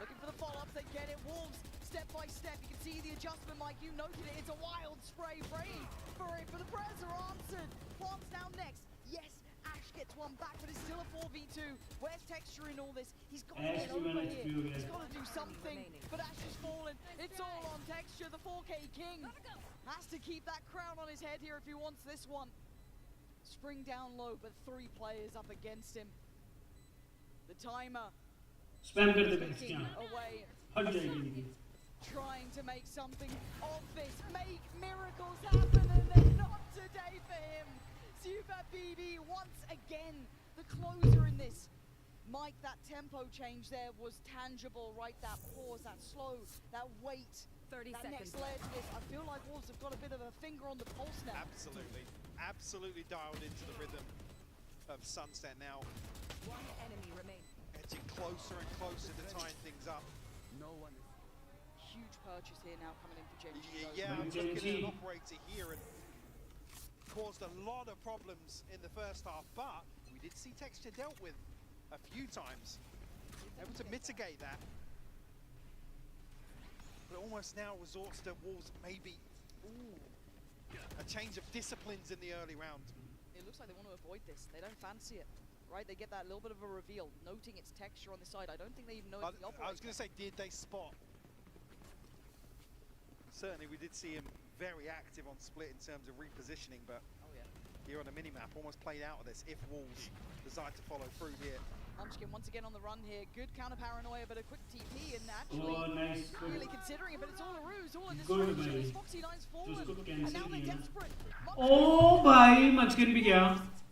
Looking for the follow-ups. They get it. Wolves step by step. You can see the adjustment, Mike. You noted it. It's a wild spray. Brave for it. For the press are answered. Plants now next. Yes. Ash gets one back, but it's still a 4v2. Where's texture in all this? He's got to Ash get over will here. explode. He's got to do something. But Ash has fallen. It's all on texture. The 4K king has to keep that crown on his head here if he wants this one. Spring down low, but 3 players up against him. The timer spam कर दे बस ticking क्या? away, हट जाएगी इनकी. trying to make something of this. Make miracles happen, and they're not today for him. Super BB once again, the closer in this. Mike, that tempo change there was tangible, right? That pause, that slow, that weight, 30 that seconds next layer to this. I feel like Wolves have got a bit of a finger on the pulse now. Absolutely. Absolutely dialed into the rhythm of Sunset now. One enemy remaining. Edging closer and closer to tying things up. No one is. Huge purchase here now coming in for Gen G. though. Yeah, I'm Gen looking at G. an operator here and caused a lot of problems in the first half, but we did see texture dealt with a few times. Able to mitigate that. But almost now resorts to Wolves maybe a change of disciplines in the early round. It looks like they want to avoid this. They don't fancy it, right? They get that little bit of a reveal, noting its texture on the side. I don't think they even know it's the operator. I was going to say, did they spot? Certainly, we did see him very active on split in terms of repositioning, but Oh yeah. here on the minimap, almost played out of this if Wolves decide to follow through here. Munchkin once again on the run here. Good counter paranoia, but a quick TP and actually Oh, nice. really considering it, but it's all a ruse, all a Good, distraction. buddy. It's Foxy9's forward, उसको and cancel now they're किया. desperate. ओ भाई मचकिन भी गया.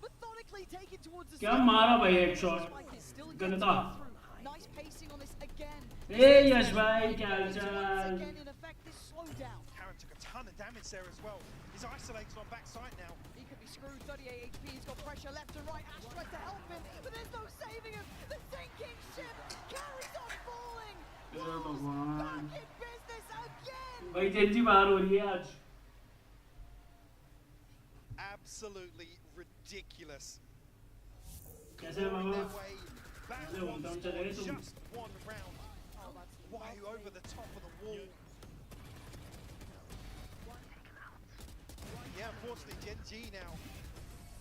Methodically taken towards the क्या side. मारा भाई एक shot. Spike is still गंदा. getting through. Nice pacing on this again. ए यश भाई क्या Once हालचाल? again, in effect, this slowdown. Karen took a ton of damage there as well. He's isolated on backside now. He could be screwed. 38 HP. He's got pressure left and right. Ash tries to help him, but there's no saving him. The sinking ship carries on falling. Hey Wolves भगवान. back in business again. भाई Genji बाहर हो रही है आज. Absolutely ridiculous. कैसे है Clawing mama? their way back Hello, once down more, चले तुम. just one round. Oh, that's Why lovely. over the top of the wall? Yeah, unfortunately, Gen G now,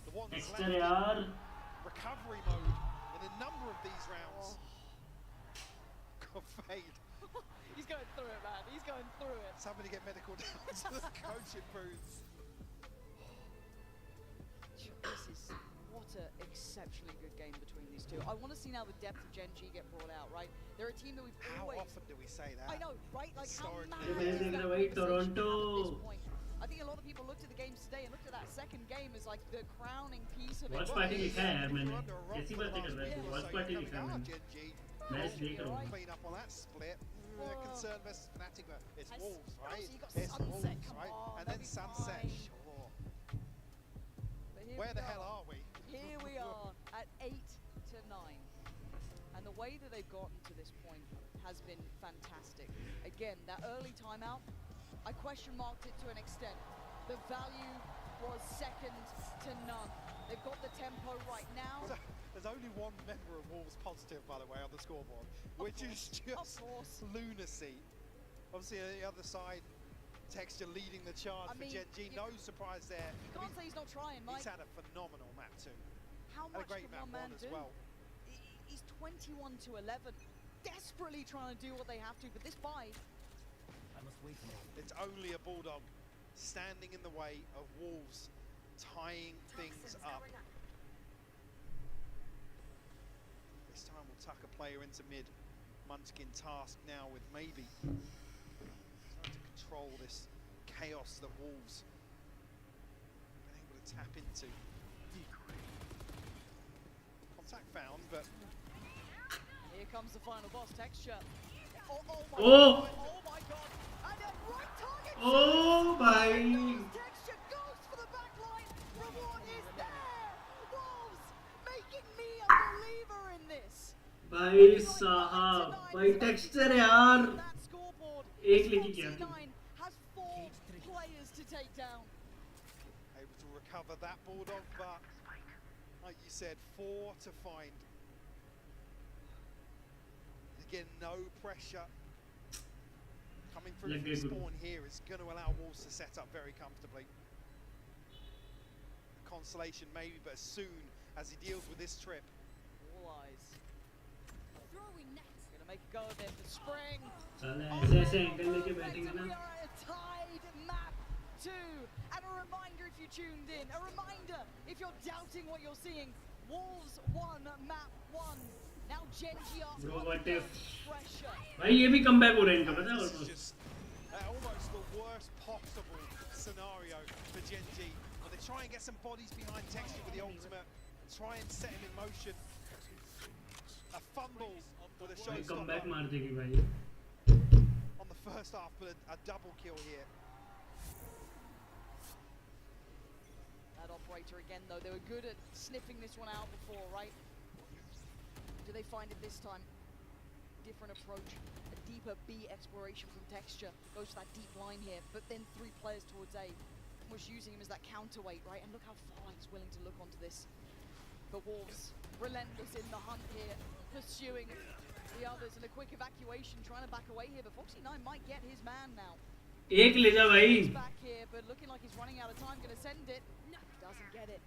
the ones extra left यार. in recovery mode in a number of these rounds. Got fade. He's going through it, man. He's going through it. Somebody get medical down to the coaching booths. This is what an exceptionally good game between these two. I want to see now the depth of Gen G get brought out, right? They're a team that we've How always. often do we say that? I know, right? Like how Historically. mad ये मैंने is देख that? रहा भाई Toronto. I think a lot of people looked at the games today and looked at that second game as like the crowning piece of it. Watch party लिखा है यार मैंने कैसी बातें कर रहा है watch party लिखा है मैंने मैच देख रहा हूँ clean up on that split. Concern versus Fnatic, but it's Wolves, right? You got It's Sunset, Wolves, come right? on, And that'll then be Sunset, fine. sure. But here Where we the hell are. are we? Here we are at 8-9, and the way that they've gotten to this point has been fantastic. Again, that early timeout, I question marked it to an extent. The value was second to none. They've got the tempo right now. There's only one member of Wolves positive, by the way, on the scoreboard, which is just lunacy. Obviously, on the other side, Texture leading the charge for Gen G. No surprise there. You can't say he's not trying, Mike. He's had a phenomenal map too. How Had a much great can map one man one as do? well. He's 21-11, desperately trying to do what they have to, but this buy. I must wait a moment. It's only a Bulldog standing in the way of Wolves tying things up. This time we'll tuck a player into mid. Munchkin tasked now with maybe trying to control this chaos that Wolves have been able to tap into. Contact found, but Here comes the final boss, Texture. Oh my god! And then right target! Oh भाई Texture goes for the back line! Reward is there! Wolves making me a believer in this! भाई साहब भाई texture यार That scoreboard, एक लेके क्या थी 49 has 4 players to take down. able to recover that Bulldog, but like you said, 4 to find. Again, no pressure coming through from spawn here is going to allow Wolves to set up very comfortably. Consolation maybe, but as soon as he deals with this trip. All eyes. Gonna make a go of it for Spring. साला ऐसे ऐसे angle लेके बैठेंगे We ना are at a tied map 2. And a reminder if you tuned in, a reminder if you're doubting what you're seeing, Wolves won map 1. Now Gen G are Bro, what under if pressure. भाई ये भी comeback हो रहा है इनका पता है This is almost just almost the worst possible scenario for Gen G. When they try and get some bodies behind Texture with the ultimate, try and set him in motion. A fumble with a भाई comeback showstopper मार देगी भाई on the first half, but a double kill here. That operator again though, they were good at sniffing this one out before, right? Do they find it this time? Different approach, a deeper B exploration from Texture. Goes to that deep line here, but then 3 players towards A. Was using him as that counterweight, right? And look how far he's willing to look onto this. But Wolves, relentless in the hunt here, pursuing the others, and a quick evacuation, trying to back away here. But 49 might get his man now. एक ले जा भाई He's back here, but looking like he's running out of time. Gonna send it. No, doesn't get it.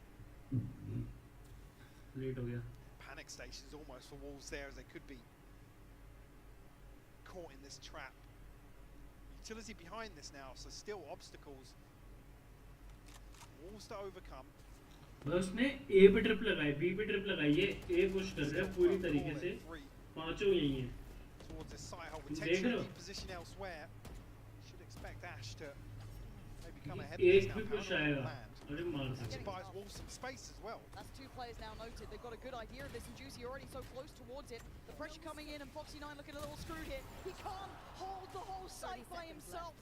Late हो गया Panic stations almost for Wolves there, as they could be caught in this trap. Utility behind this now, so still obstacles. Wolves to overcome. बस उसने ए पे trip लगाई B पे trip लगाई ये ए push कर रहा है पूरी तरीके से पांचों यही हैं Towards this side hole, देख potentially रहे हो in position elsewhere. Should expect Ash to maybe come ahead of एक this now. भी पुश Powder on आएगा land. अरे मार That सकते buys Wolves some space as well. That's 2 players now noted. They've got a good idea of this, and Juicy already so close towards it. The pressure coming in, and Foxy9 looking a little screwed here. He can't hold the whole site by himself.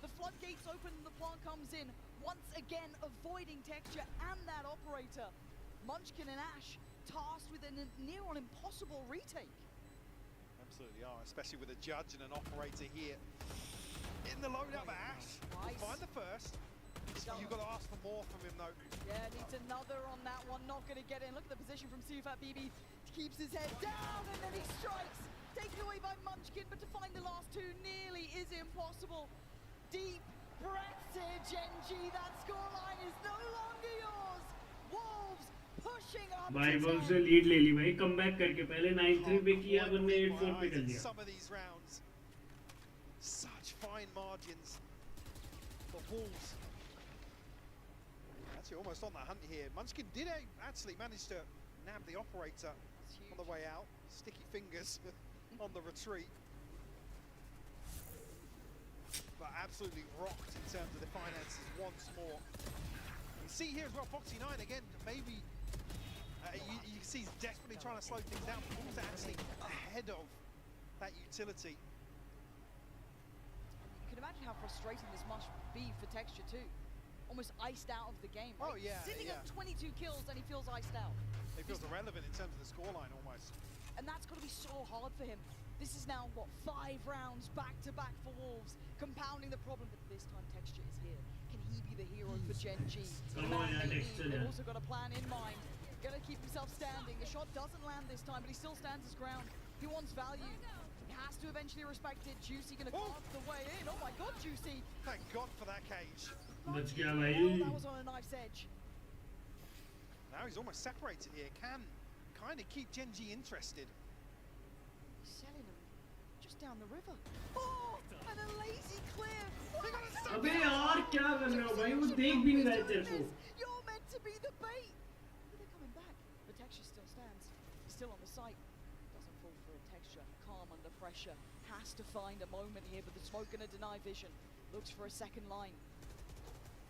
The floodgates open, and the plant comes in. Once again, avoiding Texture and that operator. Munchkin and Ash tasked with a near-on impossible retake. Absolutely are, especially with a judge and an operator here. In the loadout, but Ash will find the first. You've got to ask for more from him though. Yeah, needs another on that one. Not going to get in. Look at the position from Sufat BB. Keeps his head down and then he strikes. Taken away by Munchkin, but to find the last 2 nearly is impossible. Deep breaths here, Gen G. That scoreline is no longer yours. Wolves pushing up भाई to valve 10. से lead ले ली भाई comeback करके पहले 9-3 पे किया Can't वरना believe 8-4 my पे eyes कर in दिया some of these rounds. Such fine margins for Wolves. Actually almost on the hunt here. Munchkin did actually manage to nab the operator on the way out. Sticky fingers on the retreat. but absolutely rocked in terms of the finances once more. You see here as well, Foxy 9 again, maybe you can see he's desperately trying to slow things down. Wolves are actually ahead of that utility. You can imagine how frustrating this must be for Texture too. Almost iced out of the game. Right? Oh yeah, Sitting on 22 kills and he feels iced out. He feels irrelevant in terms of the scoreline almost. And that's got to be so hard for him. This is now, what, 5 rounds back-to-back for Wolves, compounding the problem. But this time Texture is here. Can he be the hero for Gen G? They've also got a plan in mind. Gonna keep himself standing. The shot doesn't land this time, but he still stands his ground. He wants value. He has to eventually respect it. Juicy gonna carve the way in. Oh my god, Juicy! Thank God for that cage. That was on a knife's edge. Now he's almost separated here. Can kind of keep Gen G interested. He's selling him just down the river. Oh, and a lazy clear. अबे यार क्या कर रहे हो भाई वो देख भी नहीं रहे तेरे को You're meant to be the bait. But they're coming back. The Texture still stands. He's still on the site. Doesn't fall for a Texture. Calm under pressure. Has to find a moment here, but the smoke gonna deny vision. Looks for a second line.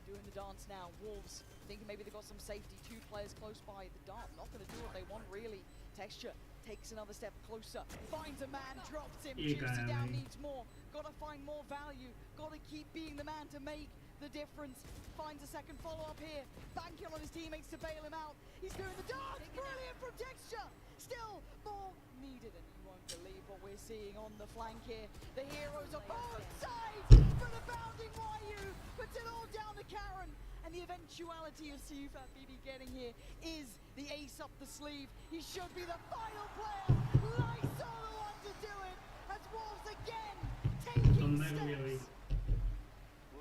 Doing the dance now. Wolves thinking maybe they got some safety. 2 players close by. The dart not gonna do what they want really. Texture takes another step closer. Finds a man, drops him. Juicy down needs more. Gotta find more value. Gotta keep being the man to make the difference. Finds a second follow-up here. Banking on his teammates to bail him out. He's doing the dance. Brilliant from Texture. Still more needed, and you won't believe what we're seeing on the flank here. The heroes are both sides for the bounding YU, puts it all down to Karen. And the eventuality of Sufat BB getting here is the ace up the sleeve. He should be the final player. Lysol the one to do it. As Wolves again taking steps.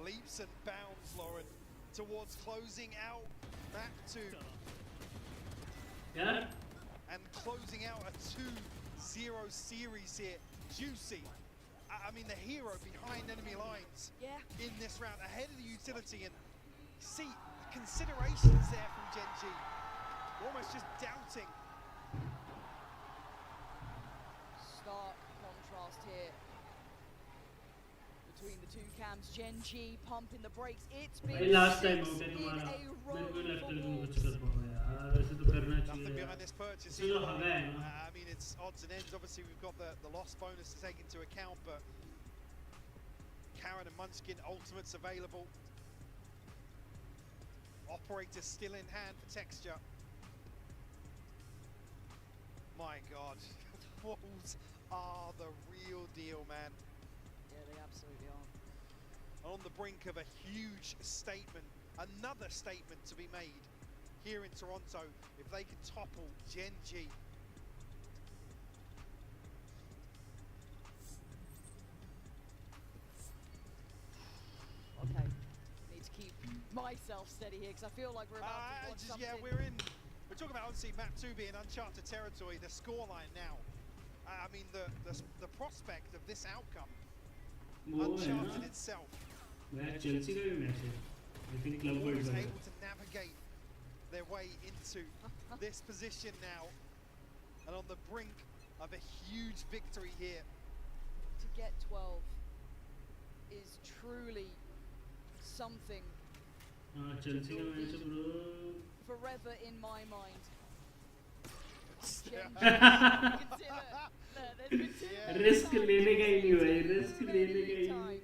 Leaps and bounds, Lauren, towards closing out map 2. Yeah. And closing out a 2-0 series here. Juicy. I mean, the hero behind enemy lines in this round, ahead of the utility. And see, the considerations there from Gen G. Almost just doubting. Stark contrast here between the two cams. Gen G pumping the brakes. It's been last time nothing behind this purchase here. I mean, it's odds and ends. Obviously, we've got the loss bonus to take into account, but Karen and Munchkin ultimates available. Operator still in hand for Texture. My God, Wolves are the real deal, man. Yeah, they absolutely are. On the brink of a huge statement, another statement to be made here in Toronto if they can topple Gen G. Okay, need to keep myself steady here because I feel like we're about to watch something. Yeah, we're talking about obviously map 2 being uncharted territory. The scoreline now. I mean, the prospect of this outcome, uncharted itself. Chelsea का भी match है. I think club Wolves able to navigate their way into this position now, and on the brink of a huge victory here. To get 12 is truly something. Chelsea का match है bro. Forever in my mind. Risk लेने का ही नहीं भाई, risk लेने का ही नहीं.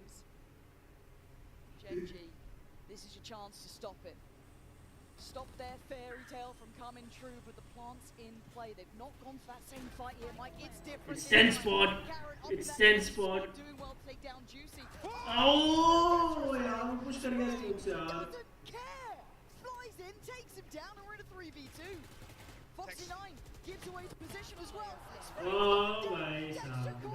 Gen G, this is your chance to stop it. Stop their fairy tale from coming true, but the plant's in play. They've not gone for that same fight here, Mike. It's different. It's 10 spot. It's 10 spot. Doing well to take down Juicy. Oh, यार push कर गया Juicy यार. Doesn't care. Flies in, takes him down, and we're in a 3v2. Foxy 9 gives away the position as well. Oh my God. The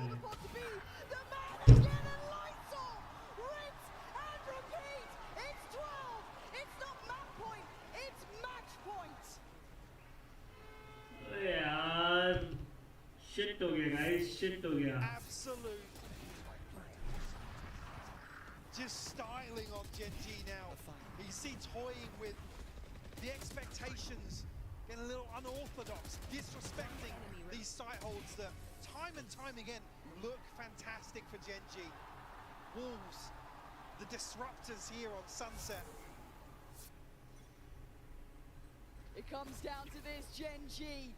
man again and Lysol. Rinse and repeat. It's 12. It's not map point. It's match point. यार shit हो गया guys, shit हो गया. Absolute. Just styling on Gen G now. You see toying with the expectations, getting a little unorthodox, disrespecting these site holds that time and time again look fantastic for Gen G. Wolves the disruptors here on Sunset. It comes down to this, Gen G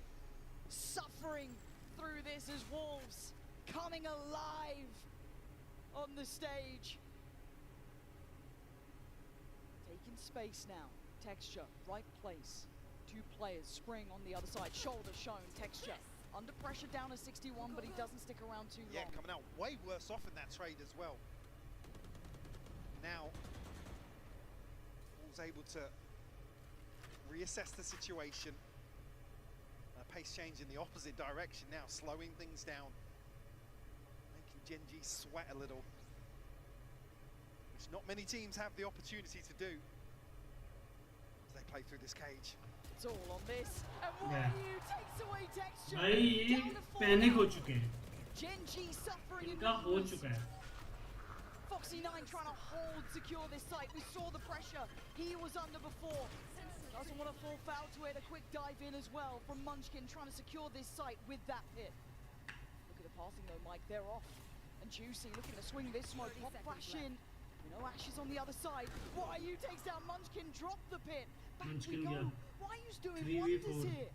suffering through this as Wolves coming alive on the stage. Taking space now, Texture, right place. Two players, Spring on the other side, shoulder shown, Texture. Under pressure down to 61, but he doesn't stick around too long. Yeah, coming out way worse off in that trade as well. Now, Wolves able to reassess the situation. Pace change in the opposite direction now, slowing things down. Making Gen G sweat a little. Which not many teams have the opportunity to do as they play through this cage. It's all on this. And YU takes away Texture. भाई ये panic हो चुके हैं. Gen G suffering. इनका हो चुका है. Foxy9 trying to hold, secure this site. We saw the pressure he was under before. Doesn't want to fall foul to it. A quick dive in as well from Munchkin trying to secure this site with that hit. Look at the passing though, Mike. They're off. And Juicy looking to swing this smoke. Pop flash in. You know, Ashes on the other side. YU takes down Munchkin. Drop the pit. Back we go. YU's doing wonders here.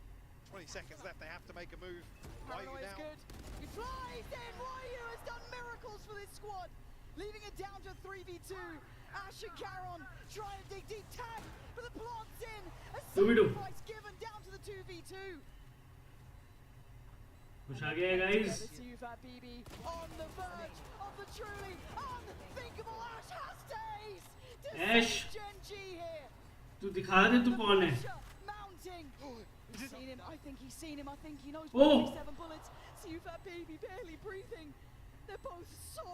20 seconds left. They have to make a move. Paranoia is good. He flies in. YU has done miracles for this squad. Leaving it down to 3v2. Ash and Caron trying to dig deep. Tag for the plants in. A sacrifice given down to the 2v2. कुछ आ गया guys. BB on the verge of the truly unthinkable. Ash has days to Ash. Gen G here. तू दिखा दे तू कौन है. Mounting. He's seen him. I think he's seen him. I think he knows. 7 bullets. Sufat BB barely breathing. They're both so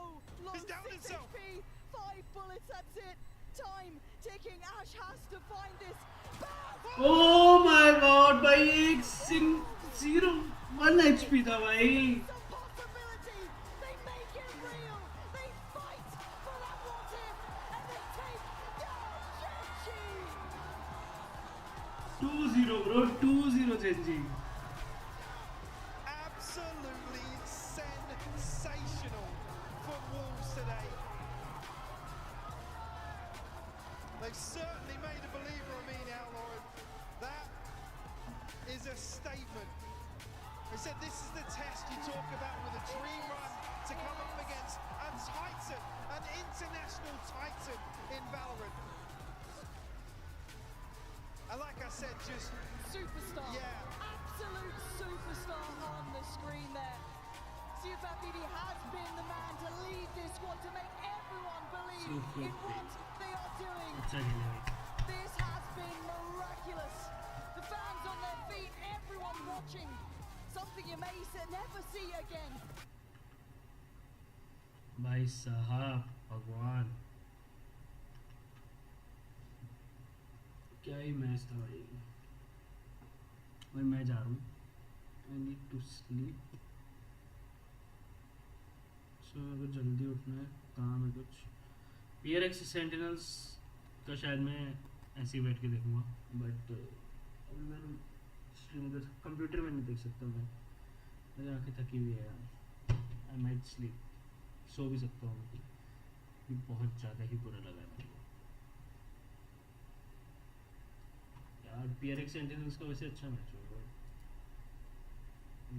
low. He's down 6 himself. HP, 5 bullets, that's it. Time ticking. Ash has to find this. Oh my god भाई एक 1 HP था भाई. Some possibility. They make it real. They fight for that what if, and they take down Gen G. 2-0 bro, 2-0 Gen G. Absolutely sensational for Wolves today. They've certainly made a believer of me now, Lauren. That is a statement. They said this is the test you talk about with a dream run to come up against a titan, an international titan in Valorant. And like I said, just superstar. Yeah. Absolute superstar on the screen there. Sufat BB has been the man to lead this squad, to make everyone believe in what they are doing. This has been miraculous. The fans on their feet, everyone watching. Something you may never see again. भाई साहब भगवान क्या ही match था भाई. भाई मैं जा रहा हूँ. I need to sleep. So अगर जल्दी उठना है, काम है कुछ. PRX सेंटिनल्स का शायद मैं ऐसे ही बैठ के देखूँगा, बट अभी मैं स्ट्रीम कर कंप्यूटर में नहीं देख सकता. मैं मेरी आँखें थकी हुई है यार. I might sleep. सो भी सकता हूँ. ये बहुत ज़्यादा ही बुरा लगा है मेरे को यार. PRX सेंटिनल्स का वैसे अच्छा मैच होगा,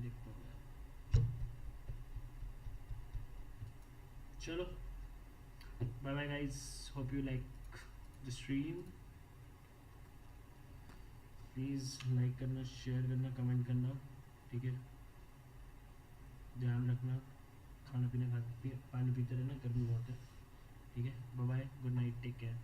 देखता हूँ यार. चलो bye bye guys. Hope you like the stream. Please like करना, शेयर करना, कमेंट करना. ठीक है, ध्यान रखना, खाना पीना पानी पीते रहना, गर्मी बहुत है. ठीक है, bye bye, good night, take care.